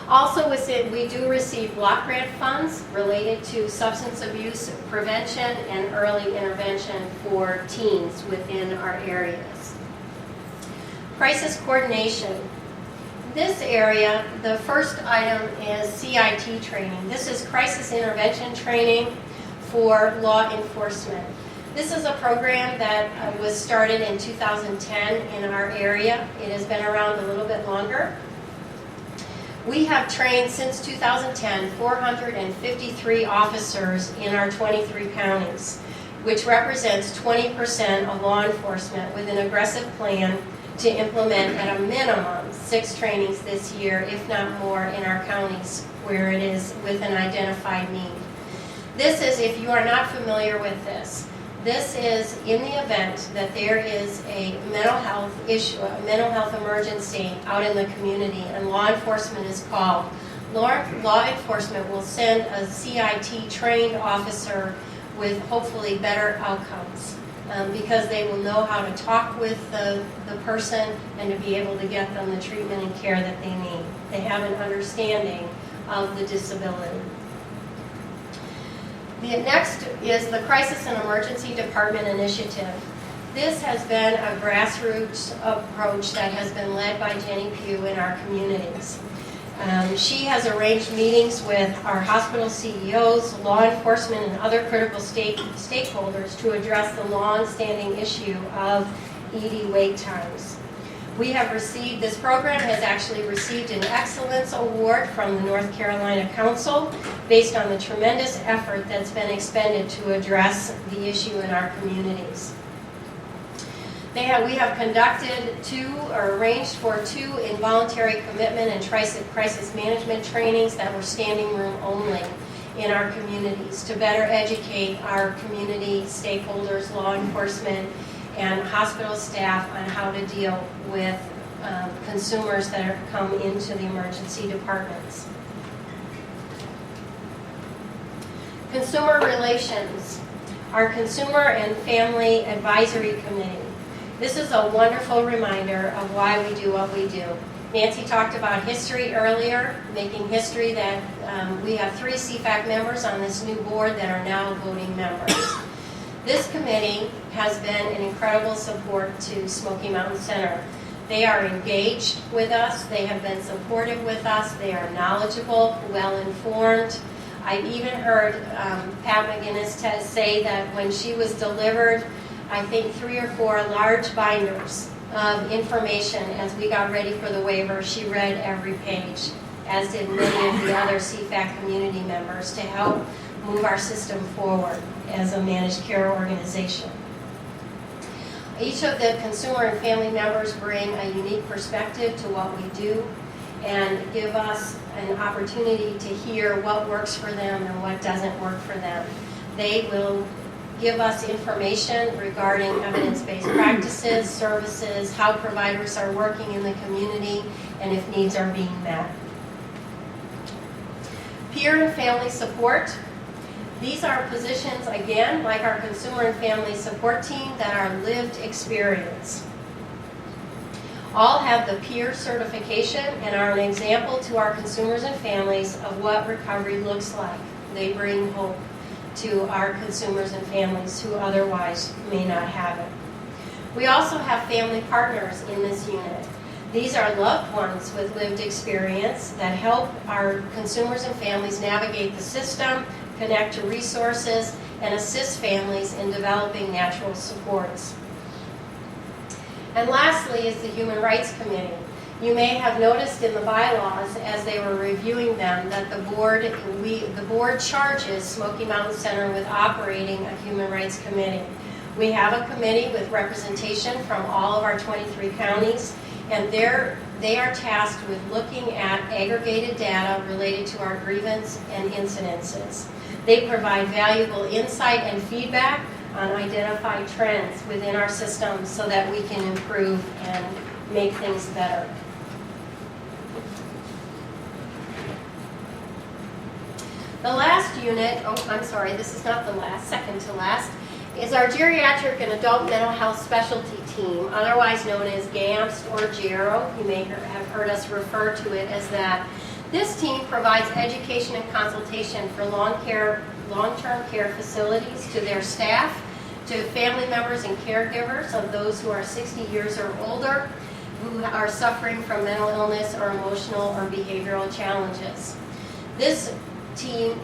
Also, we do receive block grant funds related to substance abuse prevention and early intervention for teens within our areas. Crisis coordination. This area, the first item is CIT training. This is crisis intervention training for law enforcement. This is a program that was started in 2010 in our area. It has been around a little bit longer. We have trained since 2010 453 officers in our 23 counties, which represents 20% of law enforcement with an aggressive plan to implement at a minimum 6 trainings this year, if not more, in our counties where it is with an identified need. This is, if you are not familiar with this is in the event that there is a mental health issue, a mental health emergency out in the community and law enforcement is called. Law enforcement will send a CIT trained officer with hopefully better outcomes because they will know how to talk with the person and to be able to get them the treatment and care that they need. They have an understanding of the disability. The next is the Crisis and Emergency Department Initiative. This has been a grassroots approach that has been led by Jenny Pugh in our communities. She has arranged meetings with our hospital CEOs, law enforcement, and other critical stakeholders to address the long-standing issue of ED wait times. We have received, this program has actually received an Excellence Award from the North Carolina Council based on the tremendous effort that's been expended to address the issue in our communities. We have conducted arranged for 2 involuntary commitment and crisis management trainings that were standing room only in our communities to better educate our community stakeholders, law enforcement, and hospital staff on how to deal with consumers that come into the emergency departments. Consumer relations, our Consumer and Family Advisory Committee. This is a wonderful reminder of why we do what we do. Nancy talked about history earlier, making history that we have 3 CFAC members on this new board that are now voting members. This committee has been an incredible support to Smoky Mountain Center. They are engaged with us. They have been supportive with us. They are knowledgeable, well-informed. I've even heard Pat McGinnis say that when she was delivered, I think 3 or 4 large binders of information as we got ready for the waiver, she read every page, as did many of the other CFAC community members, to help move our system forward as a managed care organization. Each of the consumer and family members bring a unique perspective to what we do and give us an opportunity to hear what works for them and what doesn't work for them. They will give us information regarding evidence-based practices, services, how providers are working in the community, and if needs are being met. Peer and family support. These are positions, again, like our consumer and family support team, that are lived experience. All have the peer certification and are an example to our consumers and families of what recovery looks like. They bring hope to our consumers and families who otherwise may not have it. We also have family partners in this unit. These are loved ones with lived experience that help our consumers and families navigate the system, connect to resources, and assist families in developing natural supports. And lastly is the Human Rights Committee. You may have noticed in the bylaws as they were reviewing them that the board charges Smoky Mountain Center with operating a Human Rights Committee. We have a committee with representation from all of our 23 counties, and they are tasked with looking at aggregated data related to our grievance and incidences. They provide valuable insight and feedback on identified trends within our system so that we can improve and make things better. The last unit, this is not the last, second to last, is our Geriatric and Adult Mental Health Specialty Team, otherwise known as GAMST or GERO. You may have heard us refer to it as that. This team provides education and consultation for long-term care facilities to their staff, to family members and caregivers of those who are 60 years or older, who are suffering from mental illness or emotional or behavioral challenges. This team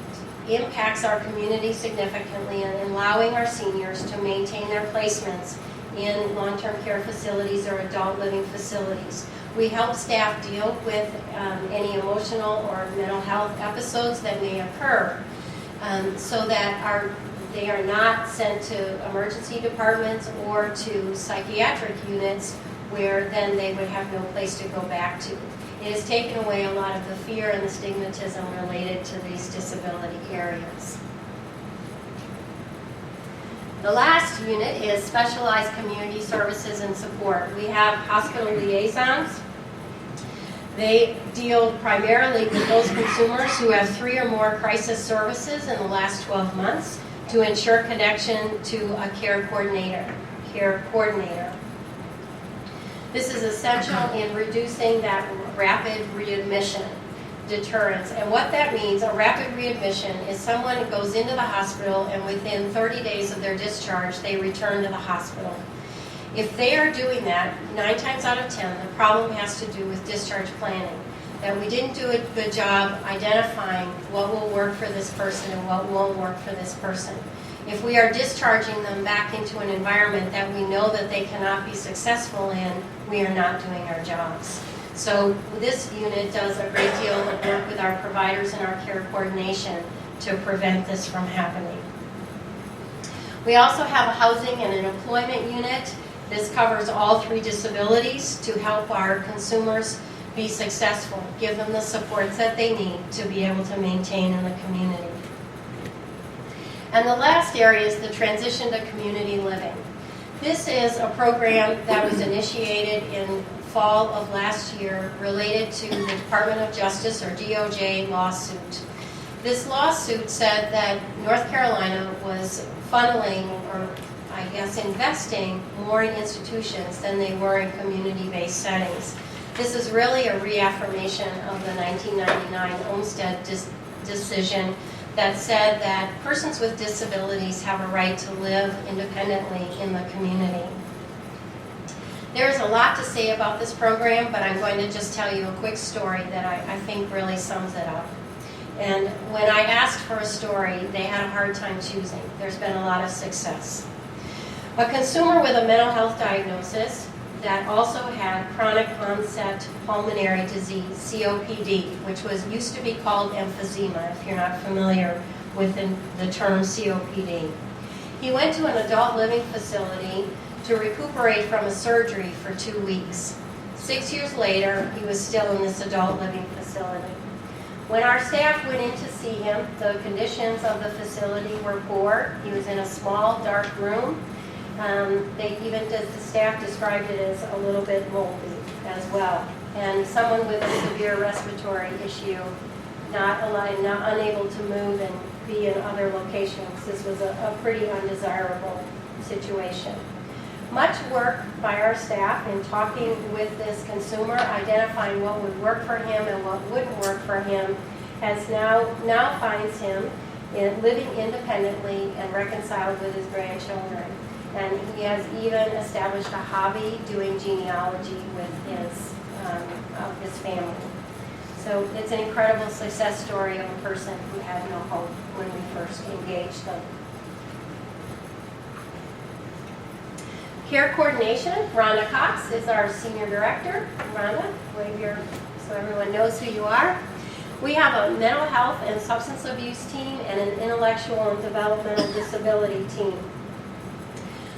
impacts our community significantly in allowing our seniors to maintain their placements in long-term care facilities or adult living facilities. We help staff deal with any emotional or mental health episodes that may occur so that they are not sent to emergency departments or to psychiatric units where then they would have no place to go back to. It has taken away a lot of the fear and the stigmatism related to these disability areas. The last unit is specialized community services and support. We have hospital liaisons. They deal primarily with those consumers who have 3 or more crisis services in the last 12 months to ensure connection to a care coordinator. This is essential in reducing that rapid readmission deterrence. And what that means, a rapid readmission, is someone who goes into the hospital and within 30 days of their discharge, they return to the hospital. If they are doing that, 9 times out of 10, the problem has to do with discharge planning. That we didn't do a good job identifying what will work for this person and what won't work for this person. If we are discharging them back into an environment that we know that they cannot be successful in, we are not doing our jobs. So this unit does a great deal of work with our providers and our care coordination to prevent this from happening. We also have a housing and an employment unit. This covers all 3 disabilities to help our consumers be successful, give them the supports that they need to be able to maintain in the community. And the last area is the transition to community living. This is a program that was initiated in fall of last year related to the Department of Justice, or DOJ, lawsuit. This lawsuit said that North Carolina was funneling, or I guess investing, more in institutions than they were in community-based settings. This is really a reaffirmation of the 1999 Olmstead decision that said that persons with disabilities have a right to live independently in the community. There's a lot to say about this program, but I'm going to just tell you a quick story that I think really sums it up. And when I asked for a story, they had a hard time choosing. There's been a lot of success. A consumer with a mental health diagnosis that also had chronic onset pulmonary disease, COPD, which used to be called emphysema, if you're not familiar with the term COPD. He went to an adult living facility to recuperate from a surgery for 2 weeks. 6 years later, he was still in this adult living facility. When our staff went in to see him, the conditions of the facility were poor. He was in a small, dark room. The staff described it as a little bit moldy as well. And someone with a severe respiratory issue, unable to move and be in other locations. This was a pretty undesirable situation. Much work by our staff in talking with this consumer, identifying what would work for him and what wouldn't work for him, has now finds him living independently and reconciled with his grandchildren. And he has even established a hobby doing genealogy with his family. So it's an incredible success story of a person who had no hope when we first engaged them. Care coordination, Rhonda Cox is our senior director. Rhonda, wave your so everyone knows who you are. We have a mental health and substance abuse team and an intellectual and developmental disability team.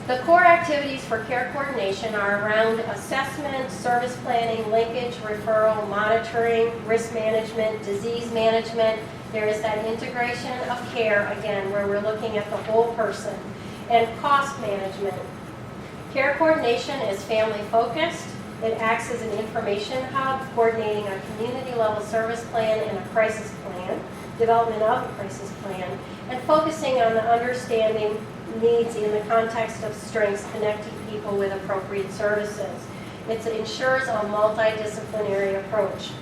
The core activities for care coordination are around assessment, service planning, linkage, referral, monitoring, risk management, disease management. There is that integration of care, again, where we're looking at the whole person, and cost management. Care coordination is family focused. It acts as an information hub, coordinating a community-level service plan and a crisis plan, development of a crisis plan, and focusing on the understanding needs in the context of strengths, connecting people with appropriate services. It ensures a multidisciplinary approach.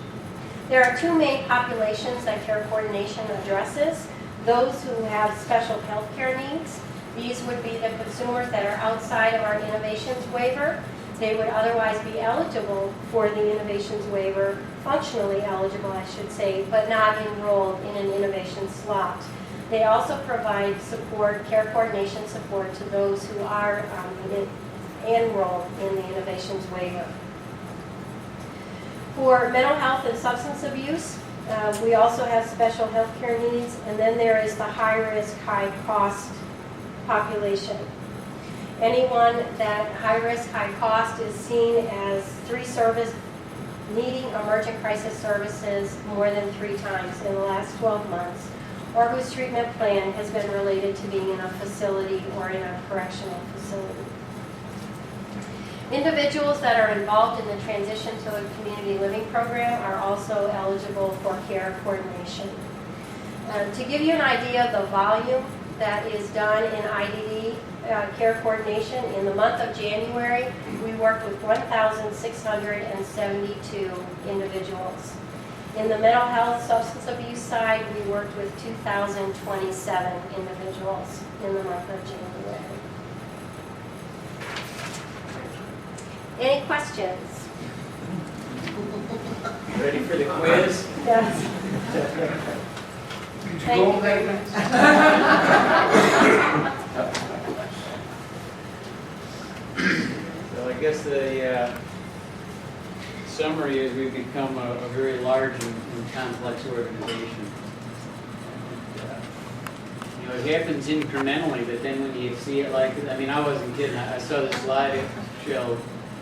There are two main populations that care coordination addresses. Those who have special health care needs. These would be the consumers that are outside of our innovations waiver. They would otherwise be eligible for the innovations waiver, functionally eligible, I should say, but not enrolled in an innovation slot. They also provide support, care coordination support to those who are enrolled in the innovations waiver. For mental health and substance abuse, we also have special health care needs, and then there is the high-risk, high-cost population. Anyone that high-risk, high-cost is seen as needing emergent crisis services more than 3 times in the last 12 months, or whose treatment plan has been related to being in a facility or in a correctional facility. Individuals that are involved in the transition to a community living program are also eligible for care coordination. To give you an idea of the volume that is done in IDD care coordination, in the month of January, we worked with 1,672 individuals. In the mental health substance abuse side, we worked with 2,027 individuals in the month of January. Any questions? Ready for the quiz? Yes. Thank you very much. So I guess the summary is we've become a very large and complex organization. You know, it happens incrementally, but then when you see it like, I mean, I wasn't kidding. I saw the slide show.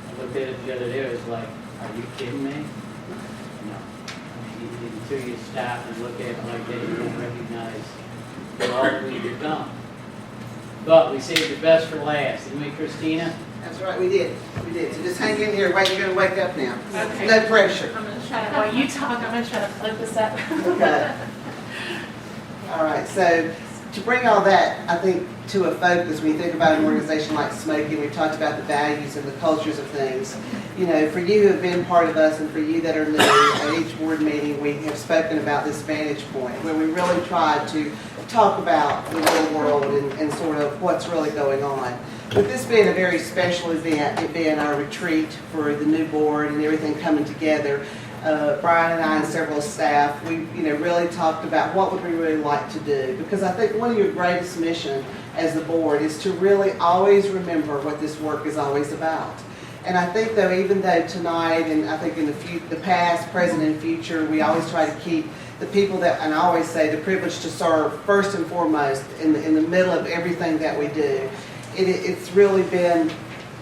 I looked at it the other day. It was like, are you kidding me? No. I mean, until you stop and look at it like that, you don't recognize all that we've become. But we saved the best for last, didn't we, Christina? That's right, we did. We did. So just hang in here. Wait, you're going to wake up now. Okay. No pressure. I'm going to try to, while you talk, I'm going to try to flip this up. Okay. All right, so to bring all that, I think, to a focus, when you think about an organization like Smoky, we've talked about the values and the cultures of things. You know, for you who have been part of us and for you that are new, at each board meeting, we have spoken about this vantage point, where we really tried to talk about the real world and sort of what's really going on. With this being a very special event, it being our retreat for the new board and everything coming together, Brian and I and several staff, we really talked about what would we really like to do. Because I think one of your greatest mission as the board is to really always remember what this work is always about. And I think though, even though tonight and I think in the past, present and future, we always try to keep the people that, and I always say the privilege to serve first and foremost in the middle of everything that we do. It's really been,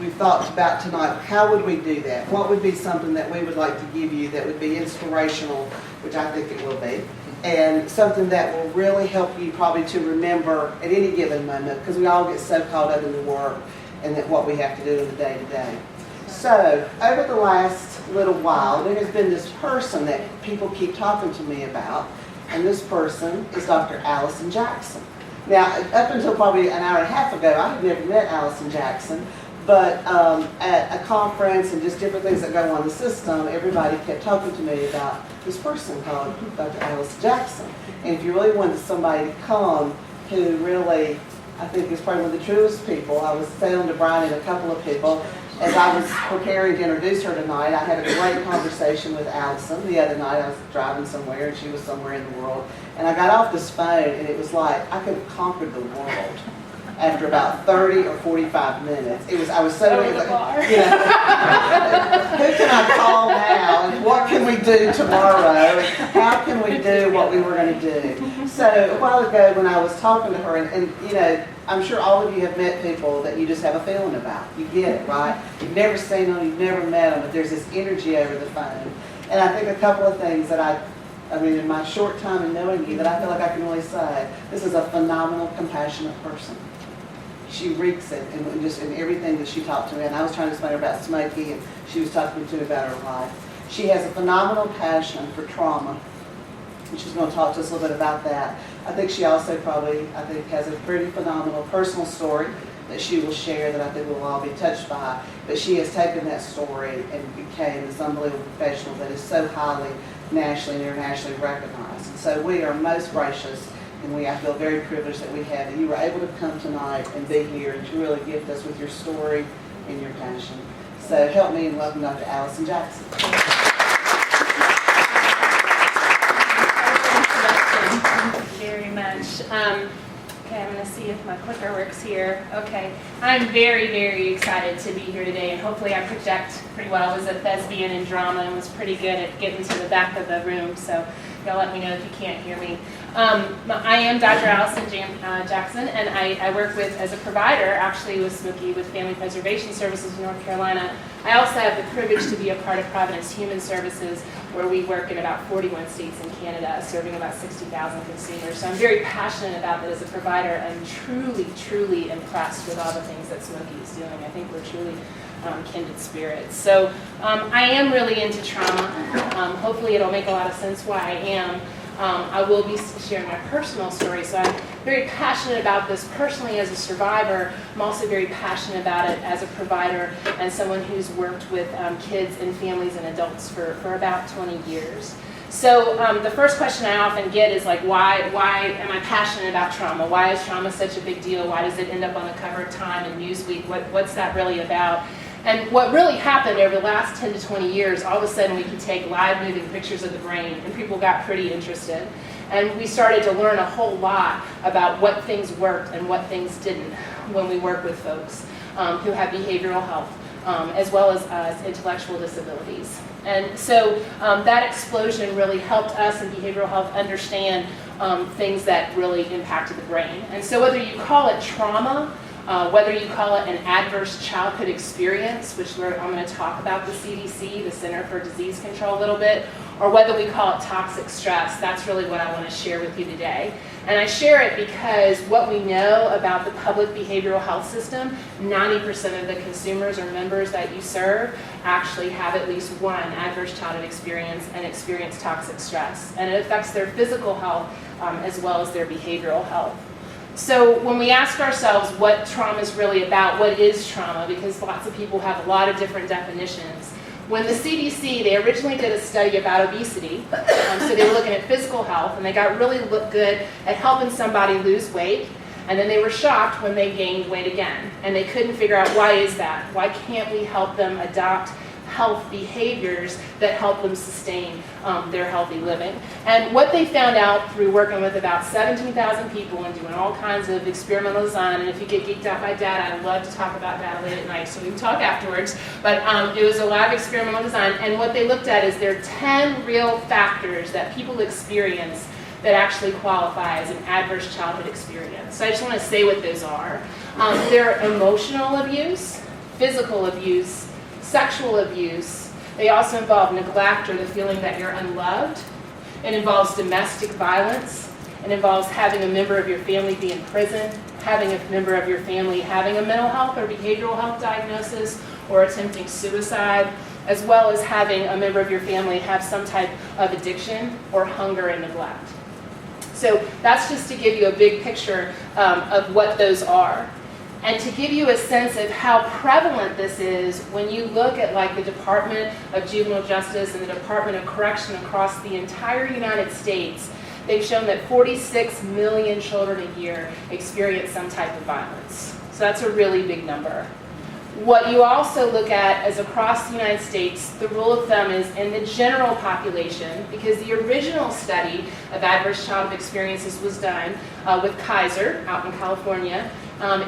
we've thought about tonight, how would we do that? What would be something that we would like to give you that would be inspirational, which I think it will be, and something that will really help you probably to remember at any given moment, because we all get so caught up in the work and that what we have to do in the day-to-day. So, over the last little while, there has been this person that people keep talking to me about, and this person is Dr. Allison Jackson. Now, up until probably an hour and a half ago, I had never met Allison Jackson, but at a conference and just different things that go on in the system, everybody kept talking to me about this person called Dr. Allison Jackson. And if you really wanted somebody to come who really, I think is probably one of the truest people, I was saying to Brian and a couple of people, as I was preparing to introduce her tonight, I had a great conversation with Allison. The other night I was driving somewhere and she was somewhere in the world. And I got off this phone and it was like I could have conquered the world after about 30 or 45 minutes. I was so, who can I call now? And what can we do tomorrow? And how can we do what we were going to do? So a while ago when I was talking to her, and I'm sure all of you have met people that you just have a feeling about. You get it, right? You've never seen them, you've never met them, but there's this energy over the phone. And I think a couple of things that I mean, in my short time in knowing you, that I feel like I can really say, this is a phenomenal, compassionate person. She reeks it in everything that she talked to me. And I was trying to explain her about Smokey, and she was talking to me about her life. She has a phenomenal passion for trauma. And she's going to talk to us a little bit about that. I think she also probably, has a pretty phenomenal personal story that she will share that I think we'll all be touched by. But she has taken that story and became this unbelievable professional that is so highly nationally and internationally recognized. And so we are most gracious, and I feel very privileged that you were able to come tonight and be here and to really gift us with your story and your passion. So help me in welcome Dr. Allison Jackson. Thank you very much. Okay, I'm going to see if my clicker works here. Okay, I'm very, very excited to be here today, and hopefully I project pretty well. I was a thespian in drama and was pretty good at getting to the back of the room, so y'all let me know if you can't hear me. I am Dr. Allison Jackson, and I work as a provider, actually with Smokey, with Family Preservation Services in North Carolina. I also have the privilege to be a part of Providence Human Services, where we work in about 41 states in Canada, serving about 60,000 consumers. So I'm very passionate about that as a provider, and truly, truly impressed with all the things that Smokey is doing. I think we're truly kindred spirits. So I am really into trauma. Hopefully it'll make a lot of sense why I am. I will be sharing my personal story, so I'm very passionate about this personally as a survivor. I'm also very passionate about it as a provider and someone who's worked with kids and families and adults for about 20 years. So the first question I often get is like, why am I passionate about trauma? Why is trauma such a big deal? Why does it end up on the cover of Time and Newsweek? What's that really about? And what really happened over the last 10 to 20 years, all of a sudden we could take live moving pictures of the brain, and people got pretty interested. And we started to learn a whole lot about what things worked and what things didn't when we work with folks who have behavioral health, as well as intellectual disabilities. And so that explosion really helped us in behavioral health understand things that really impacted the brain. And so whether you call it trauma, whether you call it an adverse childhood experience, which I'm going to talk about the CDC, the Center for Disease Control, a little bit, or whether we call it toxic stress, that's really what I want to share with you today. And I share it because what we know about the public behavioral health system, 90% of the consumers or members that you serve actually have at least one adverse childhood experience and experience toxic stress. And it affects their physical health as well as their behavioral health. So when we ask ourselves what trauma is really about, what is trauma? Because lots of people have a lot of different definitions. When the CDC, they originally did a study about obesity, so they were looking at physical health, and they got really good at helping somebody lose weight, and then they were shocked when they gained weight again, and they couldn't figure out why is that? Why can't we help them adopt health behaviors that help them sustain their healthy living? And what they found out through working with about 17,000 people and doing all kinds of experimental design, and if you get geeked out by data, I love to talk about data late at night, so we can talk afterwards, but it was a lot of experimental design, and what they looked at is there are 10 real factors that people experience that actually qualify as an adverse childhood experience. So I just want to say what those are. They're emotional abuse, physical abuse, sexual abuse. They also involve neglect or the feeling that you're unloved. It involves domestic violence. It involves having a member of your family be in prison, having a member of your family having a mental health or behavioral health diagnosis or attempting suicide, as well as having a member of your family have some type of addiction or hunger and neglect. So that's just to give you a big picture of what those are. And to give you a sense of how prevalent this is, when you look at like the Department of Juvenile Justice and the Department of Correction across the entire United States, they've shown that 46 million children a year experience some type of violence. So that's a really big number. What you also look at is across the United States, the rule of thumb is in the general population, because the original study of adverse childhood experiences was done with Kaiser out in California.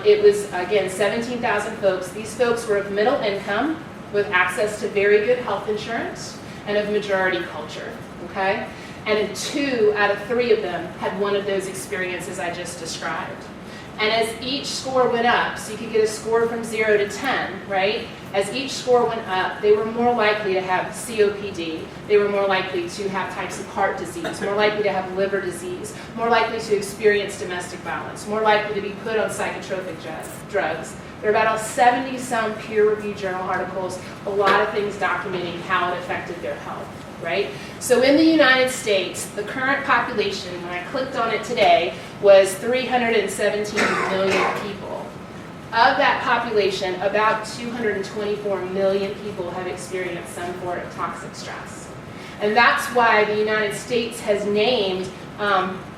It was, again, 17,000 folks. These folks were of middle income with access to very good health insurance and of majority culture, okay? And 2 out of 3 of them had one of those experiences I just described. And as each score went up, so you could get a score from 0 to 10, right? As each score went up, they were more likely to have COPD, they were more likely to have types of heart disease, more likely to have liver disease, more likely to experience domestic violence, more likely to be put on psychotropic drugs. There are about 70-some peer-reviewed journal articles, a lot of things documenting how it affected their health, right? So in the United States, the current population, when I clicked on it today, was 317 million people. Of that population, about 224 million people have experienced some form of toxic stress. And that's why the United States has named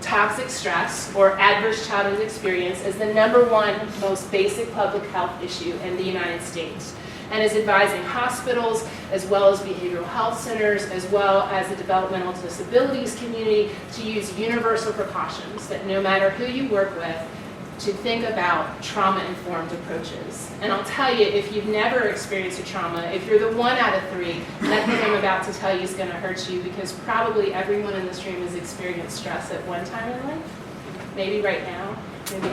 toxic stress or adverse childhood experience as the #1 most basic public health issue in the United States, and is advising hospitals as well as behavioral health centers as well as the developmental disabilities community to use universal precautions that no matter who you work with, to think about trauma-informed approaches. And I'll tell you, if you've never experienced a trauma, if you're the 1 out of 3, nothing I'm about to tell you is going to hurt you, because probably everyone in this room has experienced stress at one time in life. Maybe right now. Maybe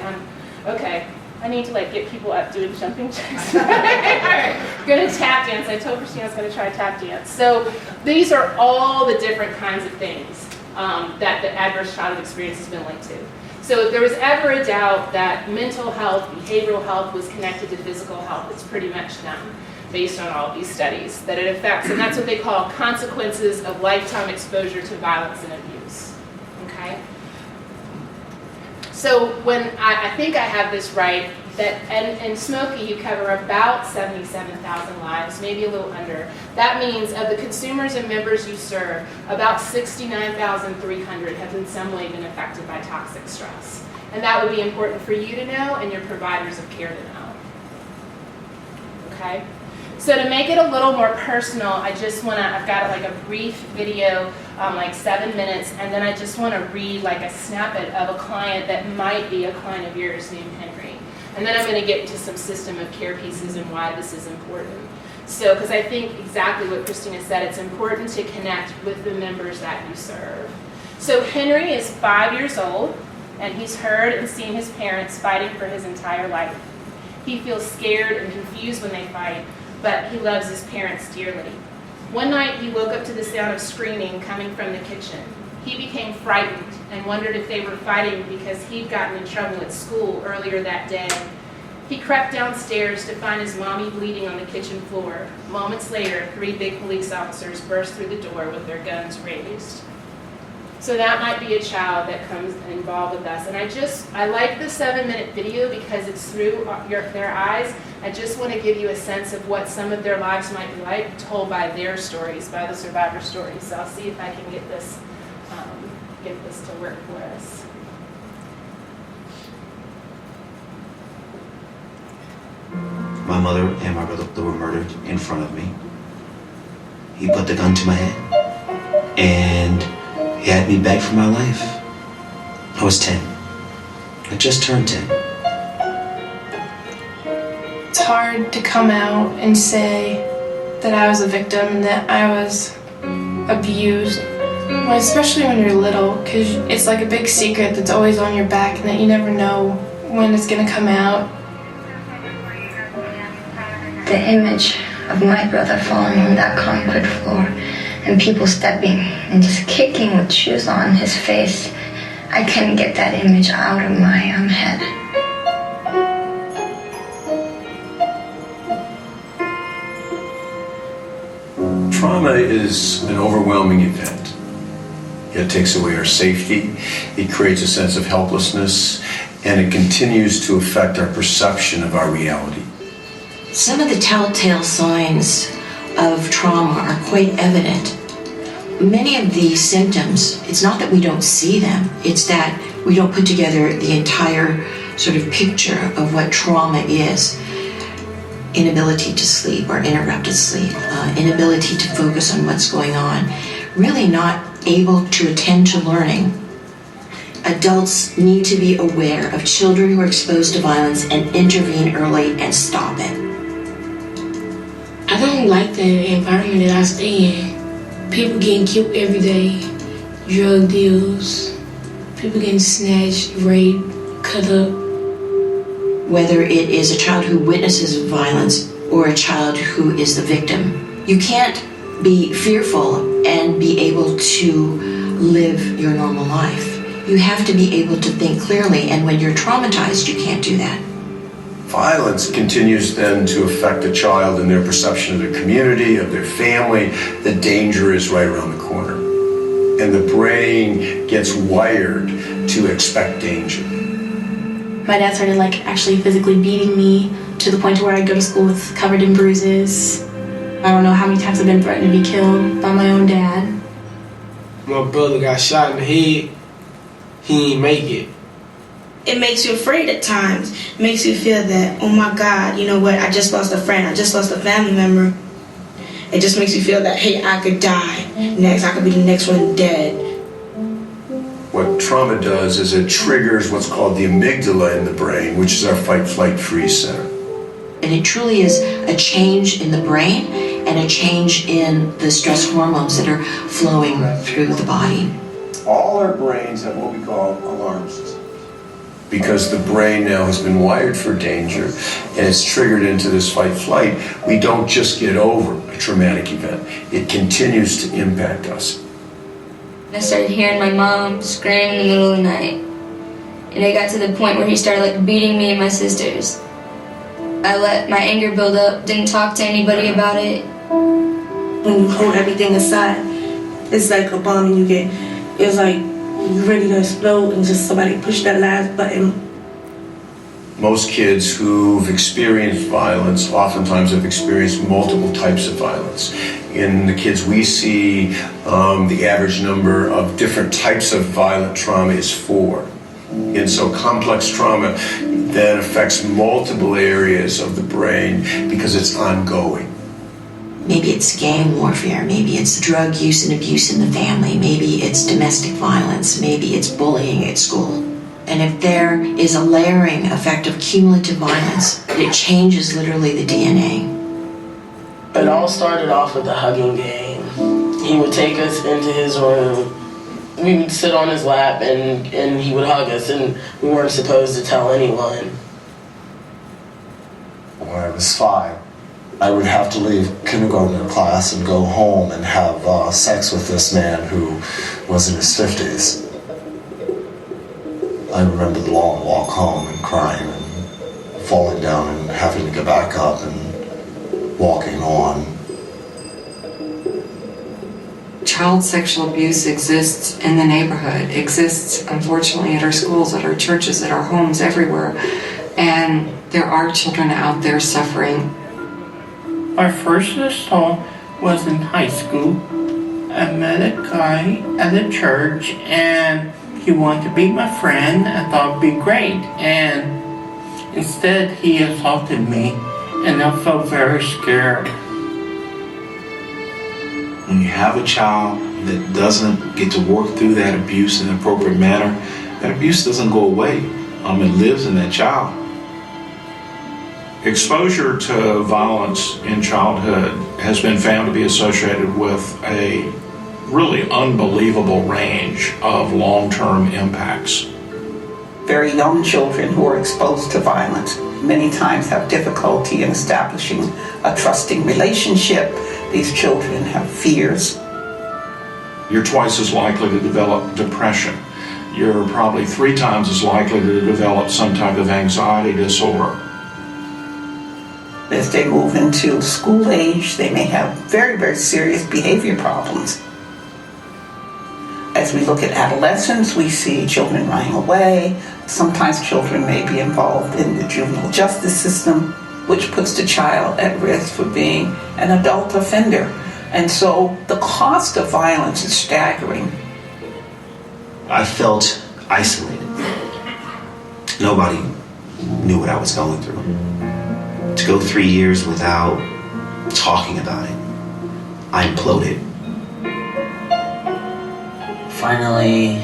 okay. I need to get people up doing jumping jacks. All right, we're going to tap dance. I told Christina I was going to try tap dance. So these are all the different kinds of things that the adverse childhood experience has been linked to. So if there was ever a doubt that mental health, behavioral health was connected to physical health, it's pretty much done based on all of these studies that it affects. And that's what they call consequences of lifetime exposure to violence and abuse. Okay? So when I think I have this right, that in Smoky you cover about 77,000 lives, maybe a little under. That means of the consumers and members you serve, about 69,300 have in some way been affected by toxic stress. And that would be important for you to know and your providers of care to know. Okay? So to make it a little more personal, I've got a brief video, 7 minutes, and then I just want to read a snippet of a client that might be a client of yours named Henry. And then I'm going to get into some system of care pieces and why this is important. So, because I think exactly what Christina said, it's important to connect with the members that you serve. So Henry is 5 years old, and he's heard and seen his parents fighting for his entire life. He feels scared and confused when they fight, but he loves his parents dearly. One night he woke up to the sound of screaming coming from the kitchen. He became frightened and wondered if they were fighting because he'd gotten in trouble at school earlier that day. He crept downstairs to find his mommy bleeding on the kitchen floor. Moments later, 3 big police officers burst through the door with their guns raised. So that might be a child that comes involved with us. And I like the 7-minute video because it's through their eyes. I just want to give you a sense of what some of their lives might be like, told by their stories, by the survivor stories. So I'll see if I can get this to work for us. My mother and my brother were murdered in front of me. He put the gun to my head, and he had me beg for my life. I was 10. I just turned 10. It's hard to come out and say that I was a victim and that I was abused. Well, especially when you're little, because it's like a big secret that's always on your back and that you never know when it's going to come out. The image of my brother falling on that concrete floor and people stepping and just kicking with shoes on his face, I couldn't get that image out of my head. Trauma is an overwhelming event. It takes away our safety, it creates a sense of helplessness, and it continues to affect our perception of our reality. Some of the telltale signs of trauma are quite evident. Many of these symptoms, it's not that we don't see them, it's that we don't put together the entire sort of picture of what trauma is. Inability to sleep or interrupted sleep, inability to focus on what's going on, really not able to attend to learning. Adults need to be aware of children who are exposed to violence and intervene early and stop it. I don't like the environment that I stay in. People getting killed every day, drug deals, people getting snatched, raped, cut up. Whether it is a child who witnesses violence or a child who is the victim, you can't be fearful and be able to live your normal life. You have to be able to think clearly, and when you're traumatized, you can't do that. Violence continues then to affect the child in their perception of their community, of their family. The danger is right around the corner. And the brain gets wired to expect danger. My dad started actually physically beating me to the point where I go to school covered in bruises. I don't know how many times I've been threatened to be killed by my own dad. my brother got shot in the head, he ain't make it. It makes you afraid at times. It makes you feel that, oh my God, you know what, I just lost a friend, I just lost a family member. It just makes you feel that, hey, I could die next, I could be the next one dead. What trauma does is it triggers what's called the amygdala in the brain, which is our fight, flight, freeze center. And it truly is a change in the brain and a change in the stress hormones that are flowing through the body. All our brains have what we call alarm systems. Because the brain now has been wired for danger and it's triggered into this fight flight, we don't just get over a traumatic event. It continues to impact us. I started hearing my mom scream in the middle of the night. And it got to the point where he started beating me and my sisters. I let my anger build up, didn't talk to anybody about it. When you hold everything aside, it's like a bomb and it's like you're ready to explode and just somebody push that last button. Most kids who've experienced violence oftentimes have experienced multiple types of violence. In the kids we see, the average number of different types of violent trauma is 4. And so complex trauma then affects multiple areas of the brain because it's ongoing. Maybe it's gang warfare, maybe it's drug use and abuse in the family, maybe it's domestic violence, maybe it's bullying at school. And if there is a layering effect of cumulative violence, it changes literally the DNA. It all started off with the hugging game. He would take us into his room. We would sit on his lap and he would hug us, and we weren't supposed to tell anyone. When I was 5, I would have to leave kindergarten class and go home and have sex with this man who was in his 50s. I remember the long walk home and crying and falling down and having to get back up and walking on. Child sexual abuse exists in the neighborhood, exists unfortunately at our schools, at our churches, at our homes, everywhere. And there are children out there suffering. Our first assault was in high school. I met a guy at a church and he wanted to be my friend. I thought it'd be great. And instead he assaulted me and I felt very scared. When you have a child that doesn't get to work through that abuse in an appropriate manner, that abuse doesn't go away. It lives in that child. Exposure to violence in childhood has been found to be associated with a really unbelievable range of long-term impacts. Very young children who are exposed to violence many times have difficulty in establishing a trusting relationship. These children have fears. You're twice as likely to develop depression. You're probably 3 times as likely to develop some type of anxiety disorder. As they move into school age, they may have very, very serious behavior problems. As we look at adolescents, we see children running away. Sometimes children may be involved in the juvenile justice system, which puts the child at risk for being an adult offender. And so the cost of violence is staggering. I felt isolated. Nobody knew what I was going through. To go 3 years without talking about it, I imploded. Finally,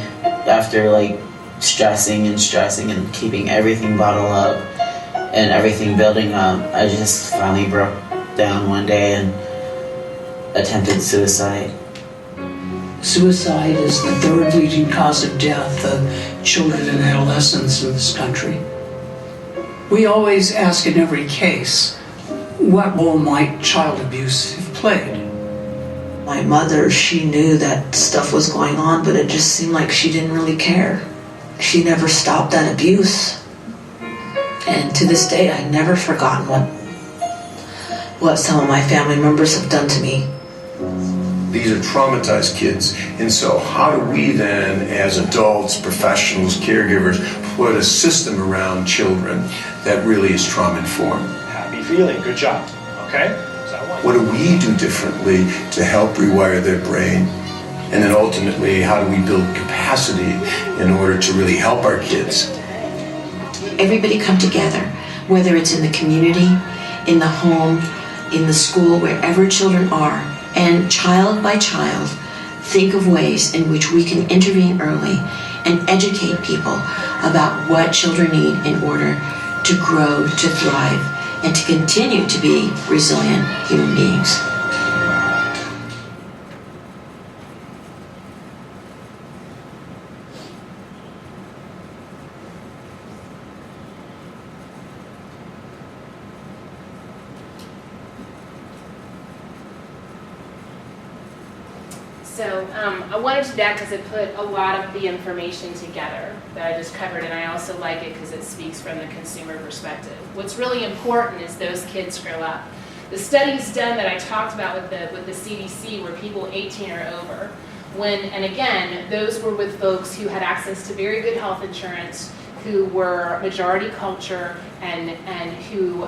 after stressing and keeping everything bottled up and everything building up, I just finally broke down one day and attempted suicide. Suicide is the 3rd leading cause of death of children and adolescents in this country. We always ask in every case, what role might child abuse have played? My mother, she knew that stuff was going on, but it just seemed like she didn't really care. She never stopped that abuse. And to this day, I've never forgotten what some of my family members have done to me. These are traumatized kids, and so how do we then, as adults, professionals, caregivers, put a system around children that really is trauma-informed? Happy feeling, good job, okay? What do we do differently to help rewire their brain And then ultimately, how do we build capacity in order to really help our kids? Everybody come together, whether it's in the community, in the home, in the school, wherever children are, and child by child, think of ways in which we can intervene early and educate people about what children need in order to grow, to thrive, and to continue to be resilient human beings. So I wanted to do that because it put a lot of the information together that I just covered, and I also like it because it speaks from the consumer perspective. What's really important is those kids grow up. The studies done that I talked about with the CDC were people 18 or over. And again, those were with folks who had access to very good health insurance, who were majority culture, and who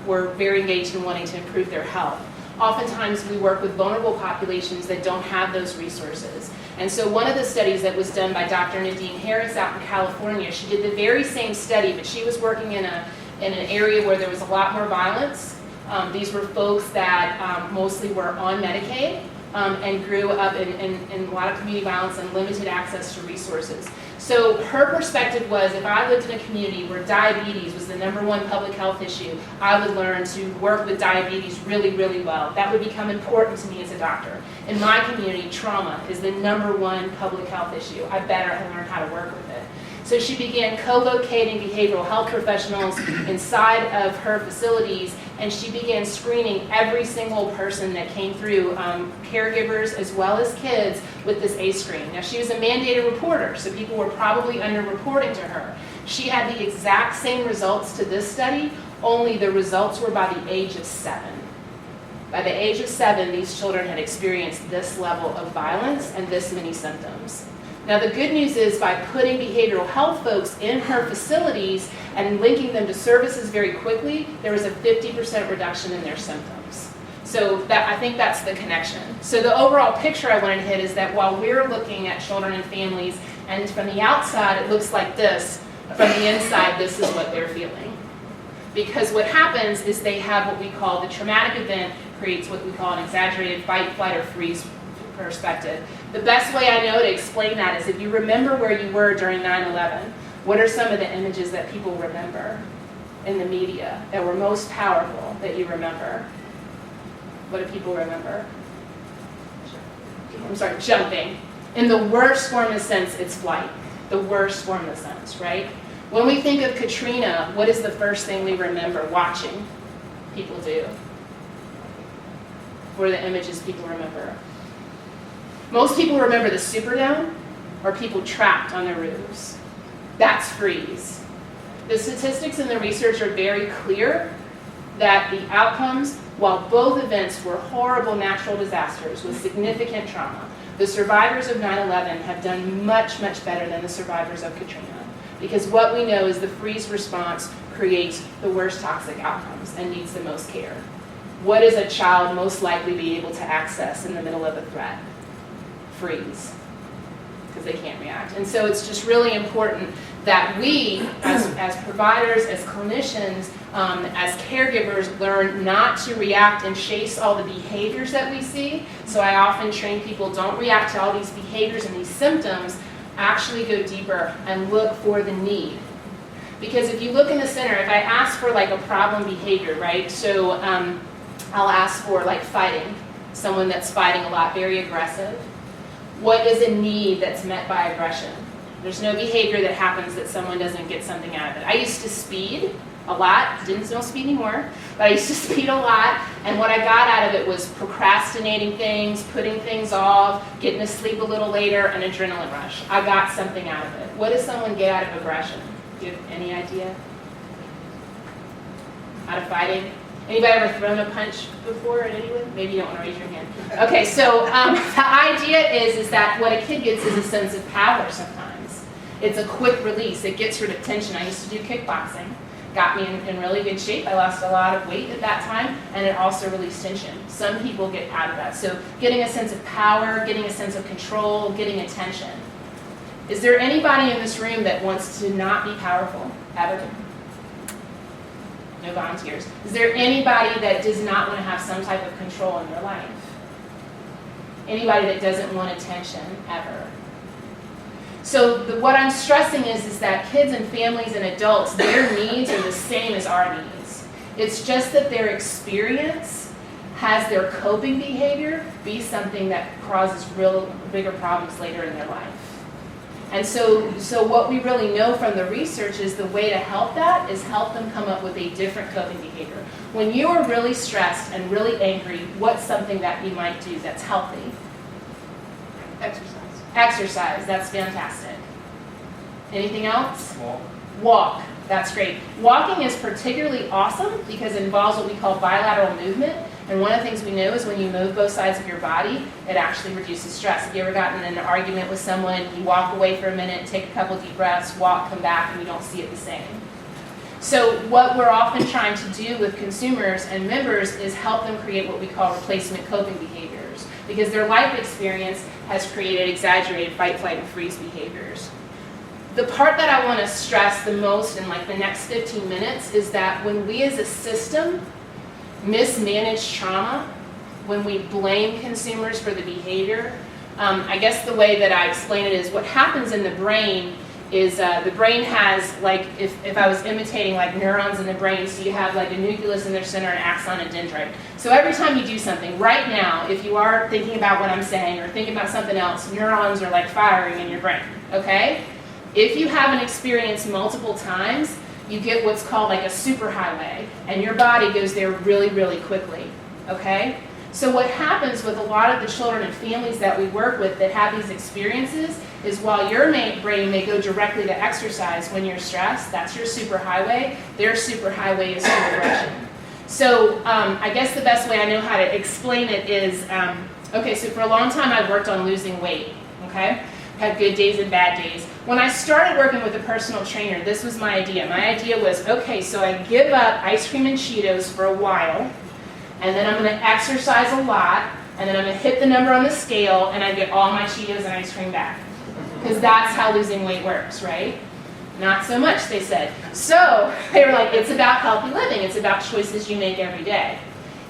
were very engaged in wanting to improve their health. Oftentimes we work with vulnerable populations that don't have those resources. And so one of the studies that was done by Dr. Nadine Harris out in California, she did the very same study, but she was working in an area where there was a lot more violence. These were folks that mostly were on Medicaid and grew up in a lot of community violence and limited access to resources. So her perspective was, if I lived in a community where diabetes was the #1 public health issue, I would learn to work with diabetes really, really well. That would become important to me as a doctor. In my community, trauma is the #1 public health issue. I better learn how to work with it. So she began co-locating behavioral health professionals inside of her facilities, and she began screening every single person that came through, caregivers as well as kids, with this ACE screen. Now, she was a mandated reporter, so people were probably under-reporting to her. She had the exact same results to this study, only the results were by the age of 7. By the age of 7, these children had experienced this level of violence and this many symptoms. Now, the good news is, by putting behavioral health folks in her facilities and linking them to services very quickly, there was a 50% reduction in their symptoms. So I think that's the connection. So the overall picture I wanted to hit is that while we're looking at children and families, and from the outside it looks like this, from the inside this is what they're feeling. Because what happens is they have what we call the traumatic event creates what we call an exaggerated fight, flight, or freeze perspective. The best way I know to explain that is, if you remember where you were during 9/11, what are some of the images that people remember in the media that were most powerful that you remember? What do people remember? I'm sorry, jumping. In the worst form of the sense, it's flight. The worst form of the sense, right? When we think of Katrina, what is the first thing we remember watching people do? What are the images people remember? Most people remember the Superdome or people trapped on their roofs. That's freeze. The statistics and the research are very clear that the outcomes, while both events were horrible natural disasters with significant trauma, the survivors of 9/11 have done much, much better than the survivors of Katrina. Because what we know is the freeze response creates the worst toxic outcomes and needs the most care. What does a child most likely be able to access in the middle of a threat? Freeze, because they can't react. And so it's just really important that we, as providers, as clinicians, as caregivers, learn not to react and chase all the behaviors that we see. So I often train people, don't react to all these behaviors and these symptoms, actually go deeper and look for the need. Because if you look in the center, if I ask for like a problem behavior, right? So I'll ask for like fighting, someone that's fighting a lot, very aggressive. What is a need that's met by aggression? There's no behavior that happens that someone doesn't get something out of it. I used to speed a lot, didn't speed anymore, but I used to speed a lot, and what I got out of it was procrastinating things, putting things off, getting to sleep a little later, an adrenaline rush. I got something out of it. What does someone get out of aggression? Do you have any idea? Out of fighting? Anybody ever thrown a punch before at anyone? Maybe you don't want to raise your hand. Okay, so the idea is that what a kid gets is a sense of power sometimes. It's a quick release. It gets rid of tension. I used to do kickboxing. got me in really good shape. I lost a lot of weight at that time, and it also released tension. Some people get out of that. So getting a sense of power, getting a sense of control, getting attention. Is there anybody in this room that wants to not be powerful, ever? No volunteers. Is there anybody that does not want to have some type of control in their life? Anybody that doesn't want attention, ever? So what I'm stressing is that kids and families and adults, their needs are the same as our needs. It's just that their experience has their coping behavior be something that causes real bigger problems later in their life. And so what we really know from the research is the way to help that is help them come up with a different coping behavior. When you are really stressed and really angry, what's something that you might do that's healthy? Exercise. Exercise, that's fantastic. Anything else? Walk, that's great. Walking is particularly awesome because it involves what we call bilateral movement. And one of the things we know is when you move both sides of your body, it actually reduces stress. Have you ever gotten in an argument with someone, you walk away for a minute, take a couple deep breaths, walk, come back, and you don't see it the same? So what we're often trying to do with consumers and members is help them create what we call replacement coping behaviors, because their life experience has created exaggerated fight, flight, and freeze behaviors. The part that I want to stress the most in like the next 15 minutes is that when we as a system mismanage trauma, when we blame consumers for the behavior, I guess the way that I explain it is what happens in the brain is the brain has, like, if I was imitating like neurons in the brain, so you have like a nucleus in their center, an axon, and dendrite. So every time you do something, right now, if you are thinking about what I'm saying or thinking about something else, neurons are like firing in your brain, okay? If you have an experience multiple times, you get what's called like a superhighway, and your body goes there really, really quickly, okay? So what happens with a lot of the children and families that we work with that have these experiences is while your brain may go directly to exercise when you're stressed, that's your superhighway, their superhighway is to aggression. So I guess the best way I know how to explain it is, okay, so for a long time I've worked on losing weight, okay? Had good days and bad days. When I started working with a personal trainer, this was my idea. My idea was, okay, so I give up ice cream and Cheetos for a while, and then I'm going to exercise a lot, and then I'm going to hit the number on the scale, and I get all my Cheetos and ice cream back. Because that's how losing weight works, right? Not so much, they said. So they were like, it's about healthy living. It's about choices you make every day.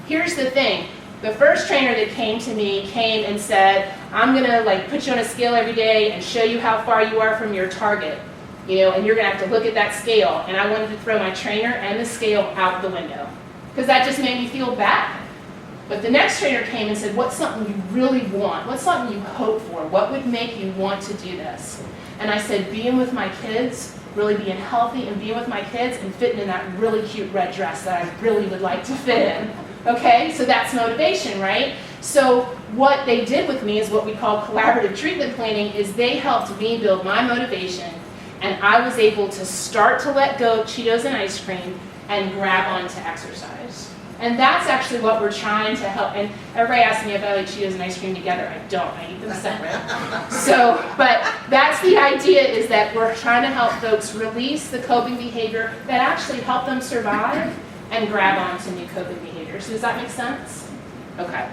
Here's the thing. The first trainer that came to me came and said, I'm going to like put you on a scale every day and show you how far you are from your target. You know, and you're going to have to look at that scale. And I wanted to throw my trainer and the scale out the window, because that just made me feel bad. But the next trainer came and said, what's something you really want? What's something you hope for? What would make you want to do this? And I said, being with my kids, really being healthy and being with my kids and fitting in that really cute red dress that I really would like to fit in. Okay, so that's motivation, right? So what they did with me is what we call collaborative treatment planning, is they helped me build my motivation, and I was able to start to let go of Cheetos and ice cream and grab onto exercise. And that's actually what we're trying to help. And everybody asks me if I like Cheetos and ice cream together. I don't. I eat them separate. So, but that's the idea, is that we're trying to help folks release the coping behavior that actually help them survive and grab onto new coping behaviors. Does that make sense? Okay.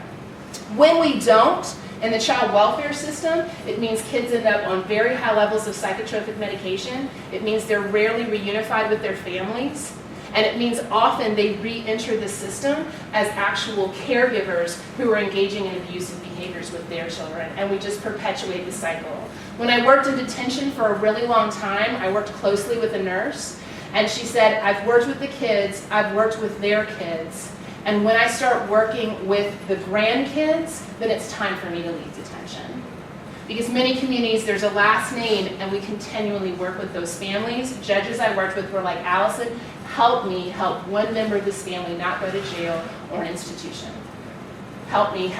When we don't, in the child welfare system, it means kids end up on very high levels of psychotropic medication. It means they're rarely reunified with their families. And it means often they re-enter the system as actual caregivers who are engaging in abusive behaviors with their children, and we just perpetuate the cycle. When I worked in detention for a really long time, I worked closely with a nurse, and she said, I've worked with the kids, I've worked with their kids, and when I start working with the grandkids, then it's time for me to leave detention. Because many communities, there's a last name, and we continually work with those families. Judges I worked with were like, Allison, help me help one member of this family not go to jail or an institution. Help me,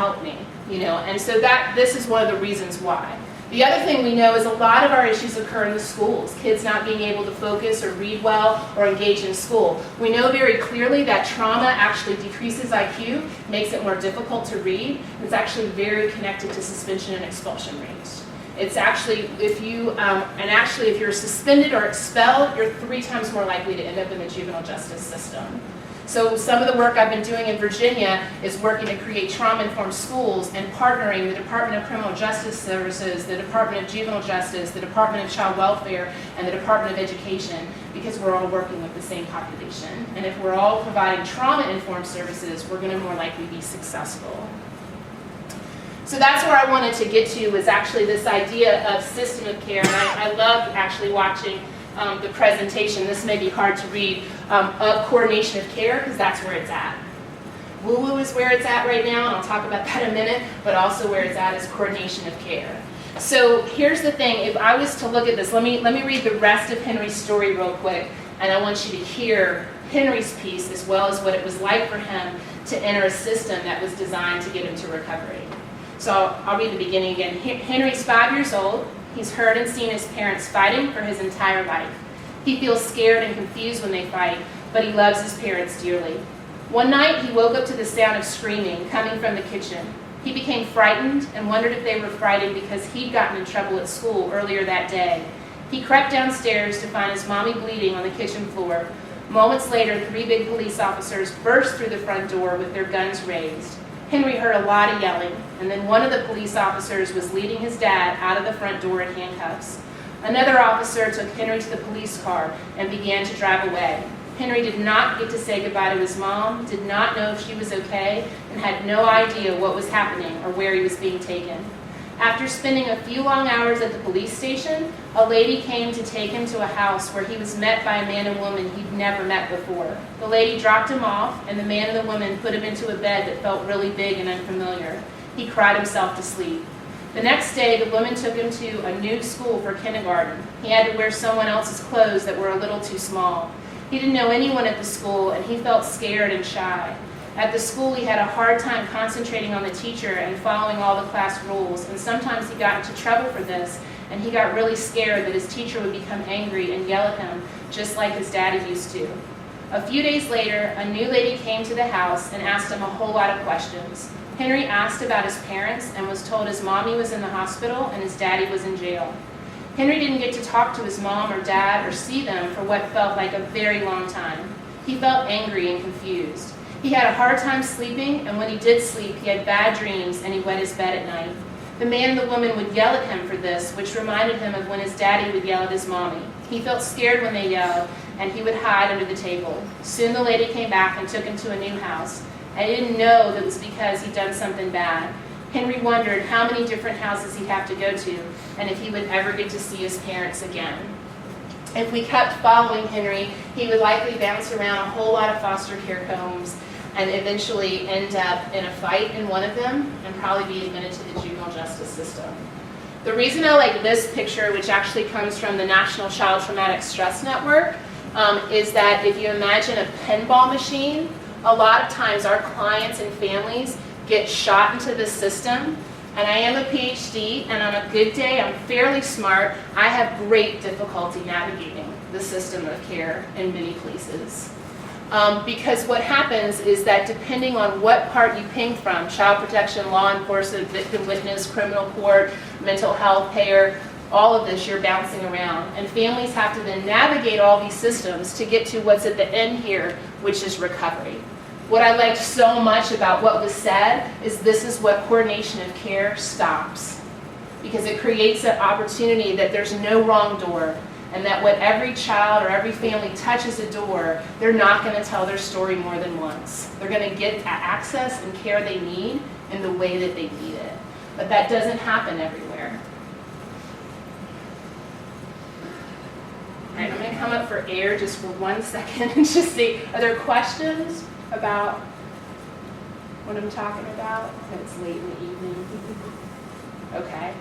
you know. And so this is one of the reasons why. The other thing we know is a lot of our issues occur in the schools. Kids not being able to focus or read well or engage in school. We know very clearly that trauma actually decreases IQ, makes it more difficult to read. It's actually very connected to suspension and expulsion rates. It's actually, if you're suspended or expelled, you're 3 times more likely to end up in the juvenile justice system. So some of the work I've been doing in Virginia is working to create trauma-informed schools and partnering the Department of Criminal Justice Services, the Department of Juvenile Justice, the Department of Child Welfare, and the Department of Education, because we're all working with the same population. And if we're all providing trauma-informed services, we're going to more likely be successful. So that's where I wanted to get to, was actually this idea of system of care. And I loved actually watching the presentation. This may be hard to read, of coordination of care, because that's where it's at. Woo-woo is where it's at right now, and I'll talk about that in a minute, but also where it's at is coordination of care. So here's the thing, if I was to look at this, let me read the rest of Henry's story real quick, and I want you to hear Henry's piece as well as what it was like for him to enter a system that was designed to get him to recovery. So I'll read the beginning again. Henry's 5 years old. He's heard and seen his parents fighting for his entire life. He feels scared and confused when they fight, but he loves his parents dearly. One night, he woke up to the sound of screaming coming from the kitchen. He became frightened and wondered if they were frightened because he'd gotten in trouble at school earlier that day. He crept downstairs to find his mommy bleeding on the kitchen floor. Moments later, 3 big police officers burst through the front door with their guns raised. Henry heard a lot of yelling, and then one of the police officers was leading his dad out of the front door in handcuffs. Another officer took Henry to the police car and began to drive away. Henry did not get to say goodbye to his mom, did not know if she was okay, and had no idea what was happening or where he was being taken. After spending a few long hours at the police station, a lady came to take him to a house where he was met by a man and woman he'd never met before. The lady dropped him off, and the man and the woman put him into a bed that felt really big and unfamiliar. He cried himself to sleep. The next day, the woman took him to a new school for kindergarten. He had to wear someone else's clothes that were a little too small. He didn't know anyone at the school, and he felt scared and shy. At the school, he had a hard time concentrating on the teacher and following all the class rules, and sometimes he got into trouble for this, and he got really scared that his teacher would become angry and yell at him, just like his daddy used to. A few days later, a new lady came to the house and asked him a whole lot of questions. Henry asked about his parents and was told his mommy was in the hospital and his daddy was in jail. Henry didn't get to talk to his mom or dad or see them for what felt like a very long time. He felt angry and confused. He had a hard time sleeping, and when he did sleep, he had bad dreams and he wet his bed at night. The man and the woman would yell at him for this, which reminded him of when his daddy would yell at his mommy. He felt scared when they yelled, and he would hide under the table. Soon the lady came back and took him to a new house. I didn't know that it was because he'd done something bad. Henry wondered how many different houses he'd have to go to, and if he would ever get to see his parents again. If we kept following Henry, he would likely bounce around a whole lot of foster care homes and eventually end up in a fight in one of them and probably be admitted to the juvenile justice system. The reason I like this picture, which actually comes from the National Child Traumatic Stress Network, is that if you imagine a pinball machine, a lot of times our clients and families get shot into this system. And I am a PhD, and on a good day, I'm fairly smart. I have great difficulty navigating the system of care in many places. Because what happens is that depending on what part you ping from, child protection, law enforcement, victim witness, criminal court, mental health, payer, all of this, you're bouncing around. And families have to then navigate all these systems to get to what's at the end here, which is recovery. What I liked so much about what was said is this is what coordination of care stops. Because it creates an opportunity that there's no wrong door, and that when every child or every family touches a door, they're not going to tell their story more than once. They're going to get access and care they need in the way that they need it. But that doesn't happen everywhere. All right, I'm going to come up for air just for 1 second and just see, are there questions about what I'm talking about? It's late in the evening. Okay.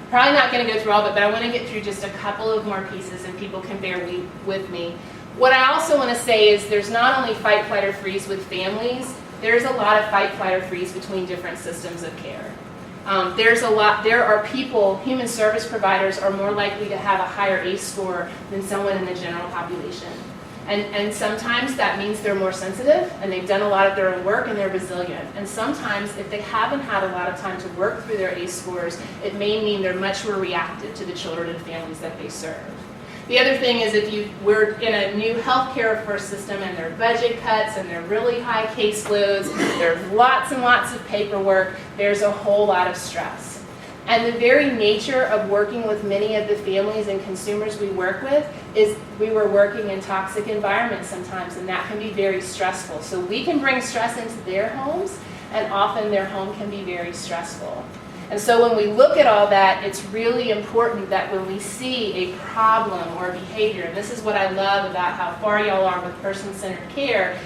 Probably not going to go through all of it, but I want to get through just a couple of more pieces and people can bear with me. What I also want to say is there's not only fight, flight, or freeze with families, there's a lot of fight, flight, or freeze between different systems of care. There are people, human service providers are more likely to have a higher ACE score than someone in the general population. And sometimes that means they're more sensitive and they've done a lot of their own work and they're resilient. And sometimes if they haven't had a lot of time to work through their ACE scores, it may mean they're much more reactive to the children and families that they serve. The other thing is if we're in a new healthcare first system and there are budget cuts and there are really high caseloads, there's lots and lots of paperwork, there's a whole lot of stress. And the very nature of working with many of the families and consumers we work with is we were working in toxic environments sometimes, and that can be very stressful. So we can bring stress into their homes, and often their home can be very stressful. And so when we look at all that, it's really important that when we see a problem or behavior, and this is what I love about how far y'all are with person-centered care,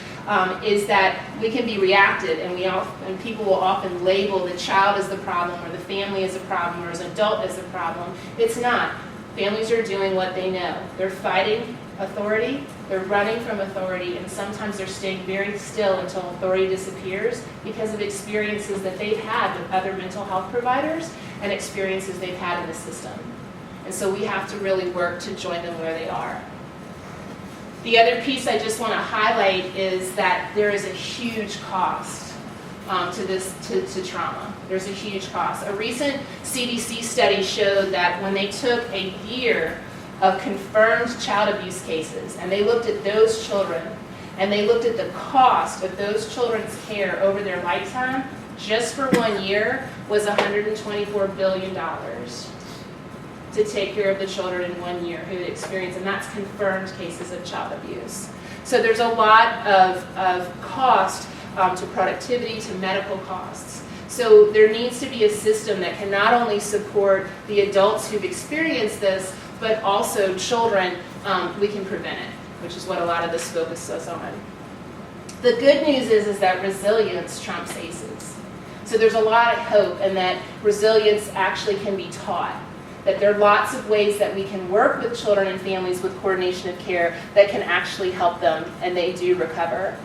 is that we can be reactive, and people will often label the child as the problem or the family as a problem or as an adult as a problem. It's not. Families are doing what they know. They're fighting authority, they're running from authority, and sometimes they're staying very still until authority disappears because of experiences that they've had with other mental health providers and experiences they've had in the system. And so we have to really work to join them where they are. The other piece I just want to highlight is that there is a huge cost to trauma. There's a huge cost. A recent CDC study showed that when they took a year of confirmed child abuse cases and they looked at those children and they looked at the cost of those children's care over their lifetime, just for 1 year was $124 billion. To take care of the children in 1 year who had experienced, and that's confirmed cases of child abuse. So there's a lot of cost to productivity, to medical costs. So there needs to be a system that can not only support the adults who've experienced this, but also children, we can prevent it, which is what a lot of this focuses on. The good news is that resilience trumps ACEs. So there's a lot of hope in that resilience actually can be taught. That there are lots of ways that we can work with children and families with coordination of care that can actually help them, and they do recover.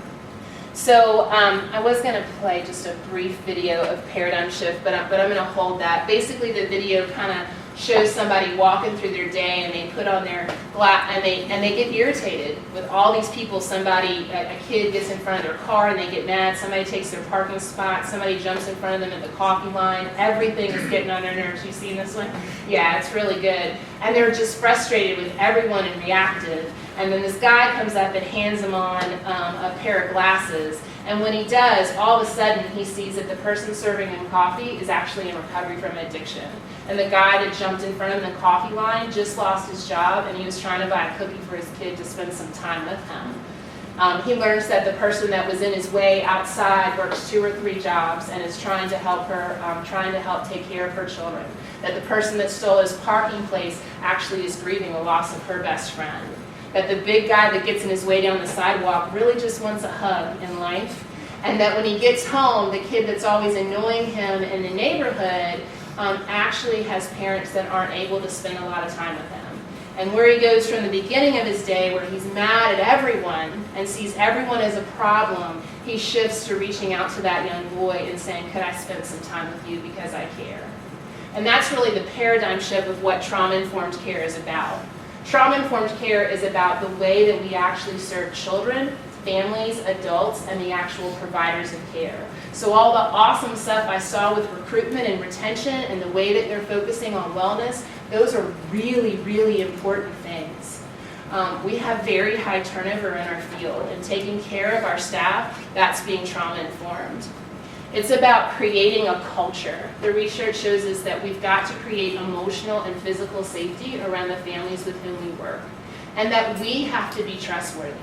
So I was going to play just a brief video of paradigm shift, but I'm going to hold that. Basically, the video kind of shows somebody walking through their day, and they put on their glass, and they get irritated with all these people. A kid gets in front of their car and they get mad. Somebody takes their parking spot. Somebody jumps in front of them at the coffee line. Everything is getting on their nerves. You seen this one? Yeah, it's really good. And they're just frustrated with everyone and reactive. And then this guy comes up and hands them on a pair of glasses. And when he does, all of a sudden he sees that the person serving him coffee is actually in recovery from addiction. And the guy that jumped in front of him in the coffee line just lost his job, and he was trying to buy a cookie for his kid to spend some time with him. He learns that the person that was in his way outside works 2 or 3 jobs and is trying to help her, trying to help take care of her children. That the person that stole his parking place actually is grieving the loss of her best friend. That the big guy that gets in his way down the sidewalk really just wants a hug in life. And that when he gets home, the kid that's always annoying him in the neighborhood actually has parents that aren't able to spend a lot of time with him. And where he goes from the beginning of his day, where he's mad at everyone and sees everyone as a problem, he shifts to reaching out to that young boy and saying, could I spend some time with you because I care? And that's really the paradigm shift of what trauma-informed care is about. Trauma-informed care is about the way that we actually serve children, families, adults, and the actual providers of care. So all the awesome stuff I saw with recruitment and retention and the way that they're focusing on wellness, those are really, really important things. We have very high turnover in our field, and taking care of our staff, that's being trauma-informed. It's about creating a culture. The research shows us that we've got to create emotional and physical safety around the families with whom we work, and that we have to be trustworthy.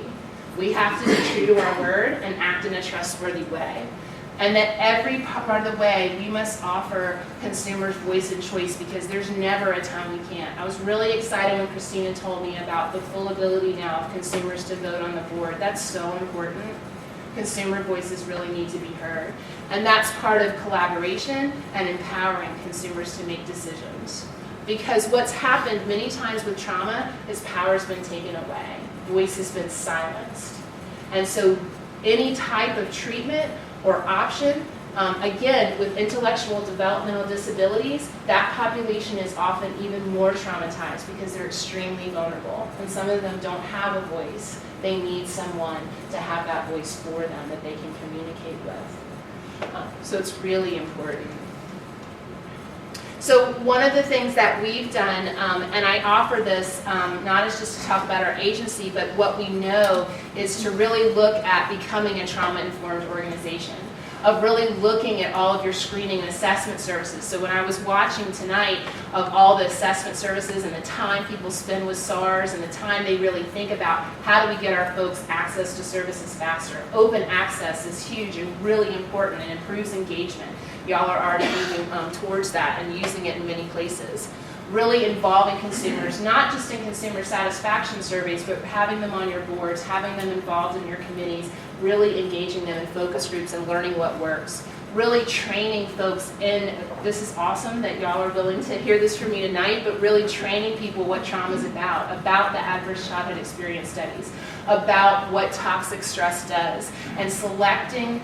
We have to be true to our word and act in a trustworthy way. And that every part of the way we must offer consumers voice and choice, because there's never a time we can't. I was really excited when Christina told me about the full ability now of consumers to vote on the board. That's so important. Consumer voices really need to be heard. And that's part of collaboration and empowering consumers to make decisions. Because what's happened many times with trauma is power's been taken away. Voice has been silenced. And so any type of treatment or option Again, with intellectual developmental disabilities, that population is often even more traumatized because they're extremely vulnerable. And some of them don't have a voice. They need someone to have that voice for them that they can communicate with. So it's really important. So one of the things that we've done, and I offer this not as just to talk about our agency, but what we know is to really look at becoming a trauma-informed organization, of really looking at all of your screening and assessment services. So when I was watching tonight of all the assessment services and the time people spend with SARS and the time they really think about how do we get our folks access to services faster. Open access is huge and really important and improves engagement. Y'all are already moving towards that and using it in many places. Really involving consumers, not just in consumer satisfaction surveys, but having them on your boards, having them involved in your committees, really engaging them in focus groups and learning what works. Really training folks in, this is awesome that y'all are willing to hear this from me tonight, but really training people what trauma is about the adverse childhood experience studies, about what toxic stress does, and selecting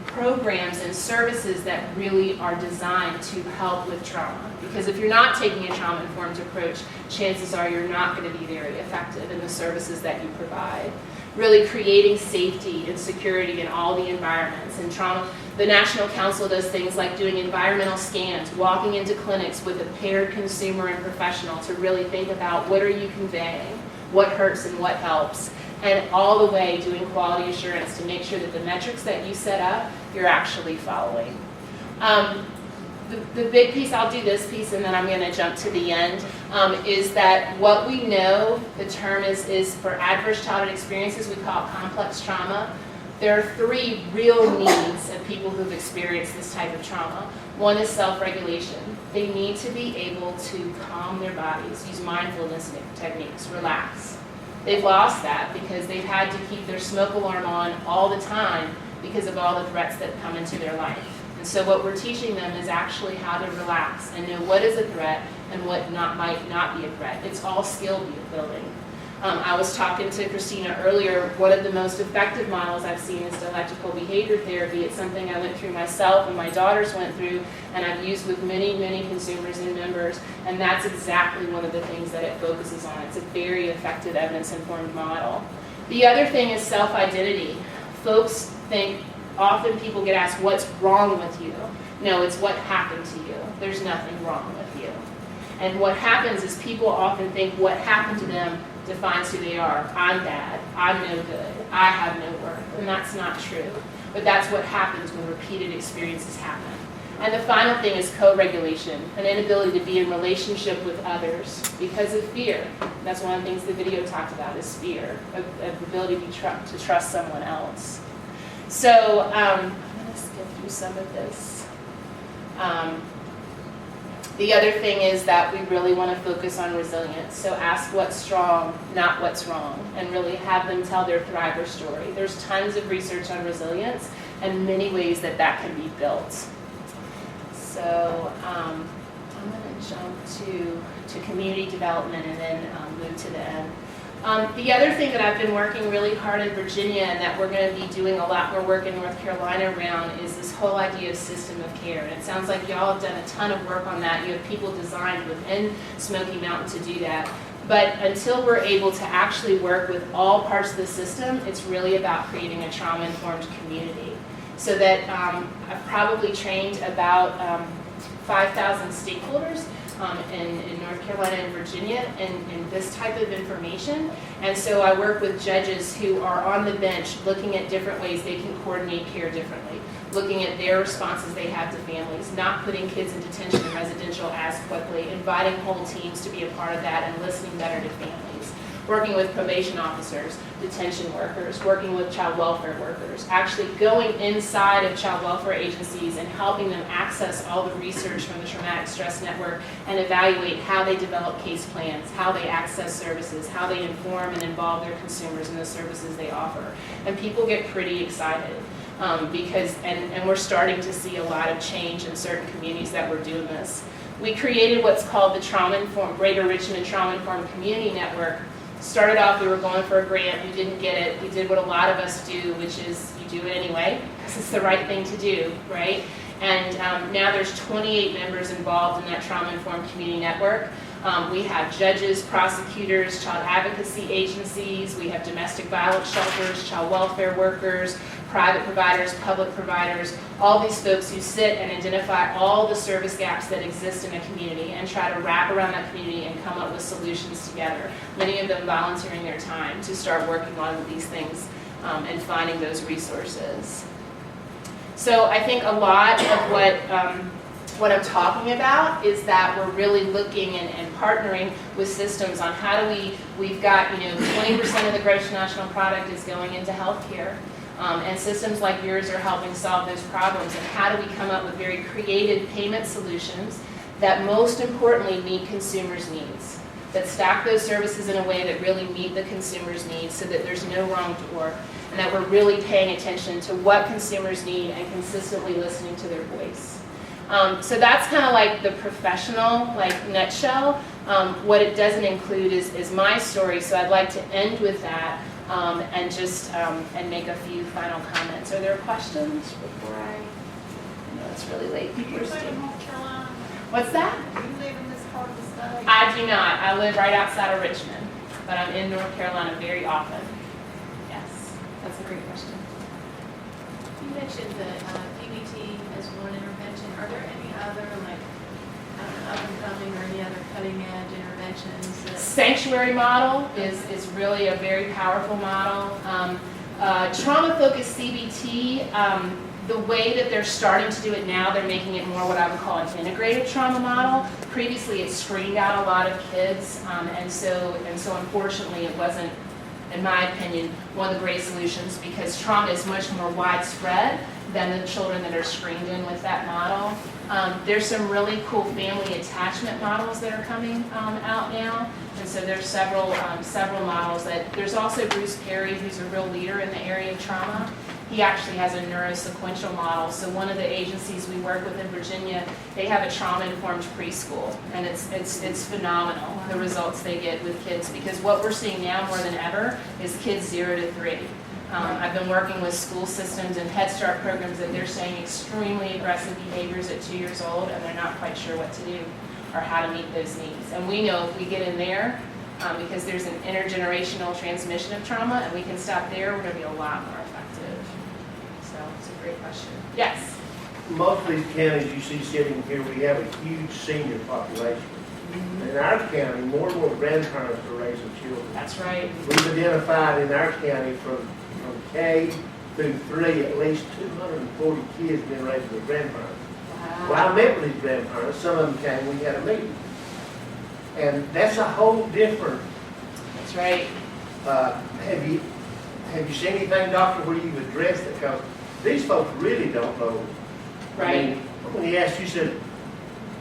programs and services that really are designed to help with trauma. Because if you're not taking a trauma-informed approach, chances are you're not going to be very effective in the services that you provide. Really creating safety and security in all the environments. And trauma, the National Council does things like doing environmental scans, walking into clinics with a paired consumer and professional to really think about what are you conveying, what hurts and what helps. And all the way doing quality assurance to make sure that the metrics that you set up, you're actually following. The big piece, I'll do this piece and then I'm going to jump to the end, is that what we know, the term is for adverse childhood experiences, we call it complex trauma. There are 3 real needs of people who've experienced this type of trauma. One is self-regulation. They need to be able to calm their bodies, use mindfulness techniques, relax. They've lost that because they've had to keep their smoke alarm on all the time because of all the threats that come into their life. And so what we're teaching them is actually how to relax and know what is a threat and what might not be a threat. It's all skill building. I was talking to Christina earlier, one of the most effective models I've seen is dialectical behavior therapy. It's something I went through myself and my daughters went through, and I've used with many, many consumers and members, and that's exactly one of the things that it focuses on. It's a very effective evidence-informed model. The other thing is self-identity. Folks think, often people get asked, what's wrong with you? No, it's what happened to you. There's nothing wrong with you. And what happens is people often think what happened to them defines who they are. I'm bad, I'm no good, I have no worth, and that's not true. But that's what happens when repeated experiences happen. And the final thing is co-regulation, an inability to be in relationship with others because of fear. That's one of the things the video talked about is fear, of the ability to trust someone else. So I'm going to skip through some of this. The other thing is that we really want to focus on resilience. So ask what's strong, not what's wrong, and really have them tell their thriver story. There's tons of research on resilience and many ways that that can be built. So I'm going to jump to community development and then move to the end. The other thing that I've been working really hard in Virginia and that we're going to be doing a lot more work in North Carolina around is this whole idea of system of care. And it sounds like y'all have done a ton of work on that. You have people designed within Smoky Mountain to do that. But until we're able to actually work with all parts of the system, it's really about creating a trauma-informed community. So that I've probably trained about 5,000 stakeholders in North Carolina and Virginia in this type of information. And so I work with judges who are on the bench looking at different ways they can coordinate care differently, looking at their responses they have to families, not putting kids in detention and residential as quickly, inviting whole teams to be a part of that and listening better to families, working with probation officers, detention workers, working with child welfare workers, actually going inside of child welfare agencies and helping them access all the research from the Traumatic Stress Network and evaluate how they develop case plans, how they access services, how they inform and involve their consumers in the services they offer. And people get pretty excited because we're starting to see a lot of change in certain communities that we're doing this. We created what's called the Greater Richmond Trauma-Informed Community Network Started off, we were going for a grant, we didn't get it. We did what a lot of us do, which is you do it anyway, because it's the right thing to do, right? And now there's 28 members involved in that trauma-informed community network. We have judges, prosecutors, child advocacy agencies, we have domestic violence shelters, child welfare workers, private providers, public providers, all these folks who sit and identify all the service gaps that exist in a community and try to wrap around that community and come up with solutions together. Many of them volunteering their time to start working on these things and finding those resources. So I think a lot of what I'm talking about is that we're really looking and partnering with systems on how do we've got, 20% of the gross national product is going into healthcare. And systems like yours are helping solve those problems. And how do we come up with very creative payment solutions that most importantly meet consumers' needs, that stack those services in a way that really meet the consumer's needs so that there's no wrong door, and that we're really paying attention to what consumers need and consistently listening to their voice. So that's kind of like the professional nutshell. What it doesn't include is my story, so I'd like to end with that and just and make a few final comments. Are there questions before I know it's really late. Do you live in North Carolina? What's that? Do you live in this part of the state? I do not. I live right outside of Richmond, but I'm in North Carolina very often. Yes, that's a great question. You mentioned that DBT as one intervention. Are there any other, up and coming or any other cutting edge interventions? Sanctuary model is really a very powerful model. Trauma-focused CBT, the way that they're starting to do it now, they're making it more what I would call an integrated trauma model. Previously, it screened out a lot of kids, and so unfortunately, it wasn't, in my opinion, one of the great solutions because trauma is much more widespread than the children that are screened in with that model. There's some really cool family attachment models that are coming out now, and so there's several models. There's also Bruce Perry, who's a real leader in the area of trauma. He actually has a neurosequential model. So one of the agencies we work with in Virginia, they have a trauma-informed preschool, and it's phenomenal, the results they get with kids, because what we're seeing now more than ever is kids 0 to 3. I've been working with school systems and Head Start programs that they're saying extremely aggressive behaviors at 2 years old, and they're not quite sure what to do or how to meet those needs. And we know if we get in there, because there's an intergenerational transmission of trauma, and we can stop there, we're going to be a lot more effective. So it's a great question. Yes? Most of these counties you see sitting here, we have a huge senior population. In our county, more and more grandparents are raising children. That's right. We've identified in our county from K through 3, at least 240 kids being raised with grandparents. Wow. Well, I met with these grandparents. Some of them came, we had a meeting. And that's a whole different. That's right. Have you seen anything, doctor, where you've addressed it? Because these folks really don't know. Right. I mean, when he asked, you said,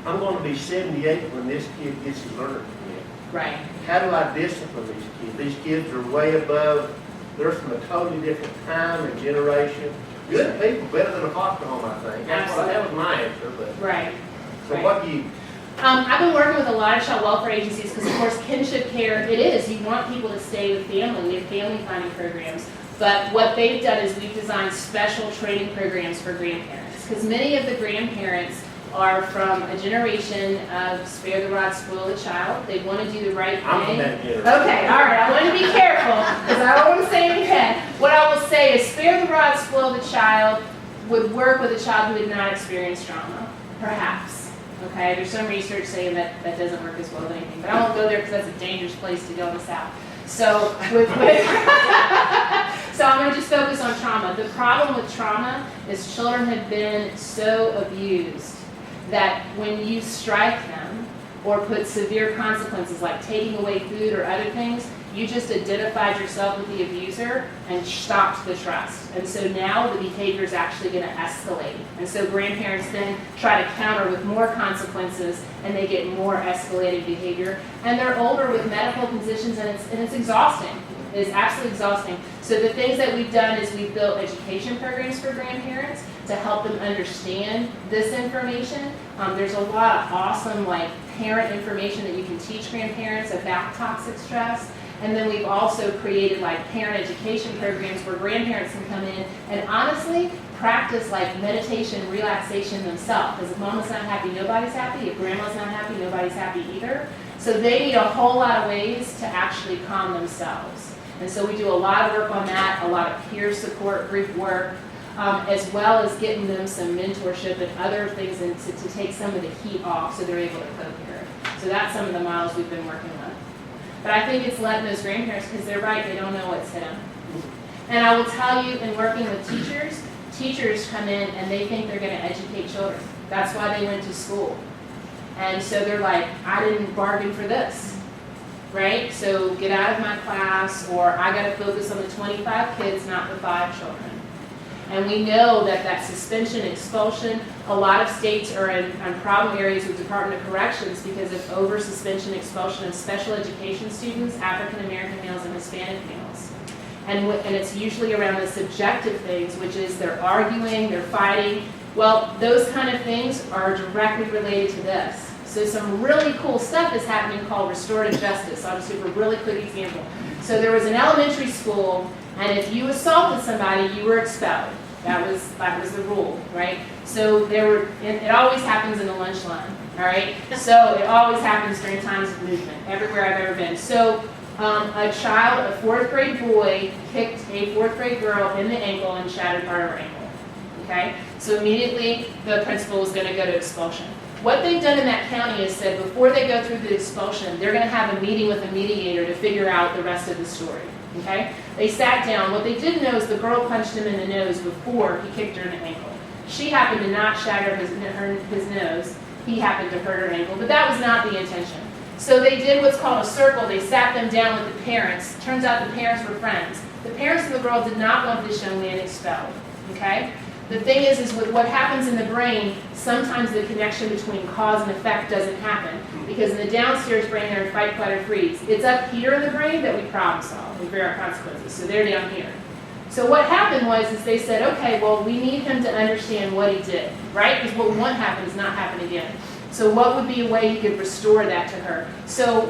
I'm going to be 78 when this kid gets his learning. Right. How do I discipline these kids? These kids are way above, they're from a totally different time and generation. Good people, better than a foster home, I think. That was my answer. But. Right. So right. what do you... I've been working with a lot of child welfare agencies because, of course, kinship care, it is. You want people to stay with family. We have family finding programs. But what they've done is we've designed special training programs for grandparents, because many of the grandparents are from a generation of spare the rod, spoil the child. They want to do the right thing. I'm from that generation. Okay, all right. I want to be careful because I don't want to say anything. What I will say is spare the rod, spoil the child would work with a child who did not experience trauma, perhaps. Okay, there's some research saying that doesn't work as well as anything, but I won't go there because that's a dangerous place to go in the South. So, so I'm going to just focus on trauma. The problem with trauma is children have been so abused that when you strike them or put severe consequences like taking away food or other things, you just identified yourself with the abuser and stopped the trust. And so now the behavior is actually going to escalate. And so grandparents then try to counter with more consequences, and they get more escalated behavior. And they're older with medical conditions, and it's exhausting. It is absolutely exhausting. So the things that we've done is we've built education programs for grandparents to help them understand this information. There's a lot of awesome parent information that you can teach grandparents about toxic stress. And then we've also created like parent education programs where grandparents can come in and honestly practice like meditation, relaxation themselves. Because if mama's not happy, nobody's happy. If grandma's not happy, nobody's happy either. So they need a whole lot of ways to actually calm themselves. And so we do a lot of work on that, a lot of peer support group work, as well as getting them some mentorship and other things to take some of the heat off so they're able to cope here. So that's some of the models we've been working on. But I think it's letting those grandparents, because they're right, they don't know what's hit them. And I will tell you, in working with teachers, teachers come in and they think they're going to educate children. That's why they went to school. And so they're like, I didn't bargain for this, right? So get out of my class, or I got to focus on the 25 kids, not the 5 children. And we know that that suspension, expulsion, a lot of states are in problem areas with Department of Corrections because of over suspension, expulsion of special education students, African American males and Hispanic males. And it's usually around the subjective things, which is they're arguing, they're fighting. Well, those kind of things are directly related to this. So some really cool stuff is happening called restorative justice. I'll just give a really quick example. So there was an elementary school, and if you assaulted somebody, you were expelled. That was the rule, right? So it always happens in the lunch line, all right? So it always happens during times of movement, everywhere I've ever been. So a child, a 4th grade boy, kicked a 4th grade girl in the ankle and shattered part of her ankle, okay? So immediately the principal was gonna go to expulsion. What they've done in that county is said before they go through the expulsion, they're gonna have a meeting with a mediator to figure out the rest of the story. Okay? They sat down. What they didn't know is the girl punched him in the nose before he kicked her in the ankle. She happened to not shatter his nose. He happened to hurt her ankle, but that was not the intention. So they did what's called a circle. They sat them down with the parents. Turns out the parents were friends. The parents of the girl did not want this young man expelled. Okay? The thing is with what happens in the brain, sometimes the connection between cause and effect doesn't happen. Because in the downstairs brain, they're in fight, flight, or freeze. It's up here in the brain that we problem solve and bear our consequences. So they're down here. So what happened was they said, okay, well, we need him to understand what he did, right? Because what won't happen does not happen again. So what would be a way you could restore that to her? So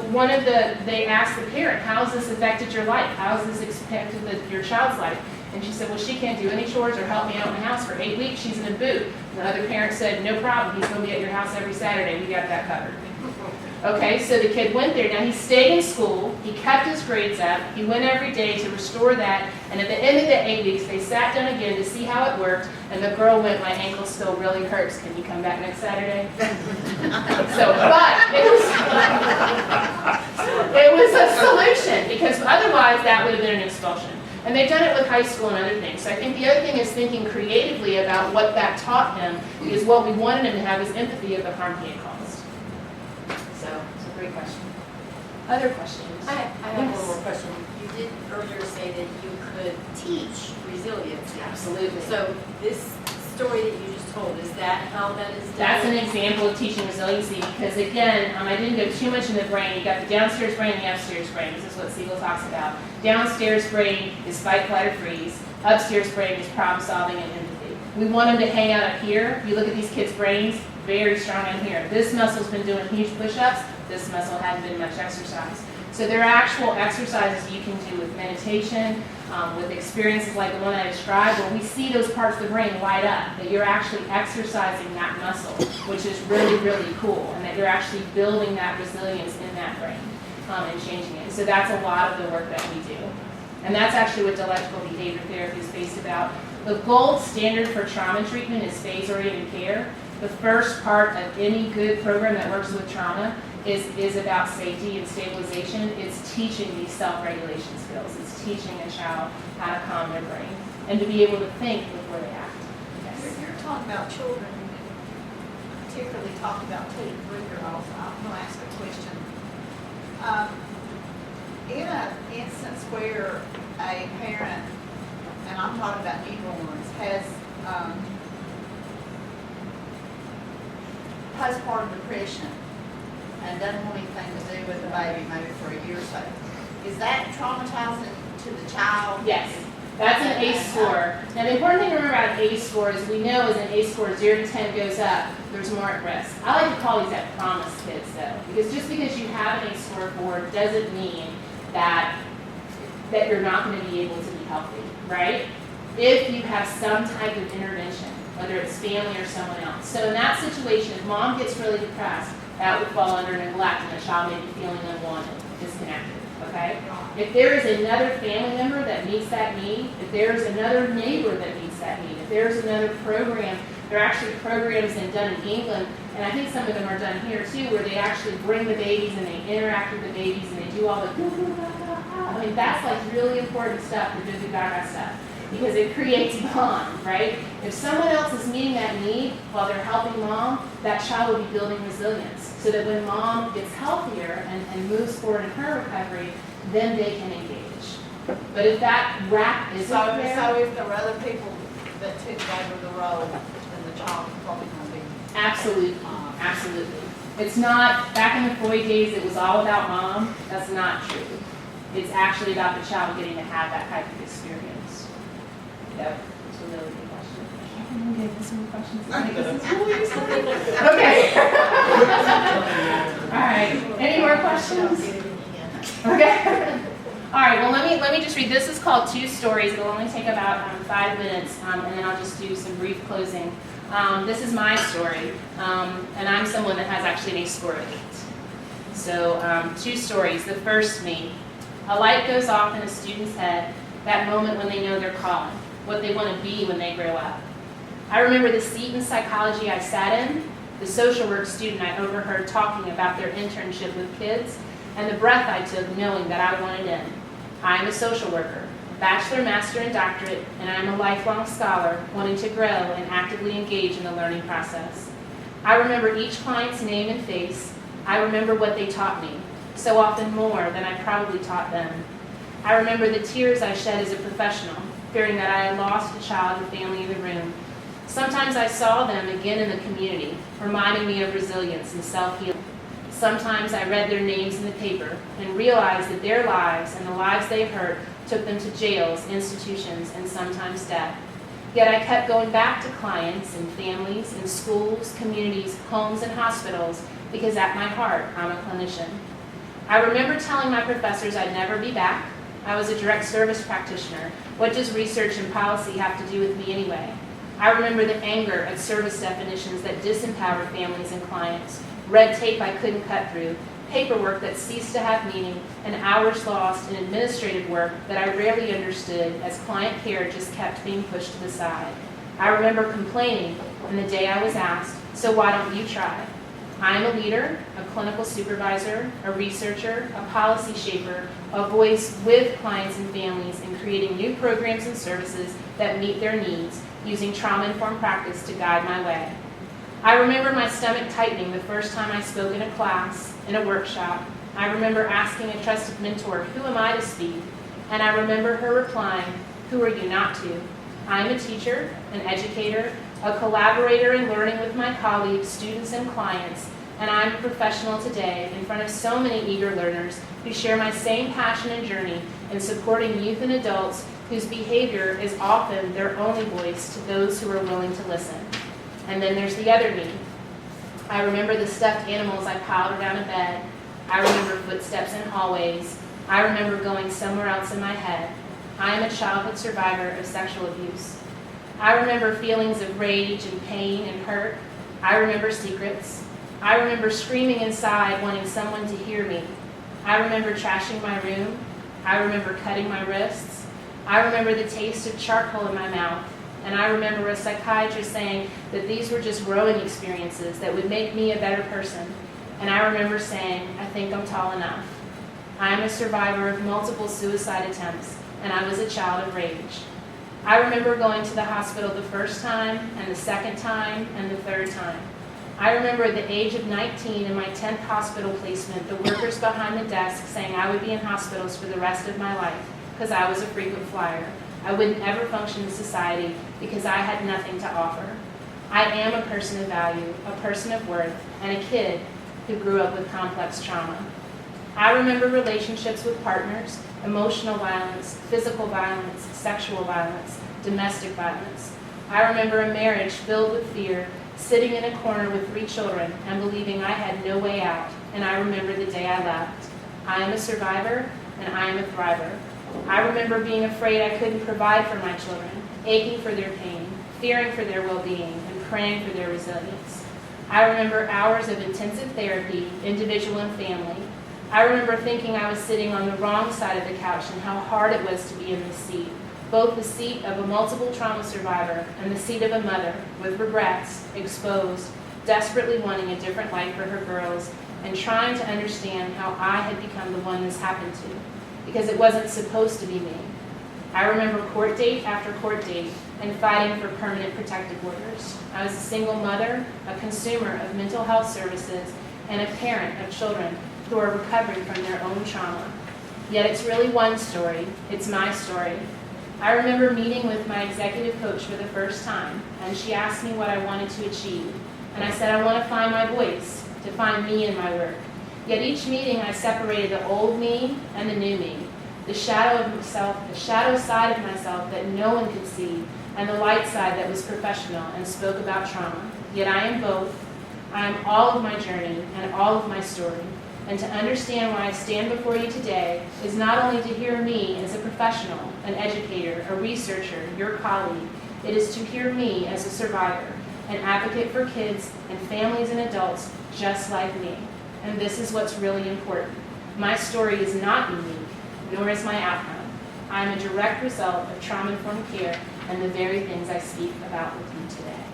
they asked the parent, how has this affected your life? How has this affected your child's life? And she said, well, she can't do any chores or help me out in the house for 8 weeks. She's in a boot. And the other parent said, no problem. He's going to be at your house every Saturday. We got that covered. Okay, so the kid went there. Now, he stayed in school. He kept his grades up. He went every day to restore that. And at the end of the 8 weeks, they sat down again to see how it worked. And the girl went, my ankle still really hurts. Can you come back next Saturday? But it was a solution, because otherwise that would have been an expulsion. And they've done it with high school and other things. So I think the other thing is thinking creatively about what that taught him, because what we wanted him to have is empathy of the harm he had caused. So it's a great question. Other questions? I have one more question. You did earlier say that you could teach resilience. Absolutely. So this story that you just told, is that how that is done? That's an example of teaching resiliency, because again, I didn't go too much in the brain. You got the downstairs brain and the upstairs brain. This is what Siegel talks about. Downstairs brain is fight, flight, or freeze. Upstairs brain is problem solving and empathy. We want them to hang out up here. You look at these kids' brains, very strong in here. This muscle's been doing huge push-ups. This muscle hadn't been much exercise. So there are actual exercises you can do with meditation, with experiences like the one I described, where we see those parts of the brain light up, that you're actually exercising that muscle, which is really, really cool, and that you're actually building that resilience in that brain and changing it. So that's a lot of the work that we do. And that's actually what dialectical behavior therapy is based about. The gold standard for trauma treatment is phase-oriented care. The first part of any good program that works with trauma is about safety and stabilization. It's teaching these self-regulation skills. It's teaching a child how to calm their brain and to be able to think before they act. Yes. You're talking about children, and particularly talking about 2 to 3-year-olds. I'm going to ask a question. In an instance where a parent, and I'm talking about newborns, has postpartum depression and doesn't want anything to do with the baby maybe for a year or so, is that traumatizing to the child? Yes. That's an ACE score. Now the important thing to remember about an ACE score is we know as an ACE score 0 to 10 goes up, there's more at risk. I like to call these that promise kids though, because just because you have an ACE score 4 doesn't mean that you're not going to be able to be healthy, right? If you have some type of intervention, whether it's family or someone else. So in that situation, if mom gets really depressed, that would fall under neglect, and the child may be feeling unwanted, disconnected, okay? If there is another family member that meets that need, if there's another neighbor that meets that need, if there's another program, there are actually programs done in England, and I think some of them are done here too, where they actually bring the babies and they interact with the babies and they do all the I mean, that's like really important stuff, the Goo Gaga stuff, because it creates bond, right? If someone else is meeting that need while they're helping mom, that child will be building resilience, so that when mom gets healthier and moves forward in her recovery, then they can engage. But if that wrap isn't there, So if there are other people that took over the role, then the child is probably going to be. absolutely, absolutely. It's not, back in the Freud days, it was all about mom. That's not true. It's actually about the child getting to have that type of experience. Yep, it's a really good question. I can't remember getting some more questions. Okay. All right, any more questions? Okay. All right, well, let me just read. This is called Two Stories. It'll only take about 5 minutes, and then I'll just do some brief closing. This is my story, and I'm someone that has actually an A-score of 8. So, two stories. The first, me. A light goes off in a student's head, that moment when they know they're calling, what they want to be when they grow up. I remember the seat in psychology I sat in, the social work student I overheard talking about their internship with kids, and the breath I took knowing that I wanted in. I'm a social worker, bachelor, master, and doctorate, and I'm a lifelong scholar wanting to grow and actively engage in the learning process. I remember each client's name and face. I remember what they taught me, so often more than I probably taught them. I remember the tears I shed as a professional, fearing that I had lost a child and family in the room. Sometimes I saw them again in the community, reminding me of resilience and self-healing. Sometimes I read their names in the paper and realized that their lives and the lives they've hurt took them to jails, institutions, and sometimes death. Yet I kept going back to clients and families and schools, communities, homes, and hospitals because at my heart, I'm a clinician. I remember telling my professors I'd never be back. I was a direct service practitioner. What does research and policy have to do with me anyway? I remember the anger at service definitions that disempowered families and clients, red tape I couldn't cut through, paperwork that ceased to have meaning, and hours lost in administrative work that I rarely understood as client care just kept being pushed to the side. I remember complaining on the day I was asked, so why don't you try? I am a leader, a clinical supervisor, a researcher, a policy shaper, a voice with clients and families in creating new programs and services that meet their needs, using trauma-informed practice to guide my way. I remember my stomach tightening the first time I spoke in a class, in a workshop. I remember asking a trusted mentor, who am I to speak? And I remember her replying, who are you not to? I am a teacher, an educator, a collaborator in learning with my colleagues, students, and clients, and I'm a professional today in front of so many eager learners who share my same passion and journey in supporting youth and adults whose behavior is often their only voice to those who are willing to listen. And then there's the other me. I remember the stuffed animals I piled around a bed. I remember footsteps in hallways. I remember going somewhere else in my head. I am a childhood survivor of sexual abuse. I remember feelings of rage and pain and hurt. I remember secrets. I remember screaming inside, wanting someone to hear me. I remember trashing my room. I remember cutting my wrists. I remember the taste of charcoal in my mouth. And I remember a psychiatrist saying that these were just growing experiences that would make me a better person. And I remember saying, I think I'm tall enough. I am a survivor of multiple suicide attempts, and I was a child of rage. I remember going to the hospital the first time, and the second time, and the third time. I remember at the age of 19 in my 10th hospital placement, the workers behind the desk saying I would be in hospitals for the rest of my life because I was a frequent flyer. I wouldn't ever function in society because I had nothing to offer. I am a person of value, a person of worth, and a kid who grew up with complex trauma. I remember relationships with partners, emotional violence, physical violence, sexual violence, domestic violence. I remember a marriage filled with fear, sitting in a corner with 3 children and believing I had no way out, and I remember the day I left. I am a survivor, and I am a thriver. I remember being afraid I couldn't provide for my children, aching for their pain, fearing for their well-being, and praying for their resilience. I remember hours of intensive therapy, individual and family. I remember thinking I was sitting on the wrong side of the couch and how hard it was to be in this seat, both the seat of a multiple trauma survivor and the seat of a mother with regrets, exposed, desperately wanting a different life for her girls, and trying to understand how I had become the one this happened to, because it wasn't supposed to be me. I remember court date after court date and fighting for permanent protective orders. I was a single mother, a consumer of mental health services, and a parent of children who are recovering from their own trauma. Yet it's really one story. It's my story. I remember meeting with my executive coach for the first time, and she asked me what I wanted to achieve. And I said, I want to find my voice, to find me in my work. Yet each meeting I separated the old me and the new me, the shadow of myself, the shadow side of myself that no one could see, and the light side that was professional and spoke about trauma. Yet I am both. I am all of my journey and all of my story. And to understand why I stand before you today is not only to hear me as a professional, an educator, a researcher, your colleague. It is to hear me as a survivor, an advocate for kids and families and adults just like me. And this is what's really important. My story is not unique, nor is my outcome. I am a direct result of trauma-informed care and the very things I speak about with you today.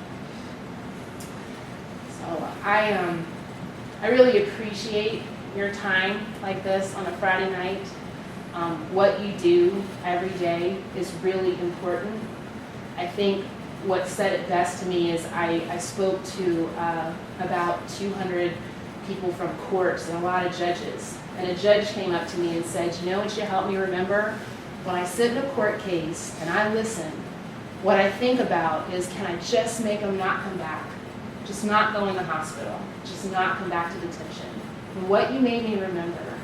So I really appreciate your time like this on a Friday night. What you do every day is really important. I think what said it best to me is I spoke to about 200 people from courts and a lot of judges. And a judge came up to me and said, you know what you helped me remember? When I sit in a court case and I listen, what I think about is, can I just make them not come back? Just not go in the hospital. Just not come back to detention. And what you made me remember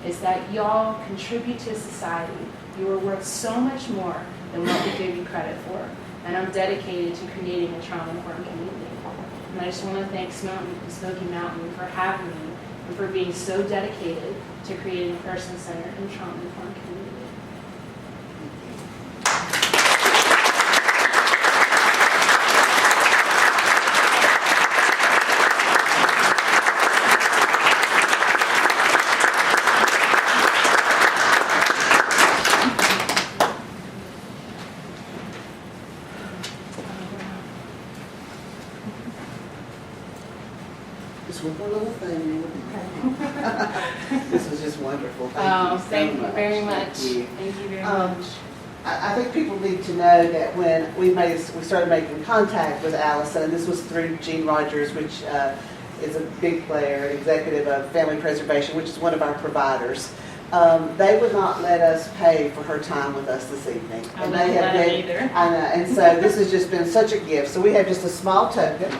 is that y'all contribute to society. You are worth so much more than what we give you credit for. And I'm dedicated to creating a trauma-informed community. And I just want to thank Smoky Mountain for having me and for being so dedicated to creating a person-centered and trauma-informed community. Just one little thing. This was just wonderful. Thank you so much. Very much. Thank you. Thank you very much. I think people need to know that when we started making contact with Allison, and this was through Gene Rogers, which is a big player, executive of Family Preservation, which is one of our providers. They would not let us pay for her time with us this evening. And they have been either. I know, and so this has just been such a gift. So we have just a small token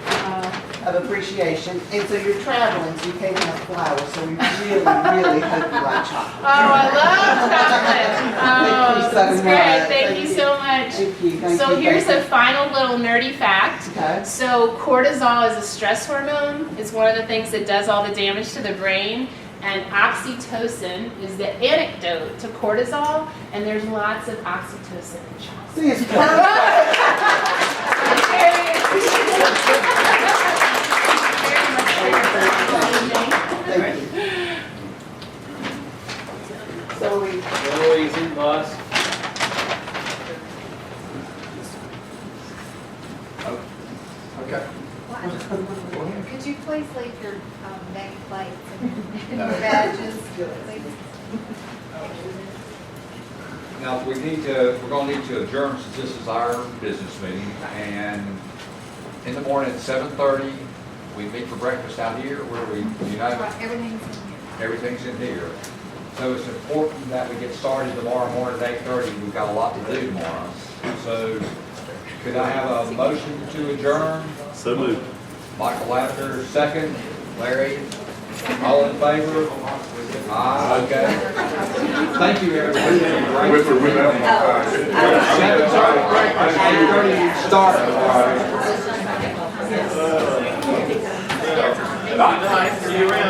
of appreciation. And so you're traveling, so you can't have flowers. So we really, really hope you like chocolate. Oh, I love chocolate. Oh, Thank you that's so great. much. Thank you so much. Thank you. So here's a final little nerdy fact. Okay. So cortisol is a stress hormone. It's one of the things that does all the damage to the brain. And oxytocin is the antidote to cortisol. And there's lots of oxytocin in chocolate. See, it's perfect. Thank you. So we. Go easy, boss. Okay. Could you please leave your name plates and badges, please? Now, we're going to need to adjourn since this is our business meeting. And in the morning at 7:30, we meet for breakfast out here where we, Everything's in here. everything's in here. So it's important that we get started tomorrow morning at 8:30. We've got a lot to do tomorrow. So could I have a motion to adjourn? So moved. Michael Laughter, second. Larry, all in favor? Aye, okay. Thank you, everybody. 7:30 start. See you around.